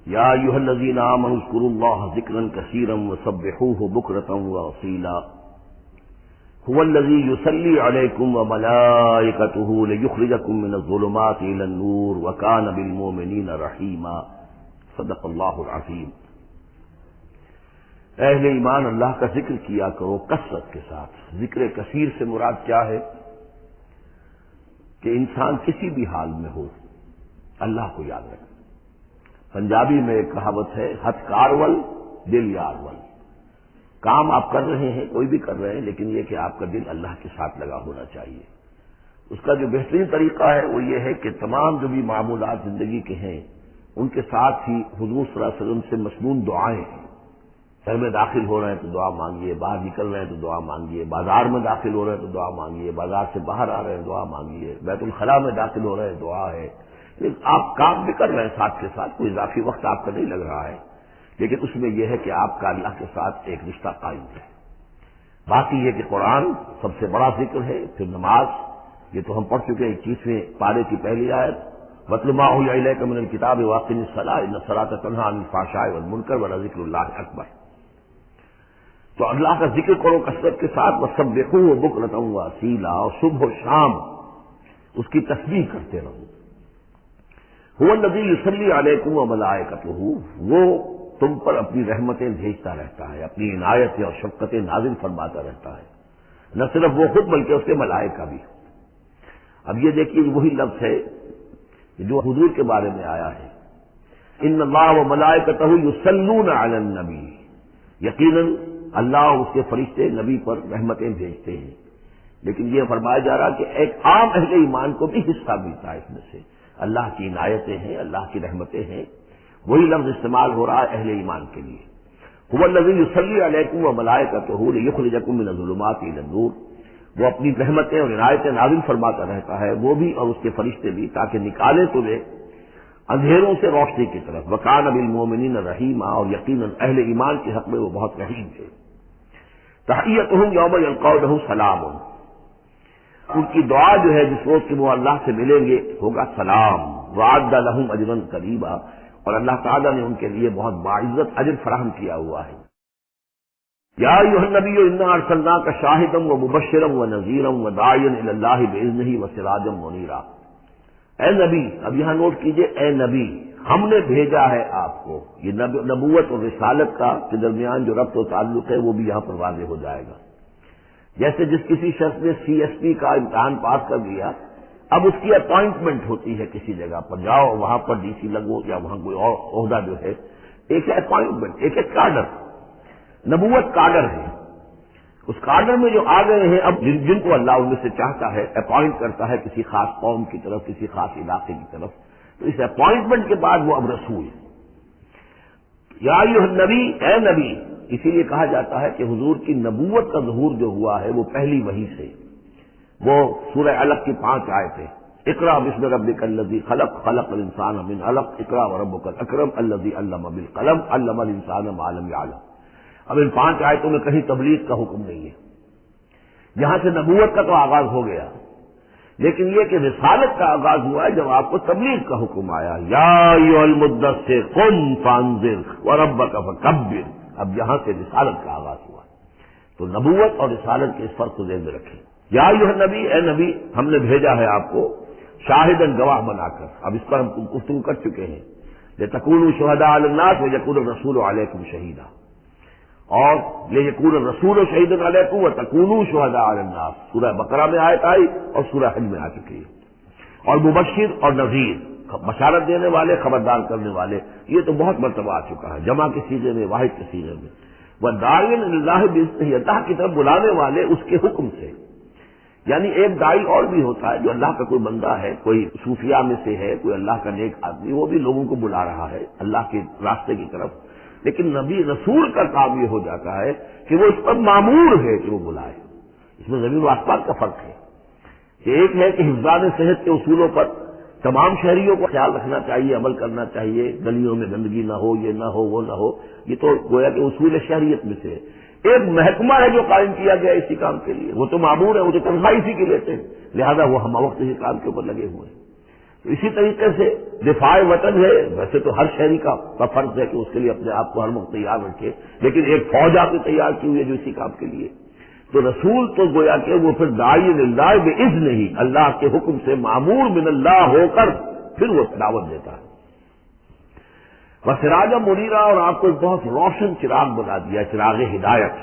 یا ایھا الذین آمنوا اذکروا اللہ ذکرا کثیرا وسبحوہ بکرۃ واصیلا هو الذی یصلی علیکم وملائکتہ لیخرجکم من الظلمات الی النور وکان بالمؤمنین رحیما۔ صدق اللہ العظیم۔ اہل ایمان اللہ کا ذکر کیا کرو کثرت کے ساتھ۔ ذکر کثیر سے مراد کیا ہے کہ انسان کسی بھی حال میں ہو اللہ کو یاد رکھے۔ پنجابی میں ایک کہاوت ہے، ہتھ کارول دل یارول۔ کام آپ کر رہے ہیں، کوئی بھی کر رہے ہیں، لیکن یہ کہ آپ کا دل اللہ کے ساتھ لگا ہونا چاہیے۔ اس کا جو بہترین طریقہ ہے وہ یہ ہے کہ تمام جو بھی معمولات زندگی کے ہیں ان کے ساتھ ہی حضور صلی اللہ علیہ وسلم سے مسنون دعائیں ہیں۔ گھر میں داخل ہو رہے ہیں تو دعا مانگیے، باہر نکل رہے ہیں تو دعا مانگیے، بازار میں داخل ہو رہے ہیں تو دعا مانگیے، بازار سے باہر آ رہے ہیں دعا مانگیے، بیت الخلاء میں داخل ہو رہے ہیں دعا ہے۔ آپ کام بھی کر رہے ہیں ساتھ کے ساتھ، کوئی اضافی وقت آپ کا نہیں لگ رہا ہے، لیکن اس میں یہ ہے کہ آپ کا اللہ کے ساتھ ایک رشتہ قائم ہے۔ باقی یہ کہ قرآن سب سے بڑا ذکر ہے، پھر نماز، یہ تو ہم پڑھ چکے ہیں 21ویں پارے کی پہلی آیت، وَاتْلُ مَا أُوحِيَ إِلَيْكَ مِنَ الْكِتَابِ وَأَقِمِ الصَّلَاةَ إِنَّ الصَّلَاةَ تَنْهَىٰ عَنِ الْفَحْشَاءِ وَالْمُنكَرِ وَلَذِكْرُ اللَّهِ أَكْبَرُ۔ تو اللہ کا ذکر کرو کثرت کے ساتھ، وَسَبِّحُوهُ بُكْرَةً وَأَصِيلًا، اور صبح و شام اس کی تسبیح کرتے رہو۔ هُوَ الَّذِي يُصَلِّي عَلَيْكُمْ وَمَلَائِكَتُهُ، وہ تم پر اپنی رحمتیں بھیجتا رہتا ہے، اپنی عنایتیں اور شفقتیں نازل فرماتا رہتا ہے، نہ صرف وہ خود بلکہ اس کے ملائکہ بھی۔ اب یہ دیکھیے وہی لفظ ہے جو حضور کے بارے میں آیا ہے، ان اللہ و ملائکتہ یصلون علی النبی، یقیناً اللہ اور اس کے فرشتے نبی پر رحمتیں بھیجتے ہیں۔ لیکن یہ فرمایا جا رہا کہ ایک عام اہل ایمان کو بھی حصہ ملتا ہے اس میں سے، اللہ کی عنایتیں ہیں، اللہ کی رحمتیں ہیں، وہی لفظ استعمال ہو رہا ہے اہل ایمان کے لیے۔ هو الذی یصلی علیکم وملائکتہ لیخرجکم من الظلمات الی النور، وہ اپنی رحمتیں اور عنایتیں نازل فرماتا رہتا ہے، وہ بھی اور اس کے فرشتے بھی، تاکہ نکالے تمہیں اندھیروں سے روشنی کی طرف۔ وکان بالمؤمنین رحیما، اور یقیناً اہل ایمان کے حق میں وہ بہت رحیم ہے۔ تحیتہم یوم یلقونہ سلام، ان کی دعا جو ہے جس روز کہ وہ اللہ سے ملیں گے ہوگا سلام۔ وعد لہم اجرا کریما، اور اللہ تعالیٰ نے ان کے لیے بہت باعزت اجر فراہم کیا ہوا ہے۔ یا ایھا النبی انا ارسلناک شاہدا ومبشرا ونذیرا وداعیا الی اللہ باذنہ وسراجا منیرا۔ اے نبی، اب یہاں نوٹ کیجئے، اے نبی، ہم نے بھیجا ہے آپ کو۔ یہ نبوت اور رسالت کا کے درمیان جو ربط و تعلق ہے وہ بھی یہاں پر واضح ہو جائے گا۔ جیسے جس کسی شخص نے CSP کا امتحان پاس کر لیا، اب اس کی اپائنٹمنٹ ہوتی ہے کسی جگہ پر، جاؤ وہاں پر DC لگو یا وہاں کوئی اور عہدہ جو ہے، ایک ہے اپائنٹمنٹ، ایک ہے کارڈر۔ نبوت کارڈر ہے، اس کارڈر میں جو آ گئے ہیں، اب جن کو اللہ ان میں سے چاہتا ہے اپائنٹ کرتا ہے کسی خاص قوم کی طرف، کسی خاص علاقے کی طرف، تو اس اپائنٹمنٹ کے بعد وہ اب رسول۔ یا ایھا النبی، اے نبی، اسی لیے کہا جاتا ہے کہ حضور کی نبوت کا ظہور جو ہوا ہے وہ پہلی وحی سے۔ وہ سورہ علق کی 5 آیتیں، اقرأ بسم ربک الذی خلق، خلق الانسان من علق، اقرأ وربک الاکرم الذی علم بالقلم، علم الانسان ما لم یعلم۔ اب ان 5 آیتوں میں کہیں تبلیغ کا حکم نہیں ہے، یہاں سے نبوت کا تو آغاز ہو گیا، لیکن یہ کہ رسالت کا آغاز ہوا ہے جب آپ کو تبلیغ کا حکم آیا، یا ایھا المدثر قم فانذر وربک فکبر۔ اب یہاں سے رسالت کا آغاز ہوا، تو نبوت اور رسالت کے اس فرق کو ذہن میں رکھیں۔ یا ایھا النبی، اے نبی، ہم نے بھیجا ہے آپ کو شاہداً گواہ بنا کر۔ اب اس پر ہم گفتگو کر چکے ہیں، لتکونوا شہداء علی الناس ویکون الرسول علیکم شہیدا، اور لیکون الرسول شہیدا علیکم وتکونوا شہداء علی الناس، سورہ بقرہ میں آیت آئی اور سورہ حج میں آ چکی ہے۔ اور مبشر اور نذیر، بشارت دینے والے، خبردار کرنے والے، یہ تو بہت مرتبہ آ چکا ہے، جمع کے سیغے میں، واحد کے سیغے میں۔ وَدَاعٍ إِلَى اللَّهِ بِإِذْنِهِ، اللہ کی طرف بلانے والے اس کے حکم سے. یعنی ایک داعی اور بھی ہوتا ہے جو اللہ کا کوئی بندہ ہے، کوئی صوفیاء میں سے ہے، کوئی اللہ کا نیک آدمی، وہ بھی لوگوں کو بلا رہا ہے اللہ کے راستے کی طرف. لیکن نبی رسول کا کام یہ ہو جاتا ہے کہ وہ اس پر مامور ہے کہ وہ بلائے. اس میں زمین و آسمان کا فرق ہے کہ ایک ہے کہ حفظان صحت کے اصولوں پر تمام شہریوں کو خیال رکھنا چاہیے، عمل کرنا چاہیے، گلیوں میں گندگی نہ ہو، یہ نہ ہو، وہ نہ ہو، یہ تو گویا کہ اصول شہریت میں سے ہے. ایک محکمہ ہے جو قائم کیا گیا اسی کام کے لیے، وہ تو معمور ہے، وہ تو تنخواہ اسی کی لیتے ہیں، لہذا وہ ہم وقت اسی کام کے اوپر لگے ہوئے ہیں. تو اسی طریقے سے دفاع وطن ہے، ویسے تو ہر شہری کا فرض ہے کہ اس کے لیے اپنے آپ کو ہر وقت تیار رکھے، لیکن ایک فوج آپ نے تیار کی ہوئی ہے جو اسی کام کے لیے. تو رسول تو گویا کہ وہ پھر داعی اللہ باذنہ ہی، اللہ کے حکم سے معمور من اللہ ہو کر پھر وہ دعوت دیتا ہے. وسراجا منیرا، اور آپ کو ایک بہت روشن چراغ بنا دیا، چراغ ہدایت.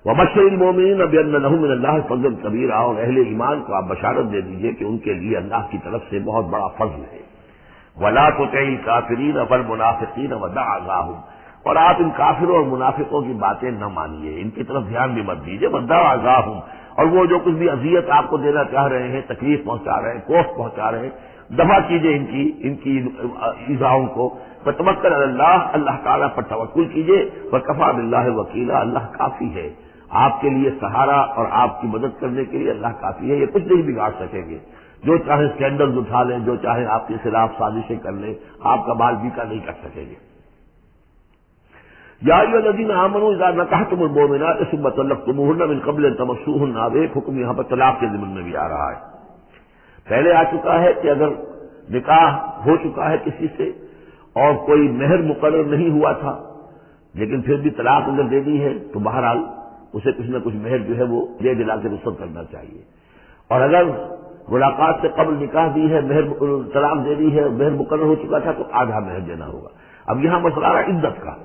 وبشر المؤمنین بان لهم من اللہ فضل کبیرا، اور اہل ایمان کو آپ بشارت دے دیجئے کہ ان کے لیے اللہ کی طرف سے بہت بڑا فضل ہے. ولا تطع الکافرین والمنافقین ودع اذاهم، اور آپ ان کافروں اور منافقوں کی باتیں نہ مانیے، ان کی طرف دھیان بھی مت دیجیے. ودع اذاهم، اور وہ جو کچھ بھی اذیت آپ کو دینا چاہ رہے ہیں، تکلیف پہنچا رہے ہیں، کوفت پہنچا رہے ہیں، دفع کیجیے ان کی ایذاؤں کو. فتوکل علی اللہ، اللہ تعالیٰ پر توکل کیجیے. وکفیٰ باللہ وکیلا، اللہ کافی ہے آپ کے لیے سہارا، اور آپ کی مدد کرنے کے لیے اللہ کافی ہے. یہ کچھ نہیں بگاڑ سکیں گے. جو چاہے اسکینڈل اٹھا لیں، جو چاہے آپ کے خلاف سازشیں کر لیں، آپ کا بال بیکا نہیں کر سکیں گے. یا ایھا الذین آمنوا اذا نکحتم المؤمنات ثم طلقتموهن من قبل ان تمسوهن، اب ایک حکم یہاں پر طلاق کے ضمن میں بھی آ رہا ہے. پہلے آ چکا ہے کہ اگر نکاح ہو چکا ہے کسی سے اور کوئی مہر مقرر نہیں ہوا تھا، لیکن پھر بھی طلاق اگر دے دی ہے تو بہرحال اسے کچھ نہ کچھ مہر جو ہے وہ دے دلا کے رخصت کرنا چاہیے. اور اگر ملاقات سے قبل نکاح دی ہے، مہر طلاق دے دی ہے، مہر مقرر ہو چکا تھا تو آدھا مہر دینا ہوگا. اب یہاں مسئلہ رہا عدت کا.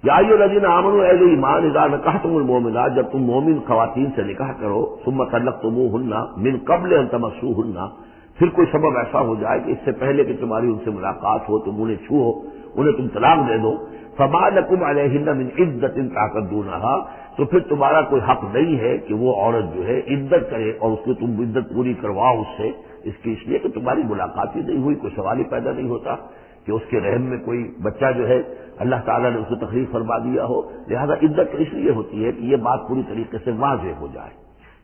یا ایھا الذین آمنوا، اہل ایمان، اذا نکحتم المؤمنات، جب تم مومن خواتین سے نکاح کرو، ثم طلقتموهن من قبل ان تمسوهن، پھر کوئی سبب ایسا ہو جائے کہ اس سے پہلے کہ تمہاری ان سے ملاقات ہو، تم انہیں چھو، انہیں تم طلاق دے دو، فما لکم علیہن من عدۃ تعتدونها، تو پھر تمہارا کوئی حق نہیں ہے کہ وہ عورت جو ہے عدت کرے اور اس کو تم عدت پوری کرواؤ اس سے، اس لیے کہ تمہاری ملاقات ہی نہیں ہوئی، کوئی سوال ہی پیدا نہیں ہوتا کہ اس کے رحم میں کوئی بچہ جو ہے اللہ تعالیٰ نے اس کو تخلیق فرما دیا ہو. لہذا عدت اس لیے ہوتی ہے کہ یہ بات پوری طریقے سے واضح ہو جائے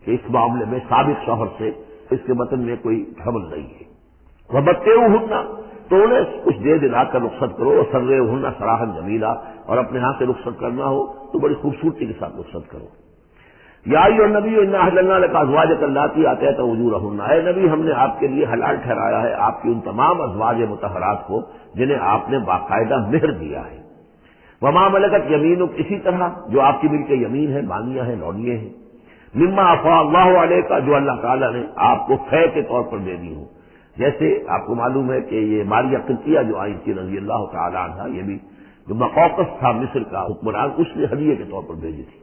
کہ اس معاملے میں سابق شوہر سے اس کے وطن میں کوئی حمل نہیں ہے. وَمَتِّعُوهُنَّ، تو انہیں کچھ دے دلا کر رخصت کرو. وَسَرِّحُوهُنَّ سَرَاحًا جَمِيلًا، اور اپنے ہاں سے رخصت کرنا ہو تو بڑی خوبصورتی کے ساتھ رخصت کرو. یا ایھا النبی انا احللنا لک ازواجک اللاتی آتیت اجورہن، اے نبی ہم نے آپ کے لیے حلال ٹھہرایا ہے آپ کی ان تمام ازواج مطہرات کو جنہیں آپ نے باقاعدہ مہر دیا ہے. وما ملکت یمینک، اسی طرح جو آپ کی ملک یمین ہے، بانیاں ہیں، لونیاں ہیں. مما افاء اللہ علیک، جو اللہ تعالیٰ نے آپ کو فے کے طور پر دے دی ہوں. جیسے آپ کو معلوم ہے کہ یہ ماریہ قبطیہ جو آئی تھی رضی اللہ تعالیٰ عنہ، یہ بھی جو مقوقس تھا مصر کا حکمران، اس نے ہدیے کے طور پر بھیجی تھی.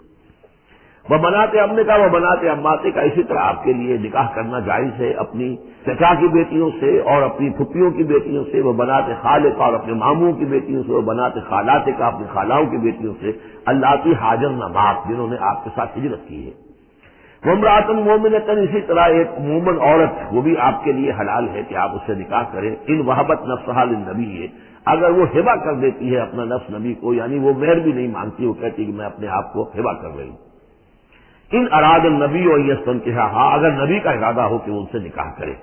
وہ بناتے امنے کا، وہ بناتے اماتے کا، اسی طرح آپ کے لیے نکاح کرنا جائز ہے اپنی چچا کی بیٹیوں سے اور اپنی پھپھیوں کی بیٹیوں سے. وہ بناتے خالے کا، اور اپنے ماموں کی بیٹیوں سے. وہ بناتے خالات کا، اپنی خالاؤں کی بیٹیوں سے. اللاتی ہاجرن معک، جنہوں نے آپ کے ساتھ ہجرت کی ہے. وامرأۃ مومنۃ، اسی طرح ایک مومن عورت وہ بھی آپ کے لیے حلال ہے کہ آپ اس سے نکاح کریں. ان وہبت نفسہا للنبی، اگر وہ ہبہ کر دیتی ہے اپنا نفس نبی کو، یعنی وہ مہر بھی نہیں مانگتی، وہ کہتی کہ میں اپنے آپ کو ہبہ کر رہی ہوں. ان اراد النبی و یستنکحھا، اگر نبی کا ارادہ ہو کہ وہ ان سے نکاح کرے.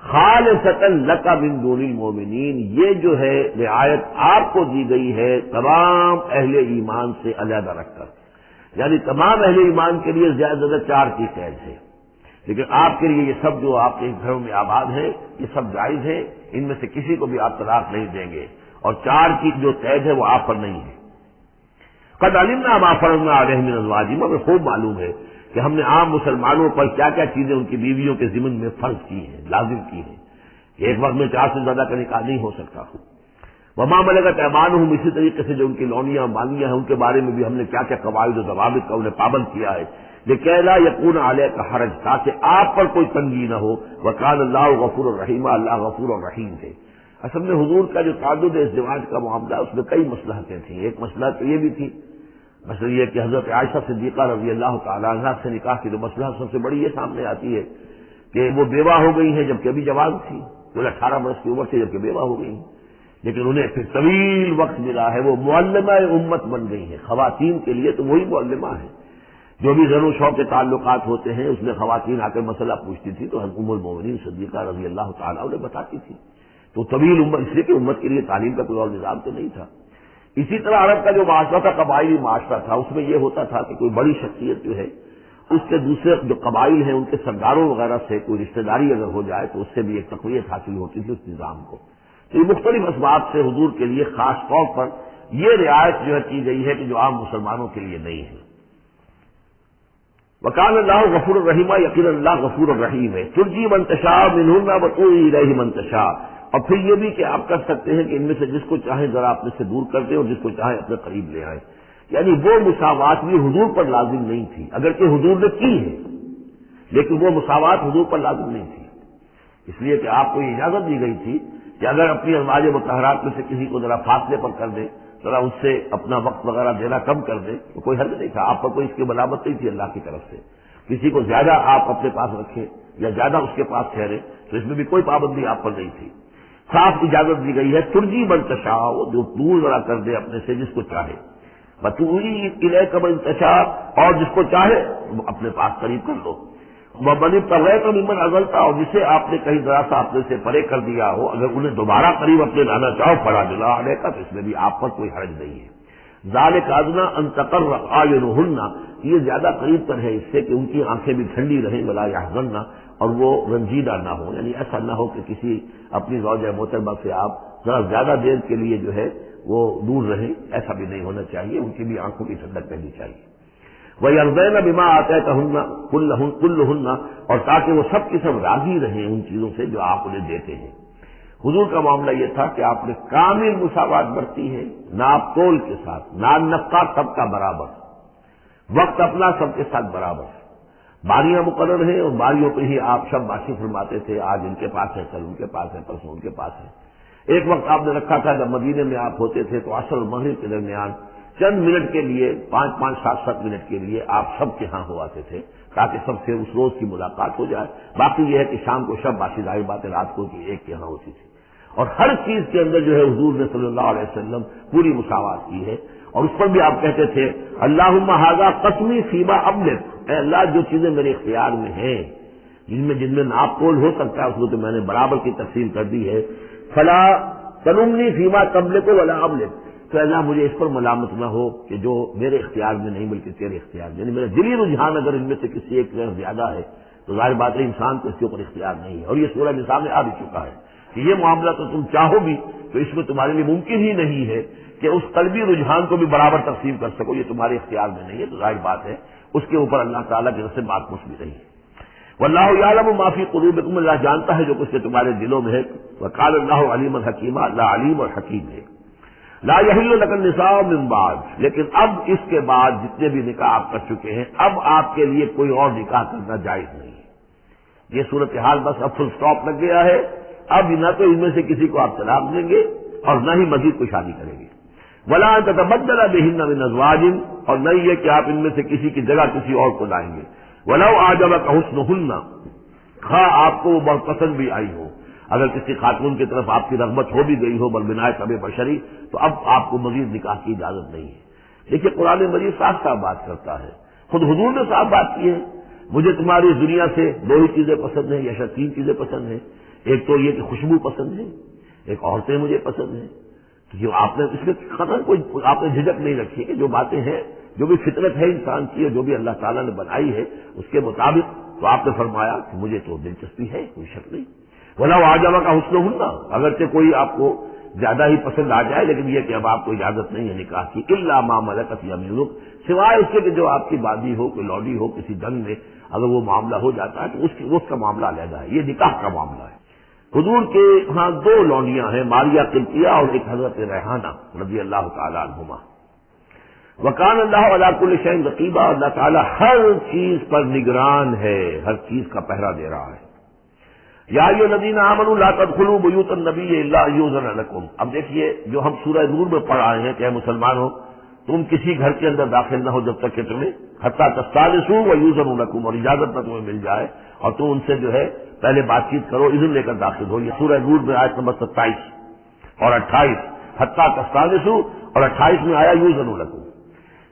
خالصۃ لک من دون المؤمنین، یہ جو ہے رعایت آپ کو دی گئی ہے تمام اہل ایمان سے علیحدہ رکھ کر، یعنی تمام اہل ایمان کے لیے زیادہ زیادہ 4 کی قید ہے، لیکن آپ کے لیے یہ سب جو آپ کے گھروں میں آباد ہے یہ سب جائز ہے. ان میں سے کسی کو بھی آپ طلاق نہیں دیں گے، اور 4 کی جو قید ہے وہ آپ پر نہیں ہے. قد علمنا ما فرضنا علیہم من ازواجہم، ہمیں خوب معلوم ہے کہ ہم نے عام مسلمانوں پر کیا کیا چیزیں ان کی بیویوں کے ضمن میں فرض کی ہیں، لازم کی ہیں. ایک وقت میں 4 سے زیادہ کا نکاح نہیں ہو سکتا. وما ملکت ایمانہم، اسی طریقے سے جو ان کی لونیاں مانیاں ہیں ان کے بارے میں بھی ہم نے کیا کیا قواعد و ضوابط کا انہیں پابند کیا ہے. لکہ لا یکون علیک حرج، تاکہ آپ پر کوئی تنگی نہ ہو. وکان اللہ غفور الرحیم، اللہ غفور الرحیم ہے. اصل میں حضور کا جو تعدد ازدواج کا معاملہ اس میں کئی مصلحتیں تھیں. ایک مسئلہ تو یہ بھی تھی مثلا یہ کہ حضرت عائشہ صدیقہ رضی اللہ تعالیٰ عنہ سے نکاح کی جو مسئلہ سب سے بڑی یہ سامنے آتی ہے کہ وہ بیوہ ہو گئی ہیں جبکہ ابھی جوان تھی، وہ 18 برس کی عمر سے جبکہ بیوہ ہو گئی ہیں، لیکن انہیں پھر طویل وقت ملا ہے، وہ معلمہ امت بن گئی ہیں۔ خواتین کے لیے تو وہی معلمہ ہے، جو بھی زن و شوق کے تعلقات ہوتے ہیں اس میں خواتین آ کر مسئلہ پوچھتی تھی تو ام المومنین صدیقہ رضی اللہ تعالیٰ انہیں بتاتی تھی۔ تو طویل عمر اس لیے کہ امت کے لیے تعلیم کا کوئی اور نظام تو نہیں تھا۔ اسی طرح عرب کا جو معاشرہ تھا، قبائلی معاشرہ تھا، اس میں یہ ہوتا تھا کہ کوئی بڑی شخصیت جو ہے اس کے دوسرے جو قبائل ہیں ان کے سرداروں وغیرہ سے کوئی رشتہ داری اگر ہو جائے تو اس سے بھی ایک تقویت حاصل ہوتی تھی اس نظام کو۔ تو یہ مختلف اسباب سے حضور کے لیے خاص طور پر یہ رعایت جو ہے کی گئی ہے کہ جو عام مسلمانوں کے لیے نہیں ہے۔ وکان اللہ غفور الرحیم، یقین اللہ غفور الرحیم ہے۔ ترجی من تشاء منہن وتؤوی الیہ من تشاء، اور پھر یہ بھی کہ آپ کر سکتے ہیں کہ ان میں سے جس کو چاہیں ذرا اپنے سے دور کر دیں اور جس کو چاہیں اپنے قریب لے آئیں، یعنی وہ مساوات بھی حضور پر لازم نہیں تھی، اگرچہ حضور نے کی ہے لیکن وہ مساوات حضور پر لازم نہیں تھی، اس لیے کہ آپ کو یہ اجازت دی گئی تھی کہ اگر اپنی ازواج مطہرات میں سے کسی کو ذرا فاصلے پر کر دیں، ذرا اس سے اپنا وقت وغیرہ دینا کم کر دیں تو کوئی حرج نہیں تھا، آپ پر کوئی اس کی ملامت نہیں تھی اللہ کی طرف سے۔ کسی کو زیادہ آپ اپنے پاس رکھیں یا زیادہ اس کے پاس ٹھہرے تو اس میں بھی کوئی پابندی آپ پر نہیں تھی، صاف اجازت دی گئی ہے۔ ترجی من تشاء، جو دور ذرا کر دے اپنے سے جس کو چاہے، وتؤوی الیک من تشاء، اور جس کو چاہے اپنے پاس قریب کر دو، ومن ابتغیت ممن عزلت، اور جسے آپ نے کہیں ذرا سا اپنے سے پرے کر دیا ہو اگر انہیں دوبارہ قریب اپنے لانا چاہو فلا جناح علیک، تو اس میں بھی آپ پر کوئی حرج نہیں ہے۔ ذالک ادنیٰ ان تقر اعینہن، یہ زیادہ قریب تر ہے اس سے کہ ان کی آنکھیں بھی ٹھنڈی رہیں، ولا یحزن، اور وہ رنجیدہ نہ ہو، یعنی ایسا نہ ہو کہ کسی اپنی زوجہ محترمہ سے آپ ذرا زیادہ دیر کے لیے جو ہے وہ دور رہیں، ایسا بھی نہیں ہونا چاہیے، ان کی بھی آنکھوں کی ٹھنڈک رہنی چاہیے۔ وَيَرْضَيْنَ بِمَا آتَيْتَهُنَّ كُلَّهُنَّ، اور تاکہ وہ سب کی سب راضی رہیں ان چیزوں سے جو آپ انہیں دیتے ہیں۔ حضور کا معاملہ یہ تھا کہ آپ نے کامل مساوات برتی ہے، ناپ تول کے ساتھ، نان نقہ سب کا برابر، وقت اپنا سب کے ساتھ برابر، باریاں مقرر ہیں اور باریوں پہ ہی آپ شب باشی فرماتے تھے، آج ان کے پاس ہے، کل ان کے پاس ہے، پرسوں ان کے پاس ہے۔ ایک وقت آپ نے رکھا تھا جب مدینے میں آپ ہوتے تھے تو عصر اور مغرب کے درمیان چند منٹ کے لیے 5-5 7-7 منٹ کے لیے آپ سب کے ہاں ہو آتے تھے تاکہ سب سے اس روز کی ملاقات ہو جائے۔ باقی یہ ہے کہ شام کو شب باشی، ظاہر بات ہے رات کو کی ایک کے ہاں ہوتی تھی، اور ہر چیز کے اندر جو ہے حضور نے صلی اللہ علیہ وسلم پوری مساوات کی ہے، اور اس پر بھی آپ کہتے تھے اللہم ھذا قسمی فیما املک، اے اللہ جو چیزیں میرے اختیار میں ہیں جن میں ناپ تول ہو سکتا ہے اس کو تو میں نے برابر کی تقسیم کر دی ہے، فلا تلمنی فیما تملک ولا املک، تو اللہ مجھے اس پر ملامت نہ ہو کہ جو میرے اختیار میں نہیں بلکہ تیرے اختیار میں، یعنی میرا دلی رجحان اگر ان میں سے کسی ایک طرف زیادہ ہے تو ظاہر بات ہے انسان کو اس کے اوپر اختیار نہیں ہے، اور یہ سورہ نساء میں آ بھی چکا ہے کہ یہ معاملہ تو تم چاہو بھی تو اس میں تمہارے لیے ممکن ہی نہیں ہے کہ اس قلبی رجحان کو بھی برابر تقسیم کر سکو، یہ تمہارے اختیار میں نہیں ہے، تو ظاہر بات ہے اس کے اوپر اللہ تعالیٰ کی طرف سے بات کچھ بھی نہیں ہے۔ واللہ یعلم ما فی قلوبکم، اللہ جانتا ہے جو کچھ تمہارے دلوں میں ہے، وقال اللہ علیم حکیمہ، اللہ علیم اور حکیم ہے۔ لا یحل لک النساء من بعد، لیکن اب اس کے بعد جتنے بھی نکاح آپ کر چکے ہیں اب آپ کے لیے کوئی اور نکاح کرنا جائز نہیں ہے۔ یہ صورتحال بس اب فل سٹاپ لگ گیا ہے، اب نہ تو ان میں سے کسی کو آپ طلاق دیں گے اور نہ ہی مزید کوئی شادی کریں گے، ولا ان تتبدل بهن من ازواج، اور نہ یہ کہ آپ ان میں سے کسی کی جگہ کسی اور کو لائیں گے، ولو اعجبک حسنهن، خواہ آپ کو وہ بہت پسند بھی آئی ہو، اگر کسی خاتون کی طرف آپ کی رغبت ہو بھی گئی ہو بالبنائے طب بشری، تو اب آپ کو مزید نکاح کی اجازت نہیں ہے۔ دیکھیے قرآن مجید صاف صاف بات کرتا ہے، خود حضور نے صاف بات کی ہے، مجھے تمہاری دنیا سے 2 ہی چیزیں پسند ہیں یا شاید 3 چیزیں پسند ہیں، ایک تو یہ کہ خوشبو پسند ہے، ایک عورتیں مجھے پسند ہیں، تو جو آپ نے اس میں قطعاً کوئی آپ نے جھجک نہیں رکھی کہ جو باتیں ہیں، جو بھی فطرت ہے انسان کی اور جو بھی اللہ تعالیٰ نے بنائی ہے اس کے مطابق، تو آپ نے فرمایا کہ مجھے تو دلچسپی ہے، کوئی شک نہیں۔ وَلَوْ أَعْجَبَكَ حُسْنُهُنَّ، اگرچہ کوئی آپ کو زیادہ ہی پسند آ جائے لیکن یہ کہ اب آپ کو اجازت نہیں ہے نکاح کی، إِلَّا مَا مَلَكَتْ يَمِينُكَ، سوائے اس کے کہ جو آپ کی بادی ہو، کوئی لوڈی ہو، کسی جنگ میں اگر وہ معاملہ ہو جاتا ہے تو اس کا معاملہ علیحدہ ہے، یہ نکاح کا معاملہ ہے۔ حضور کے ہاں 2 لونڈیاں ہیں، ماریہ قبطیہ اور ایک حضرت ریحانہ رضی اللہ تعالیٰ عنہما۔ وکان اللہ علی کل شیء رقیبا، اللہ تعالیٰ ہر چیز پر نگران ہے، ہر چیز کا پہرا دے رہا ہے۔ یا ایھا الذین آمنوا لا تدخلوا بیوت النبی الا ان یؤذن لکم، اب دیکھیے جو ہم سورہ نور میں پڑھ آئے ہیں کہ اے مسلمانوں تم کسی گھر کے اندر داخل نہ ہو جب تک کہ تمہیں حتیٰ تستانسوا ویؤذن لکم، اور اجازت نہ تمہیں مل جائے اور تم ان سے جو ہے پہلے بات چیت کرو، اذن لے کر داخل ہو۔ یہ سورہ نور میں آیت نمبر 27 اور 28، حتیٰ تستانسوا اور 28 میں آیا یؤذن لکم۔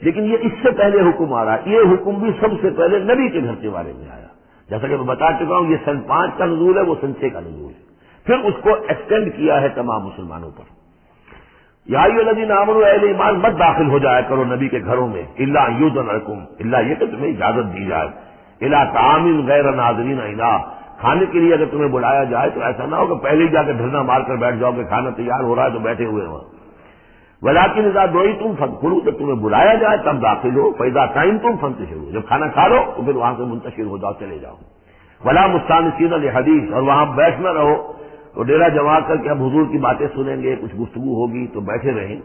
لیکن یہ اس سے پہلے حکم آ رہا ہے، یہ حکم بھی سب سے پہلے نبی کے گھر کے بارے میں آیا، جیسا کہ میں بتا چکا ہوں یہ سن 5 کا نزول ہے، وہ سن 6 کا نزول ہے، پھر اس کو ایکسٹینڈ کیا ہے تمام مسلمانوں پر۔ یا ایھا الذین آمنوا، اہل ایمان مت داخل ہو جایا کرو نبی کے گھروں میں، الا یؤذن لکم، الا یہ کہ تمہیں اجازت دی جائے، الی طعام غیر ناظرین اناہ، کھانے کے لیے اگر تمہیں بلایا جائے تو ایسا نہ ہو کہ پہلے ہی جا کے دھرنا مار کر بیٹھ جاؤ کہ کھانا تیار ہو رہا ہے تو بیٹھے ہوئے وہاں۔ ولکن اذا دعیتم فادخلوا، جب تمہیں بلایا جائے تب داخل ہو، فاذا طعمتم فانتشروا، جب کھانا کھا لو تو پھر وہاں سے منتشر ہو جاؤ، چلے جاؤ۔ ولا مستانسین لحدیث، اور وہاں بیٹھ نہ رہو تو ڈیرا جما کر کے اب حضور کی باتیں سنیں گے، کچھ گفتگو ہوگی تو بیٹھے رہیں۔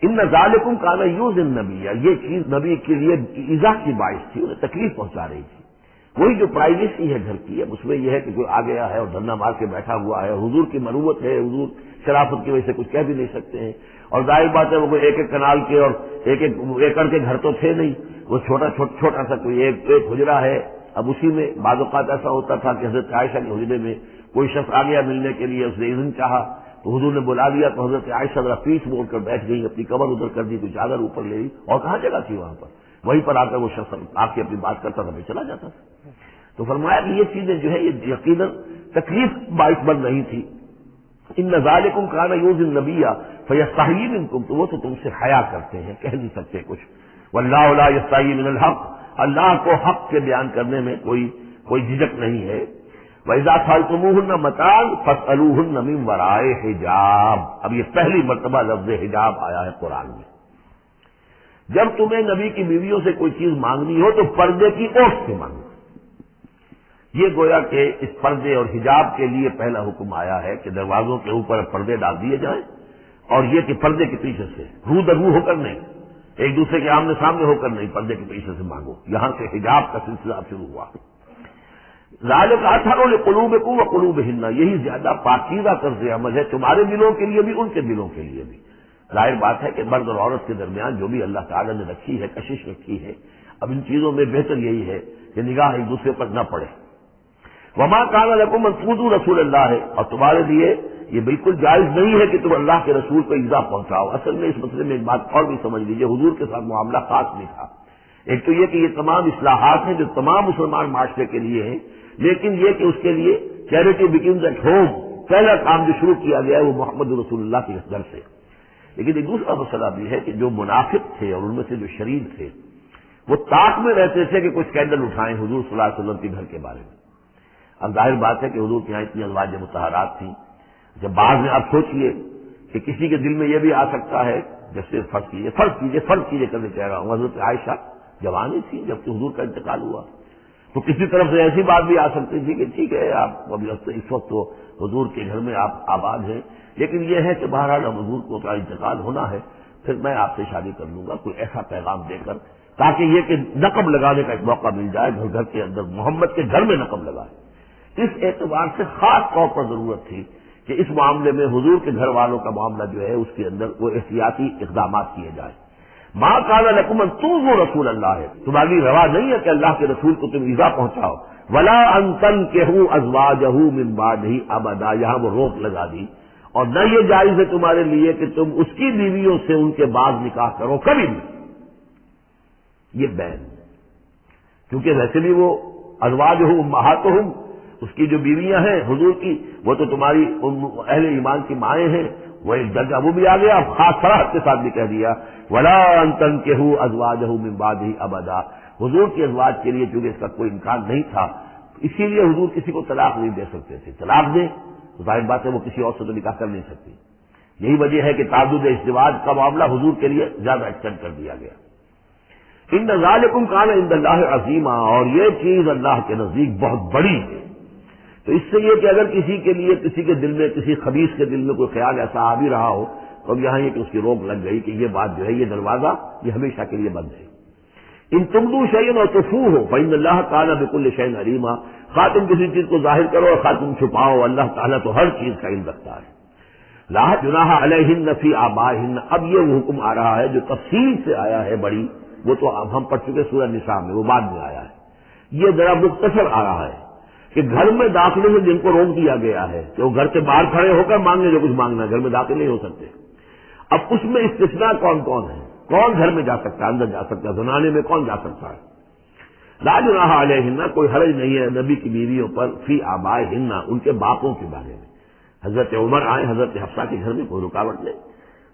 ان ذالکم کان یؤذی النبی، یہ چیز نبی کے لیے ایذا کی باعث تھی، انہیں تکلیف پہنچا رہی تھی۔ وہی جو پرائیویسی ہے گھر کی، اب اس میں یہ ہے کہ کوئی آ گیا ہے اور دھرنا مار کے بیٹھا ہوا ہے، حضور کی مروت ہے، حضور شرافت کی وجہ سے کچھ کہہ بھی نہیں سکتے ہیں، اور ظاہر بات ہے وہ کوئی ایک ایک کنال کے اور ایک ایک ایکڑ کے گھر تو تھے نہیں، وہ چھوٹا سا کوئی ایک حجرہ ہے۔ اب اسی میں بعض اوقات ایسا ہوتا تھا کہ حضرت عائشہ کے حجرے میں کوئی شخص آ گیا ملنے کے لیے، اس نے اذن چاہا تو حضور نے بلا لیا تو حضرت عائشہ ذرا پیچھ موڑ کر بیٹھ گئی، اپنی کمر ادھر کر دی، کوئی چادر اوپر لے لی، اور کہاں جگہ تھی وہاں پر، وہیں پر آ کر وہ شخص آ کے اپنی بات کرتا تھا، پھر چلا جاتا تھا۔ تو فرمایا کہ یہ چیزیں جو ہے یہ یقیناً تکلیف باعث بن رہی تھی۔ ان ذالکم کان یؤذی النبی فیستحیی منکم، تو وہ تو تم سے حیا کرتے ہیں، کہہ نہیں سکتے کچھ۔ واللہ لا یستحیی من الحق، اللہ کو حق کے بیان کرنے میں کوئی جھجک نہیں ہے۔ وَإِذَا سَأَلْتُمُوهُنَّ مَتَاعًا فَاسْأَلُوهُنَّ مِنْ وَرَاءِ حِجَابٍ، اب یہ پہلی مرتبہ لفظ حجاب آیا ہے قرآن میں۔ جب تمہیں نبی کی بیویوں سے کوئی چیز مانگنی ہو تو پردے کی اوٹ سے مانگو۔ یہ گویا کہ اس پردے اور حجاب کے لیے پہلا حکم آیا ہے کہ دروازوں کے اوپر پردے ڈال دیے جائیں، اور یہ کہ پردے کے پیچھے سے رو در رو ہو کر نہیں، ایک دوسرے کے آمنے سامنے ہو کر نہیں، پردے کے پیچھے سے مانگو۔ یہاں سے حجاب کا سلسلہ شروع ہوا۔ ذالک اطہر لقلوبکم وقلوبہن، یہی زیادہ پاکیزہ طرز عمل ہے تمہارے دلوں کے لیے بھی، ان کے دلوں کے لیے بھی۔ ظاہر بات ہے کہ مرد اور عورت کے درمیان جو بھی اللہ تعالیٰ نے رکھی ہے، کشش رکھی ہے، اب ان چیزوں میں بہتر یہی ہے کہ نگاہ ایک دوسرے پر نہ پڑے۔ وما کان لکم ان تؤذوا رسول اللہ، اور تمہارے لیے یہ بالکل جائز نہیں ہے کہ تم اللہ کے رسول کو ایذا پہنچاؤ۔ اصل میں اس مسئلے میں ایک بات اور بھی سمجھ لیجیے، حضور کے ساتھ معاملہ خاص نہیں تھا۔ ایک تو یہ کہ یہ تمام اصلاحات ہیں جو تمام مسلمان معاشرے کے لیے ہیں، لیکن یہ کہ اس کے لیے چیریٹی بگنز ایٹ ہوم، پہلا کام جو شروع کیا گیا ہے وہ محمد رسول اللہ کے گھر سے۔ لیکن ایک دوسرا مسئلہ بھی ہے کہ جو منافق تھے اور ان میں سے جو شریر تھے وہ طاق میں رہتے تھے کہ کوئی اسکینڈل اٹھائیں حضور صلی اللہ علیہ وسلم کے گھر کے بارے میں۔ اب ظاہر بات ہے کہ حضور کے یہاں اتنی ازواج مطہرات تھیں، جب بعض میں آپ سوچئے کہ کسی کے دل میں یہ بھی آ سکتا ہے، جیسے فرض کیجیے کرنے کہہ رہا ہوں، حضرت عائشہ جوانی تھی جب کہ حضور کا انتقال ہوا، تو کسی طرف سے ایسی بات بھی آ سکتی تھی کہ ٹھیک ہے آپ ابھی اس وقت تو حضور کے گھر میں آپ آباد ہیں، لیکن یہ ہے کہ بہرحال اب حضور کو کا انتقال ہونا ہے، پھر میں آپ سے شادی کر لوں گا، کوئی ایسا پیغام دے کر، تاکہ یہ کہ نقب لگانے کا ایک موقع مل جائے، گھر کے اندر محمد کے گھر میں نقب لگائے۔ اس اعتبار سے خاص طور پر ضرورت تھی کہ اس معاملے میں حضور کے گھر والوں کا معاملہ جو ہے اس کے اندر وہ احتیاطی اقدامات کیے جائیں۔ ما کان لکم ان تؤذوا رسول اللہ، تمہاری روا نہیں ہے کہ اللہ کے رسول کو تم ایذا پہنچاؤ۔ ولا ان تنکحوا ازواجہ من بعدہ ابدا، یہاں وہ روک لگا دی، اور نہ یہ جائز ہے تمہارے لیے کہ تم اس کی بیویوں سے ان کے بعد نکاح کرو کبھی بھی، یہ بین، کیونکہ ویسے بھی وہ ازواجہ امہاتہم، اس کی جو بیویاں ہیں حضور کی، وہ تو تمہاری اہل ایمان کی مائیں ہیں، وہ ایک درجہ وہ بھی آ گیا، اب خاص صراحت کے ساتھ بھی کہہ دیا ولا ان تنکحوا ازواجہ من بعدہ ابدا، حضور کی ازواج کے لیے چونکہ اس کا کوئی امکان نہیں تھا، اسی لیے حضور کسی کو طلاق نہیں دے سکتے تھے، طلاق دیں تو ظاہر بات ہے وہ کسی اور سے تو نکاح کر نہیں سکتی۔ یہی وجہ ہے کہ تعدد ازدواج کا معاملہ حضور کے لیے زیادہ ایکسٹینڈ کر دیا گیا۔ ان ذالکم کان عند اللہ عظیما، اور یہ چیز اللہ کے نزدیک بہت بڑی ہے۔ تو اس سے یہ کہ اگر کسی کے لیے کسی کے دل میں، کسی خبیث کے دل میں کوئی خیال ایسا آ بھی رہا ہو تو اب یہاں یہ کہ اس کی روک لگ گئی کہ یہ بات جو ہے، یہ دروازہ یہ ہمیشہ کے لیے بند ہے۔ ان تبدوا شیئا اور تخفوہ فإن اللہ کان بکل شیء علیما، خواہ تم کسی چیز کو ظاہر کرو اور خواہ تم چھپاؤ، اللہ تعالیٰ تو ہر چیز کا علم رکھتا ہے۔ لا جناح علیہن فی آبائہن، اب یہ وہ حکم آ رہا ہے جو تفصیل سے آیا ہے بڑی، وہ تو اب ہم پڑھ چکے سورہ نساء میں، وہ بعد میں آیا ہے. یہ ذرا مختصر آ رہا ہے کہ گھر میں داخلے سے جن کو روک دیا گیا ہے کہ وہ گھر کے باہر کھڑے ہو کر مانگے جو کچھ مانگنا ہے، گھر میں داخل نہیں ہو سکتے. اب اس میں استثناء کون کون ہے، کون گھر میں جا سکتا ہے، اندر جا سکتا ہے، زنانے میں کون جا سکتا ہے. لا جناح علیہن، کوئی حرج نہیں ہے نبی کی بیویوں پر، فی آبائہن، ان کے باپوں کے بارے میں. حضرت عمر آئے حضرت حفصہ کے گھر میں کوئی رکاوٹ نہیں،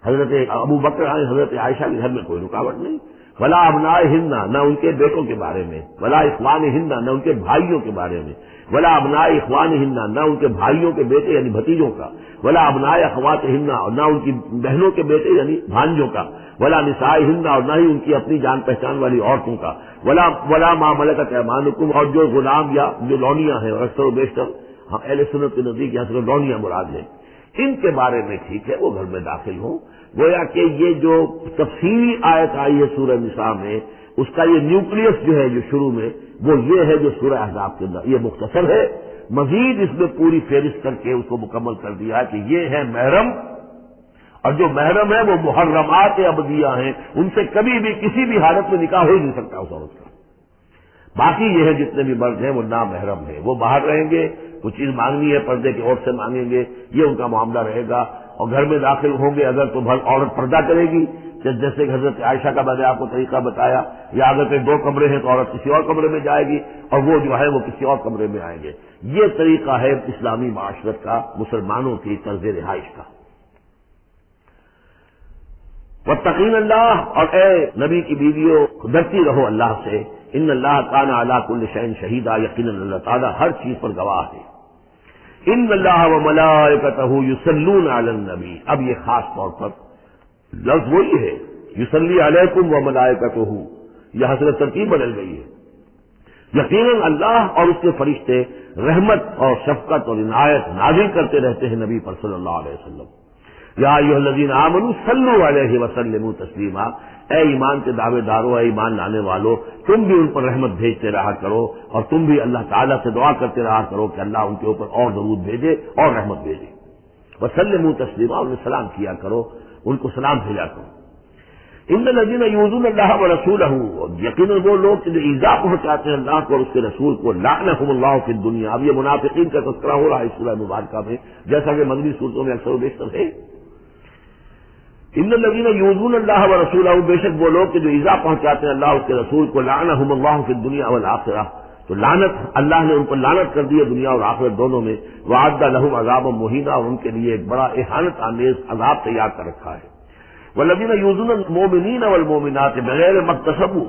حضرت ابو بکر آئے حضرت عائشہ کے گھر میں کوئی رکاوٹ نہیں. ولا ابنائہن، نہ ان کے بیٹوں کے بارے میں. ولا اخوانہن، نہ ان کے بھائیوں کے بارے میں. ولا ابناء اخوانہن، نہ ان کے بھائیوں کے بیٹے یعنی بھتیجوں کا. ولا ابناء اخواتہن، نہ ان کی بہنوں کے بیٹے یعنی بھانجوں کا. ولا نسائہن، اور نہ ہی ان کی اپنی جان پہچان والی عورتوں کا. ولا ما ملکت ایمانکم، اور جو غلام یا جو لونیاں ہیں، اور اکثر و بیشتر ہم اہل سنت کے نزدیک یہاں سے لونیاں مراد ہیں، ان کے بارے میں ٹھیک ہے وہ گھر میں داخل ہوں. گویا کہ یہ جو تفصیلی آیت آئی ہے سورہ نساء میں، اس کا یہ نیوکلیس جو ہے جو شروع میں وہ یہ ہے جو سورہ احزاب کے اندر، یہ مختصر ہے. مزید اس میں پوری فہرست کر کے اس کو مکمل کر دیا ہے کہ یہ ہے محرم، اور جو محرم ہے وہ محرمات ابدیہ ہیں، ان سے کبھی بھی کسی بھی حالت میں نکاح ہو ہی نہیں سکتا اس عورت کا. باقی یہ ہے جتنے بھی مرد ہیں وہ نامحرم ہیں، وہ باہر رہیں گے، کچھ چیز مانگنی ہے پردے کی عورت سے مانگیں گے، یہ ان کا معاملہ رہے گا. اور گھر میں داخل ہوں گے اگر تو عورت پردہ کرے گی، جیسے حضرت عائشہ کا میں نے آپ کو طریقہ بتایا، یا اگر کہ 2 کمرے ہیں تو عورت کسی اور کمرے میں جائے گی اور وہ جو ہے وہ کسی اور کمرے میں آئیں گے. یہ طریقہ ہے اسلامی معاشرت کا، مسلمانوں کی طرز رہائش کا. واتقین اللہ، اور اے نبی کی بیویوں ڈرتی رہو اللہ سے. ان اللہ کان علی کل شیء شہیدا، یقیناً اللہ تعالیٰ ہر چیز پر گواہ ہے. ان اللہ وملائکتہ یصلون علی النبی، اب یہ خاص طور پر لفظ وہی ہے یصلی علیکم وملائکتہ، یہ حضرت ترتیب بدل گئی ہے. یقیناً اللہ اور اس کے فرشتے رحمت اور شفقت اور عنایت نازل کرتے رہتے ہیں نبی پر صلی اللہ علیہ وسلم. یا ایھا الذین آمنوا صلوا علیہ وسلموا تسلیما، اے ایمان کے دعوے دارو، اے ایمان لانے والو، تم بھی ان پر رحمت بھیجتے رہا کرو، اور تم بھی اللہ تعالیٰ سے دعا کرتے رہا کرو کہ اللہ ان کے اوپر اور درود بھیجے اور رحمت بھیجے. وسلموا تسلیما، انہیں سلام کیا کرو، ان کو سلام بھیجا کرو. ان الذین یؤذون اللہ ورسولہ، یقیناً وہ لوگ جو ایذا پہنچاتے ہیں اللہ کو اور اس کے رسول کو، لعنہم اللہ فی الدنیا. اب یہ منافقین کا تذکرہ ہو رہا ہے اس سورہ مبارکہ میں، جیسا کہ مدنی صورتوں میں اکثر و بیشتر ہے. ان الذین یؤذون اللہ ورسولہ، بے شک وہ لوگ جو ایذا پہنچاتے ہیں اللہ اس کے رسول کو، لعنہم اللہ فی الدنیا والآخرہ، تو لعنت اللہ نے ان پر لعنت کر دی ہے دنیا اور آخرت دونوں میں. وأعد لهم عذابا مہینا، اور ان کے لیے ایک بڑا اہانت آمیز عذاب تیار کر رکھا ہے. والذین یؤذون المؤمنین والمؤمنات بغیر ما اکتسبوا،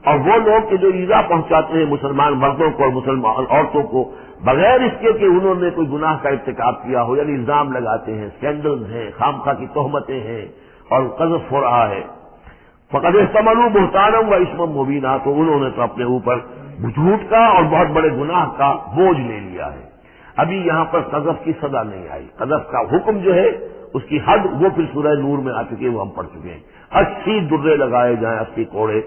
اور وہ لوگ کہ جو ایذا پہنچاتے ہیں مسلمان مردوں کو اور مسلمان عورتوں کو بغیر اس کے کہ انہوں نے کوئی گناہ کا ارتکاب کیا ہو، یعنی الزام لگاتے ہیں، اسکینڈلز ہیں، خامخواہ کی تہمتیں ہیں اور قذف ہو رہا ہے. فقد احتملوا بہتانا و اسما مبینا، تو انہوں نے تو اپنے اوپر جھوٹ کا اور بہت بڑے گناہ کا بوجھ لے لیا ہے. ابھی یہاں پر قذف کی سزا نہیں آئی، قذف کا حکم جو ہے اس کی حد وہ پھر سورہ نور میں آ چکی ہے، وہ ہم پڑھ چکے ہیں. 80 درے لگائے جائیں، 80 کوڑے.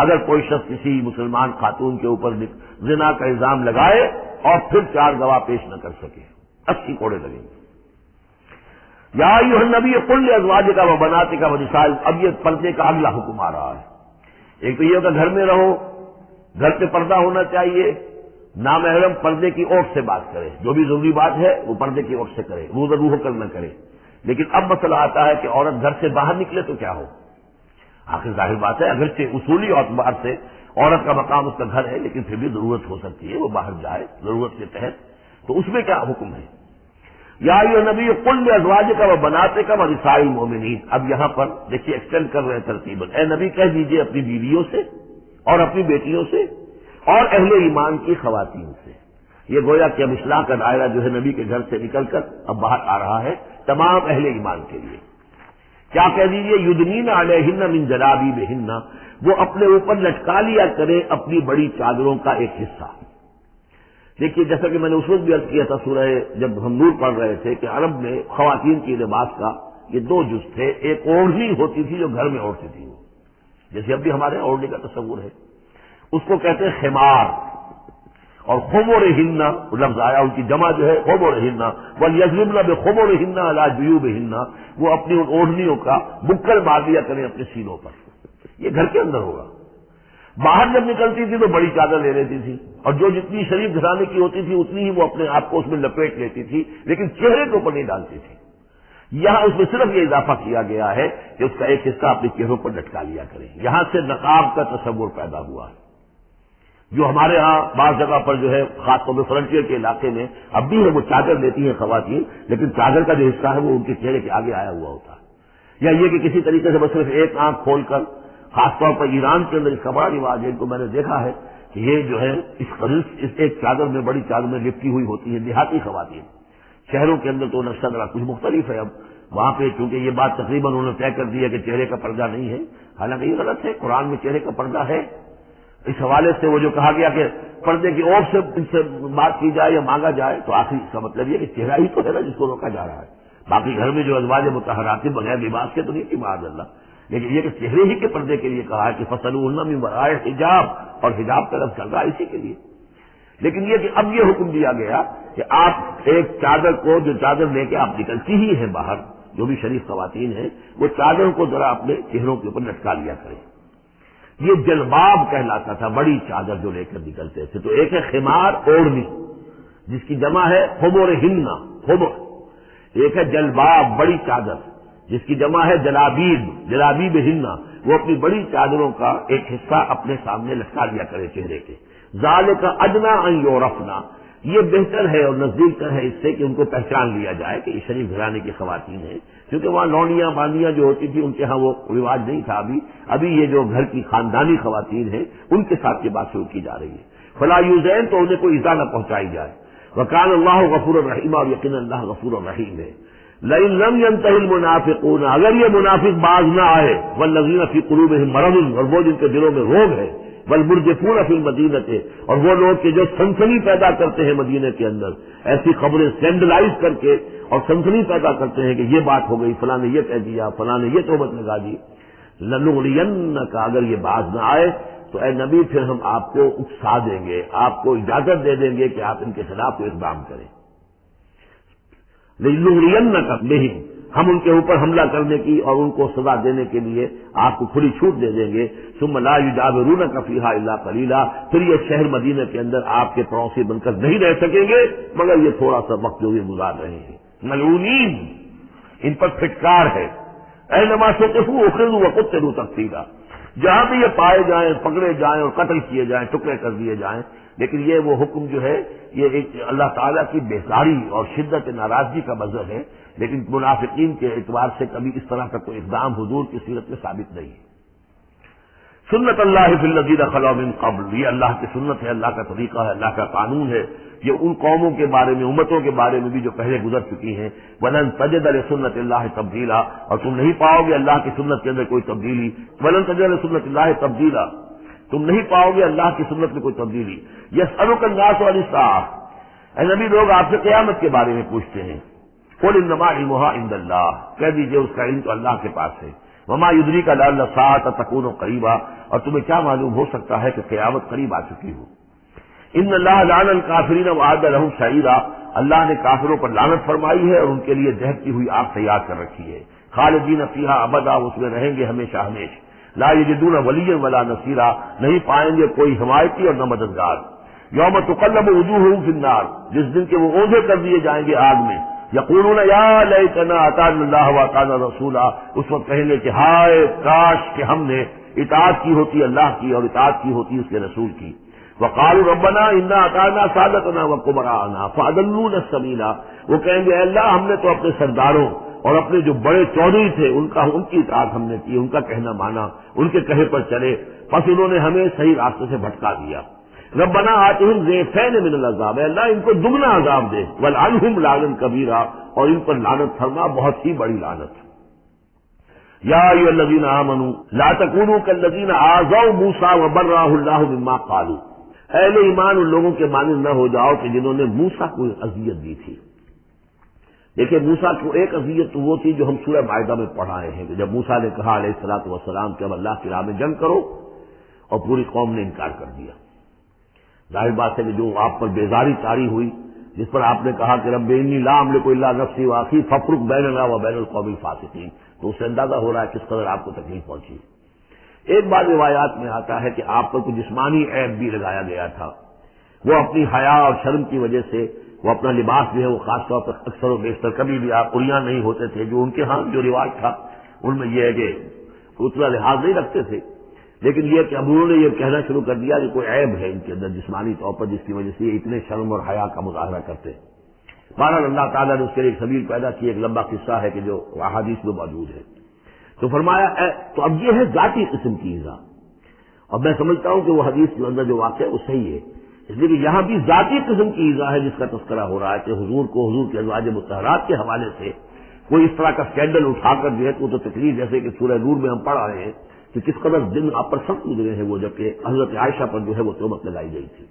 اگر کوئی شخص کسی مسلمان خاتون کے اوپر زنا کا الزام لگائے اور پھر 4 گواہ پیش نہ کر سکے، 80 کوڑے لگیں گے. یا ایھا النبی قل لازواجک وبناتک ونساء، اب یہ پردے کا اگلا حکم آ رہا ہے. ایک تو یہ ہوگا گھر میں رہو، گھر پہ پردہ ہونا چاہیے، نامحرم پردے کی اوٹ سے بات کرے، جو بھی ضروری بات ہے وہ پردے کی اوٹ سے کرے، روح ہو کر نہ کرے. لیکن اب مسئلہ آتا ہے کہ عورت گھر سے باہر نکلے تو کیا ہو. آخر ظاہر بات ہے اگرچہ اصولی اعتبار سے عورت کا مقام اس کا گھر ہے، لیکن پھر بھی ضرورت ہو سکتی ہے وہ باہر جائے ضرورت کے تحت، تو اس میں کیا حکم ہے. یا ایھا نبی قل لازواجک وبناتک ونساء المؤمنین، اب یہاں پر دیکھیے ایکسٹینڈ کر رہے ہیں ترتیباً. اے نبی کہہ دیجیے اپنی بیویوں سے اور اپنی بیٹیوں سے اور اہل ایمان کی خواتین سے. یہ گویا کہ اب اصلاح کا دائرہ جو ہے نبی کے گھر سے نکل کر اب باہر آ رہا ہے تمام اہل ایمان کے لیے. کیا کہہ دیجیے یدنین علیہن من جلابیبہن، وہ اپنے اوپر لٹکا لیا کریں اپنی بڑی چادروں کا ایک حصہ. دیکھیے جیسا کہ میں نے اس وقت بھی عرض کیا تھا سورہ جب ہم نور پڑھ رہے تھے کہ عرب میں خواتین کی لباس کا یہ 2 جز تھے. ایک اوڑھنی ہوتی تھی جو گھر میں اوڑھتی تھی، وہ جیسے اب بھی ہمارے یہاں اوڑھنے کا تصور ہے، اس کو کہتے ہیں خمار. اور خمرہن لفظ آیا ان کی جمع جو ہے خمرہن، ولیضربن بخمرہن علی جیوبہن، وہ اپنی ان اوڑھنیوں کا بکر مار دیا کریں اپنے سینوں پر. یہ گھر کے اندر ہوگا. باہر جب نکلتی تھی تو بڑی چادر لے لیتی تھی، اور جو جتنی شریف گھرانے کی ہوتی تھی اتنی ہی وہ اپنے آپ کو اس میں لپیٹ لیتی تھی، لیکن چہرے کے اوپر نہیں ڈالتی تھی. یہاں اس میں صرف یہ اضافہ کیا گیا ہے کہ اس کا ایک حصہ اپنے چہروں پر لٹکا لیا کریں. یہاں سے نقاب کا تصور پیدا ہوا ہے، جو ہمارے ہاں بعض جگہ پر جو ہے خاص طور پہ فرنٹیئر کے علاقے میں اب بھی ہے، وہ چادر لیتی ہیں خواتین، لیکن چادر کا جو حصہ ہے وہ ان کے چہرے کے آگے آیا ہوا ہوتا ہے. یا یہ کہ کسی طریقے سے بس صرف ایک آنکھ کھول کر، خاص طور پر ایران کے اندر اس کا بڑا رواج ہے، ان کو میں نے دیکھا ہے کہ یہ جو ہے اس ایک چادر میں، بڑی چادر میں لپٹی ہوئی ہوتی ہے دیہاتی خواتین. شہروں کے اندر تو نقشہ ذرا کچھ مختلف ہے. اب وہاں پہ چونکہ یہ بات تقریباً انہوں نے طے کر دی ہے کہ چہرے کا پردہ نہیں ہے، حالانکہ یہ غلط ہے. قرآن میں چہرے کا پردہ ہے. اس حوالے سے وہ جو کہا گیا کہ پردے کی اوٹ سے ان سے بات کی جائے یا مانگا جائے، تو آخری اس کا مطلب یہ کہ چہرہ ہی تو ہے نا جس کو روکا جا رہا ہے. باقی گھر میں جو ازواج مطہرات بغیر لباس کے تو نہیں کی معاذ اللہ، لیکن یہ کہ چہرے ہی کے پردے کے لیے کہا ہے کہ فَصَلُوهُنَّ مِن وَرَاءِ حجاب، اور حجاب کا لفظ چل رہا ہے اسی کے لیے. لیکن یہ کہ اب یہ حکم دیا گیا کہ آپ ایک چادر کو، جو چادر لے کے آپ نکلتی ہی ہیں باہر، جو بھی شریف خواتین ہیں، وہ چادر کو ذرا اپنے چہروں کے اوپر لٹکا لیا کریں. یہ جلباب کہلاتا تھا، بڑی چادر جو لے کر نکلتے تھے. تو ایک ہے خمار اوڑھنی جس کی جمع ہے خمرہن، خمر. ایک ہے جلباب بڑی چادر جس کی جمع ہے جلابیب، جلابیبہن. وہ اپنی بڑی چادروں کا ایک حصہ اپنے سامنے لٹکا لیا کرے چہرے کے. ذالک ادنیٰ ان یعرفنا، یہ بہتر ہے اور نزدیک تر ہے اس سے کہ ان کو پہچان لیا جائے کہ یہ شریف گھرانے کی خواتین ہیں. کیونکہ وہاں لونیاں باندیاں جو ہوتی تھی ان کے ہاں وہ رواج نہیں تھا. ابھی یہ جو گھر کی خاندانی خواتین ہیں ان کے ساتھ یہ بات شروع کی جا رہی ہے. فلا یؤذین، تو انہیں کوئی ایذا نہ پہنچائی جائے. وکان اللہ غفور الرحیم، اور یقینا اللہ غفور الرحیم ہے. لئن لم ينتهِ المنافقون، اگر یہ منافق باز نہ آئے، والذین فی قلوبہم مرض، اور وہ جن کے دلوں میں روگ ہے، والمرجفون فی المدینہ، اور وہ لوگ کہ جو سنسنی پیدا کرتے ہیں مدینے کے اندر، ایسی خبریں سینڈلائز کر کے اور سنسنی پیدا کرتے ہیں کہ یہ بات ہو گئی، فلاں نے یہ کہہ دیا، فلاں نے یہ تہمت لگا دی. لنغرینک، اگر یہ باز نہ آئے تو اے نبی پھر ہم آپ کو اکسا دیں گے، آپ کو اجازت دے دیں گے کہ آپ ان کے خلاف کوئی اقدام کریں. لنغرینک بہم، ہم ان کے اوپر حملہ کرنے کی اور ان کو سزا دینے کے لیے آپ کو کھلی چھوٹ دے دیں گے. ثم لا یجاورونک فیہا الا قلیلا، پھر یہ شہر مدینہ کے اندر آپ کے پڑوسی بن کر نہیں رہ سکیں گے مگر یہ تھوڑا سا وقت جو یہ گزار رہے ہیں. ملعونین، ان پر پھٹکار ہے. اینما ثقفوا اخذوا وقتلوا تقتیلا، جہاں بھی یہ پائے جائیں، پکڑے جائیں اور قتل کیے جائیں، ٹکڑے کر دیے جائیں. لیکن یہ وہ حکم جو ہے یہ ایک اللہ تعالیٰ کی بیزاری اور شدت ناراضگی کا مظہر ہے، لیکن منافقین کے اعتبار سے کبھی اس طرح کا کوئی اقدام حضور کی سیرت میں ثابت نہیں ہے. سنت اللہ فی الذین خلوا من قبل، یہ اللہ کی سنت ہے، اللہ کا طریقہ ہے، اللہ کا قانون ہے. یہ ان قوموں کے بارے میں، امتوں کے بارے میں بھی جو پہلے گزر چکی ہیں. ولن تجد لسنت اللہ تبدیلا، اور تم نہیں پاؤ گے اللہ کی سنت کے اندر کوئی تبدیلی. ولن تجد لسنت اللہ تبدیلا، تم نہیں پاؤ گے اللہ کی سنت میں کوئی تبدیلی. یسألک الناس عن الساعۃ، اے نبی لوگ آپ سے قیامت کے بارے میں پوچھتے ہیں. قل انما علمها عند اللہ، کہہ دیجئے اس کا علم تو اللہ کے پاس ہے. وما یدریک لعل الساعۃ تکون قریبا، اور تمہیں کیا معلوم ہو سکتا ہے کہ قیامت قریب آ چکی ہو. ان اللہ لعن الکافرین وعد لهم سعیرا، اللہ نے کافروں پر لعنت فرمائی ہے اور ان کے لیے دہتی ہوئی آگ تیار کر رکھی ہے. خالدین فیہا ابدا، اس میں رہیں گے ہمیشہ ہمیشہ. لا یجدون ولیا ولا نصیرا، نہیں پائیں گے کوئی حمایتی اور نہ مددگار. یوم تقلب وجوہہم فی النار، جس دن کے وہ اوندھے کر دیے جائیں گے آگ میں. یقولون یا لیتنا اطعنا اللہ واطعنا رسولا، اس وقت کہیں گے کہ ہائے کاش کہ ہم نے اطاعت کی ہوتی اللہ کی اور اطاعت کی ہوتی اس کے رسول کی. وقالوا ربنا انا اطعنا سادتنا وكبراءنا فاضلونا السبیل، وہ کہیں گے اے اللہ ہم نے تو اپنے سرداروں اور اپنے جو بڑے چودھری تھے ان کی اطاعت ہم نے کی، ان کا کہنا مانا، ان کے کہے پر چلے، پس انہوں نے ہمیں صحیح راستے سے بھٹکا دیا. ربنا آتہم ضعفین من العذاب، اے اللہ ان کو دگنا عذاب دے. ولعنہم لعنا کبیرا، اور ان پر لعنت فرما بہت ہی بڑی لعنت. یا ایھا الذین آمنوا لا تکونوا کالذین آذوا موسیٰ وبرأہ اللہ مما قالوا، اہل ایمان ان لوگوں کے مانند نہ ہو جاؤ کہ جنہوں نے موسیٰ کو اذیت دی تھی. دیکھیں موسیٰ کو ایک اذیت تو وہ تھی جو ہم سورہ مائدہ میں پڑھائے ہیں کہ جب موسیٰ نے کہا علیہ الصلوۃ والسلام کہ اب اللہ کی راہ میں جنگ کرو، اور پوری قوم نے انکار کر دیا. ظاہر بات ہے کہ جو آپ پر بیزاری طاری ہوئی، جس پر آپ نے کہا کہ رب انی لا املک الا نفسی واخی فافرق بیننا وبین القوم الفاسقین، تو اس سے اندازہ ہو رہا ہے کس قدر آپ کو تکلیف پہنچی۔ ایک بات روایات میں آتا ہے کہ آپ پر کوئی جسمانی عیب بھی لگایا گیا تھا، وہ اپنی حیا اور شرم کی وجہ سے وہ اپنا لباس جو ہے وہ خاص طور پر اکثر و بیشتر کبھی بھی آپ عریاں نہیں ہوتے تھے، جو ان کے ہاں جو رواج تھا ان میں یہ ہے کہ اتنا لحاظ نہیں رکھتے تھے، لیکن یہ کہ اب انہوں نے یہ کہنا شروع کر دیا کہ کوئی عیب ہے ان کے اندر جسمانی طور پر جس کی وجہ سے یہ اتنے شرم اور حیا کا مظاہرہ کرتے۔ بہرحال اللہ تعالیٰ نے اس کے لیے ایک سبیل پیدا کی، ایک لمبا قصہ ہے کہ جو احادیث میں موجود ہے۔ تو فرمایا تو اب یہ ہے ذاتی قسم کی ایذا، اور میں سمجھتا ہوں کہ وہ حدیث کے اندر جو واقع ہے وہ صحیح ہے، اس لیے کہ یہاں بھی ذاتی قسم کی ایذا ہے جس کا تذکرہ ہو رہا ہے کہ حضور کو حضور کے ازواج مطہرات کے حوالے سے کوئی اس طرح کا اسکینڈل اٹھا کر جو ہے تو تکلیف، جیسے کہ سورہ نور میں ہم پڑھ رہے ہیں کہ کس قدر دن آپ پر سخت گزرے ہیں وہ، جبکہ حضرت عائشہ پر جو ہے وہ تہمت لگائی گئی تھی۔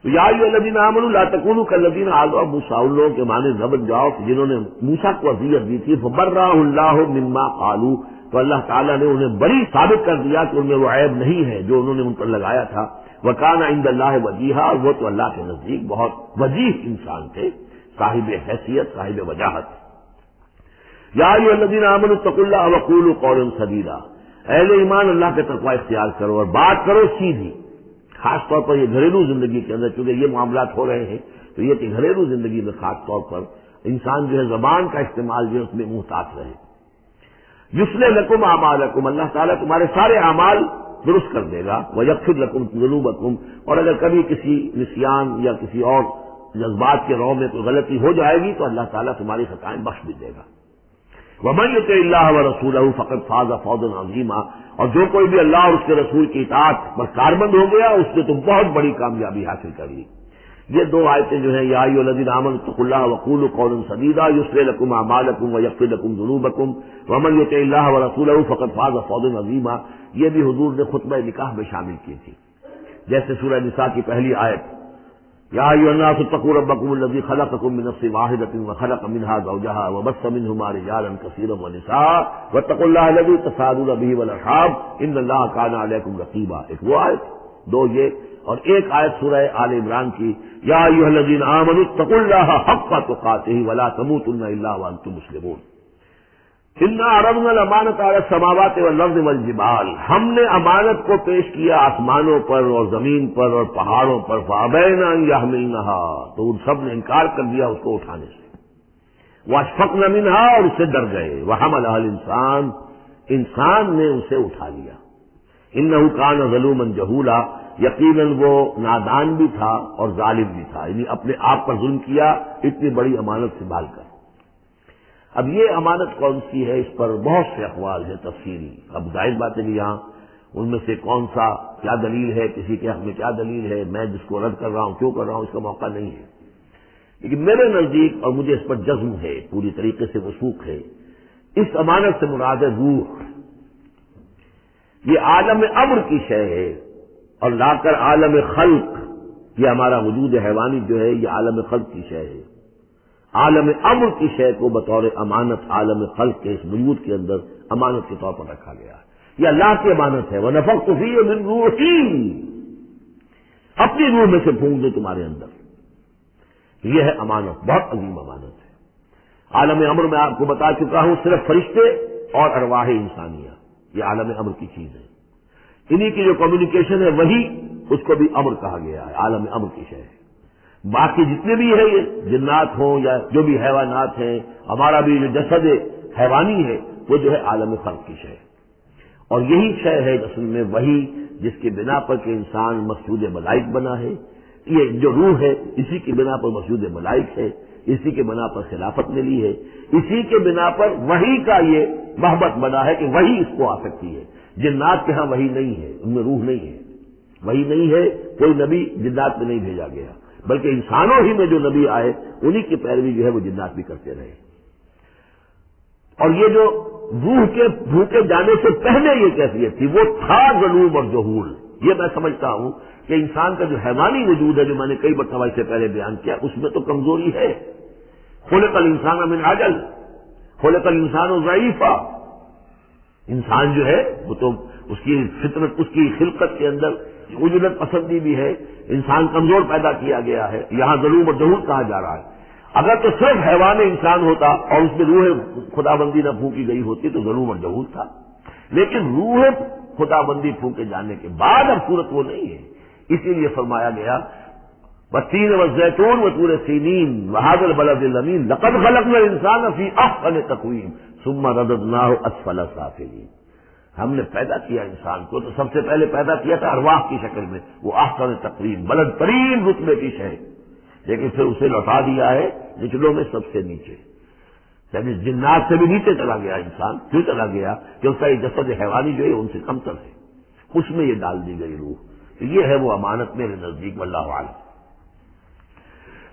تو یا ایھا الذین آمنوا لا تکونوا کالذین آذوا موسیٰ، ان لوگوں کے معنی نہ بن جاؤ جنہوں نے موسیٰ کو اذیت دی تھی، فبرأہ اللہ مما قالوا، تو اللہ تعالیٰ نے انہیں بری ثابت کر دیا کہ ان میں وہ عیب نہیں ہے جو انہوں نے ان پر لگایا تھا۔ وکان عند اللہ وجیہا، اور وہ تو اللہ کے نزدیک بہت وجیح انسان تھے، صاحب حیثیت، صاحب وجاہت۔ یا ایھا الذین آمنوا اتقوا اللہ وقولوا قولا سدیدا، اہل ایمان اللہ کے تقوی اختیار کرو اور بات کرو سیدھی، خاص طور پر یہ گھریلو زندگی کے اندر، چونکہ یہ معاملات ہو رہے ہیں تو یہ کہ گھریلو زندگی میں خاص طور پر انسان جو ہے زبان کا استعمال جو ہے اس میں محتاط رہے۔ یصلح لکم اعمالکم، اللہ تعالیٰ تمہارے سارے اعمال درست کر دے گا، ویغفر لکم ذنوبکم، اور اگر کبھی کسی نسیان یا کسی اور جذبات کے رو میں کوئی غلطی ہو جائے گی تو اللہ تعالیٰ تمہاری خطائیں بخش بھی دے گا۔ ومن یطع اللہ ورسولہ فقد فاز فوزا عظیما، اور جو کوئی بھی اللہ اور اس کے رسول کی اطاعت پر کاربند ہو گیا اس نے تو بہت بڑی کامیابی حاصل کر لی۔ یہ دو آیتیں جو ہیں، یا ایھا الذین آمنوا اتقوا اللہ وقولوا قولا سدیدا یصلح لکم اعمالکم ویغفر لکم ذنوبکم ومن یطع اللہ ورسولہ فقد فاز فوزا عظیما، یہ بھی حضور نے خطبہ نکاح میں شامل کی تھی، جیسے سورہ نساء کی پہلی آیت، یا ایھا الناس اتقوا ربکم الذی خلقکم من نفس واحدۃ وخلق منها زوجها وبث منهما رجالا کثیرا ونساء واتقوا اللہ الذی تساءلون به والارحام ان اللہ کان علیکم رقیبا۔ ایک وہ آیت، دو یہ، اور ایک آیت سورہ آل عمران کی، یا ایھا الذین آمنوا اتقوا اللہ حق تقاتہ ولا تموتن الا وانتم مسلمون۔ انا عرضنا الامانۃ علی السماوات والارض والجبال، ہم نے امانت کو پیش کیا آسمانوں پر اور زمین پر اور پہاڑوں پر، فابین ان یحملنها، تو ان سب نے انکار کر دیا اس کو اٹھانے سے، واشفقن منها، اور اس سے ڈر گئے، وحملها الانسان، انسان نے اسے اٹھا لیا، انه کان ظلوما جہولا، یقیناً وہ نادان بھی تھا اور ظالم بھی تھا، یعنی اپنے آپ پر ظلم کیا اتنی بڑی امانت سنبھال کر۔ اب یہ امانت کون سی ہے، اس پر بہت سے اقوال ہیں تفصیلی، اب ظاہر بات ہے کہ یہاں ان میں سے کون سا کیا دلیل ہے، کسی کے حق میں کیا دلیل ہے، میں جس کو رد کر رہا ہوں کیوں کر رہا ہوں اس کا موقع نہیں ہے، لیکن میرے نزدیک اور مجھے اس پر جزم ہے، پوری طریقے سے وثوق ہے، اس امانت سے مراد ہے روح، یہ عالم امر کی شے ہے، اور لا کر عالم خلق، یہ ہمارا وجود حیوانی جو ہے یہ عالم خلق کی شے ہے، عالم امر کی شے کو بطور امانت عالم خلق کے اس وجود کے اندر امانت کے طور پر رکھا گیا ہے، یہ اللہ کی امانت ہے، وَنَفَخْتُ فِيهِ مِن رُوحِي، اپنی روح میں سے پھونک دے تمہارے اندر، یہ ہے امانت، بہت عظیم امانت ہے۔ عالم امر میں آپ کو بتا چکا ہوں صرف فرشتے اور ارواح انسانیہ، یہ عالم امر کی چیز ہے، انہی کی جو کمیونیکیشن ہے وہی اس کو بھی امر کہا گیا ہے، عالم امر کی شے ہے۔ باقی جتنے بھی ہیں یہ جنات ہوں یا جو بھی حیوانات ہیں، ہمارا بھی جو جسد حیوانی ہے وہ جو ہے عالم خلق کی شے ہے، اور یہی شے ہے اصل میں وہی جس کی بنا پر کہ انسان مسجود ملائک بنا ہے، یہ جو روح ہے اسی کی بنا پر مسجود ملائک ہے، اسی کے بنا پر خلافت ملی ہے، اسی کے بنا پر وحی کا یہ محبت بنا ہے کہ وحی اس کو آ سکتی ہے، جنات کے ہاں وحی نہیں ہے، ان میں روح نہیں ہے، وحی نہیں ہے، کوئی نبی جنات میں نہیں بھیجا گیا، بلکہ انسانوں ہی میں جو نبی آئے انہی کی پیروی جو ہے وہ جنات بھی کرتے رہے، اور یہ جو روح کے بھوکے جانے سے پہلے یہ کیفیت تھی وہ تھا ظلوم اور جہول، یہ میں سمجھتا ہوں کہ انسان کا جو حیوانی وجود ہے جو میں نے کئی مرتبہ سے پہلے بیان کیا اس میں تو کمزوری ہے، خلق الانسان من عجل، خلق الانسان ضعیفا، انسان جو ہے وہ تو اس کی فطرت، اس کی خلقت کے اندر عجلت پسندی بھی ہے، انسان کمزور پیدا کیا گیا ہے، یہاں ظلم اور جہود کہا جا رہا ہے۔ اگر تو صرف حیوان انسان ہوتا اور اس میں روح خدا بندی نہ پھونکی گئی ہوتی تو ظلم اور جہود تھا، لیکن روح خدا بندی پھونکے جانے کے بعد اب صورت وہ نہیں ہے، اسی لیے فرمایا گیا والتین والزیتون وطور سینین وہذا البلد الامین لقد خلقنا الانسان فی احسن تقویم ثم رددناہ اسفل سافلین۔ ہم نے پیدا کیا انسان کو تو سب سے پہلے پیدا کیا تھا ارواح کی شکل میں، وہ احسن تقویم بلند ترین رتبے کی شے، لیکن پھر اسے لوٹا دیا ہے نچلوں میں سب سے نیچے، یعنی جنات سے بھی نیچے چلا گیا انسان۔ کیوں چلا گیا؟ کہ اس کا یہ جسد حیوانی جو ہے ان سے کمتر ہے، اس میں یہ ڈال دی گئی روح۔ تو یہ ہے وہ امانت میرے نزدیک، واللہ اعلم۔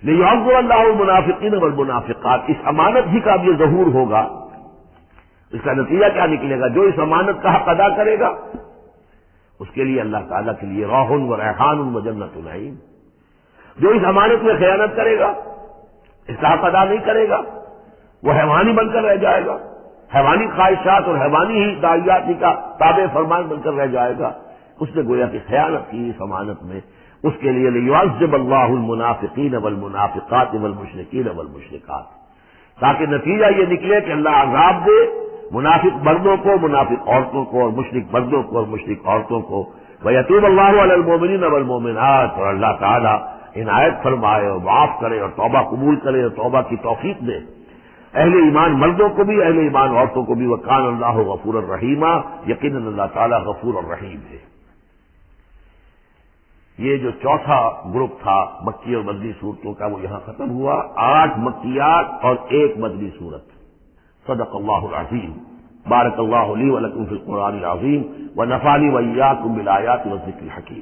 لیعذر اللہ المنافقین والمنافقات، اس امانت ہی کا اب یہ ظہور ہوگا۔ اس کا نتیجہ کیا نکلے گا؟ جو اس امانت کا حق ادا کرے گا اس کے لیے اللہ تعالیٰ کے لیے روح و ریحان و جنت نعیم۔ جو اس امانت میں خیانت کرے گا، اس کا حق ادا نہیں کرے گا، وہ حیوانی بن کر رہ جائے گا، حیوانی خواہشات اور حیوانی ہی داعیات ہی کا تابع فرمان بن کر رہ جائے گا۔ اس نے گویا کہ خیانت کی اس امانت میں۔ اس کے لیے لیعذب اللہ المنافقین والمنافقات والمشرکین والمشرکات، تاکہ نتیجہ یہ نکلے کہ اللہ عذاب دے منافق مردوں کو، منافق عورتوں کو، اور مشرک مردوں کو اور مشرک عورتوں کو۔ وَيَتُوبَ اللَّهُ عَلَى الْمُؤْمِنِينَ وَالْمُؤْمِنَاتِ، اور اللہ تعالیٰ عنایت فرمائے اور معاف کرے اور توبہ قبول کرے اور توبہ کی توفیق دے اہل ایمان مردوں کو بھی، اہل ایمان عورتوں کو بھی۔ وَكَانَ اللَّهُ غَفُورًا رَحِيمًا، یقیناً اللہ تعالیٰ غفور اور رحیم ہے۔ یہ جو چوتھا گروپ تھا مکی اور مدنی صورتوں کا وہ یہاں ختم ہوا۔ 8 مکیات اور 1 مدنی صورت۔ صدق اللہ العظیم۔ بارک اللہ لی ولکم فی القرآن العظیم ونفعنی وإیاکم بالآیات والذکر الحکیم۔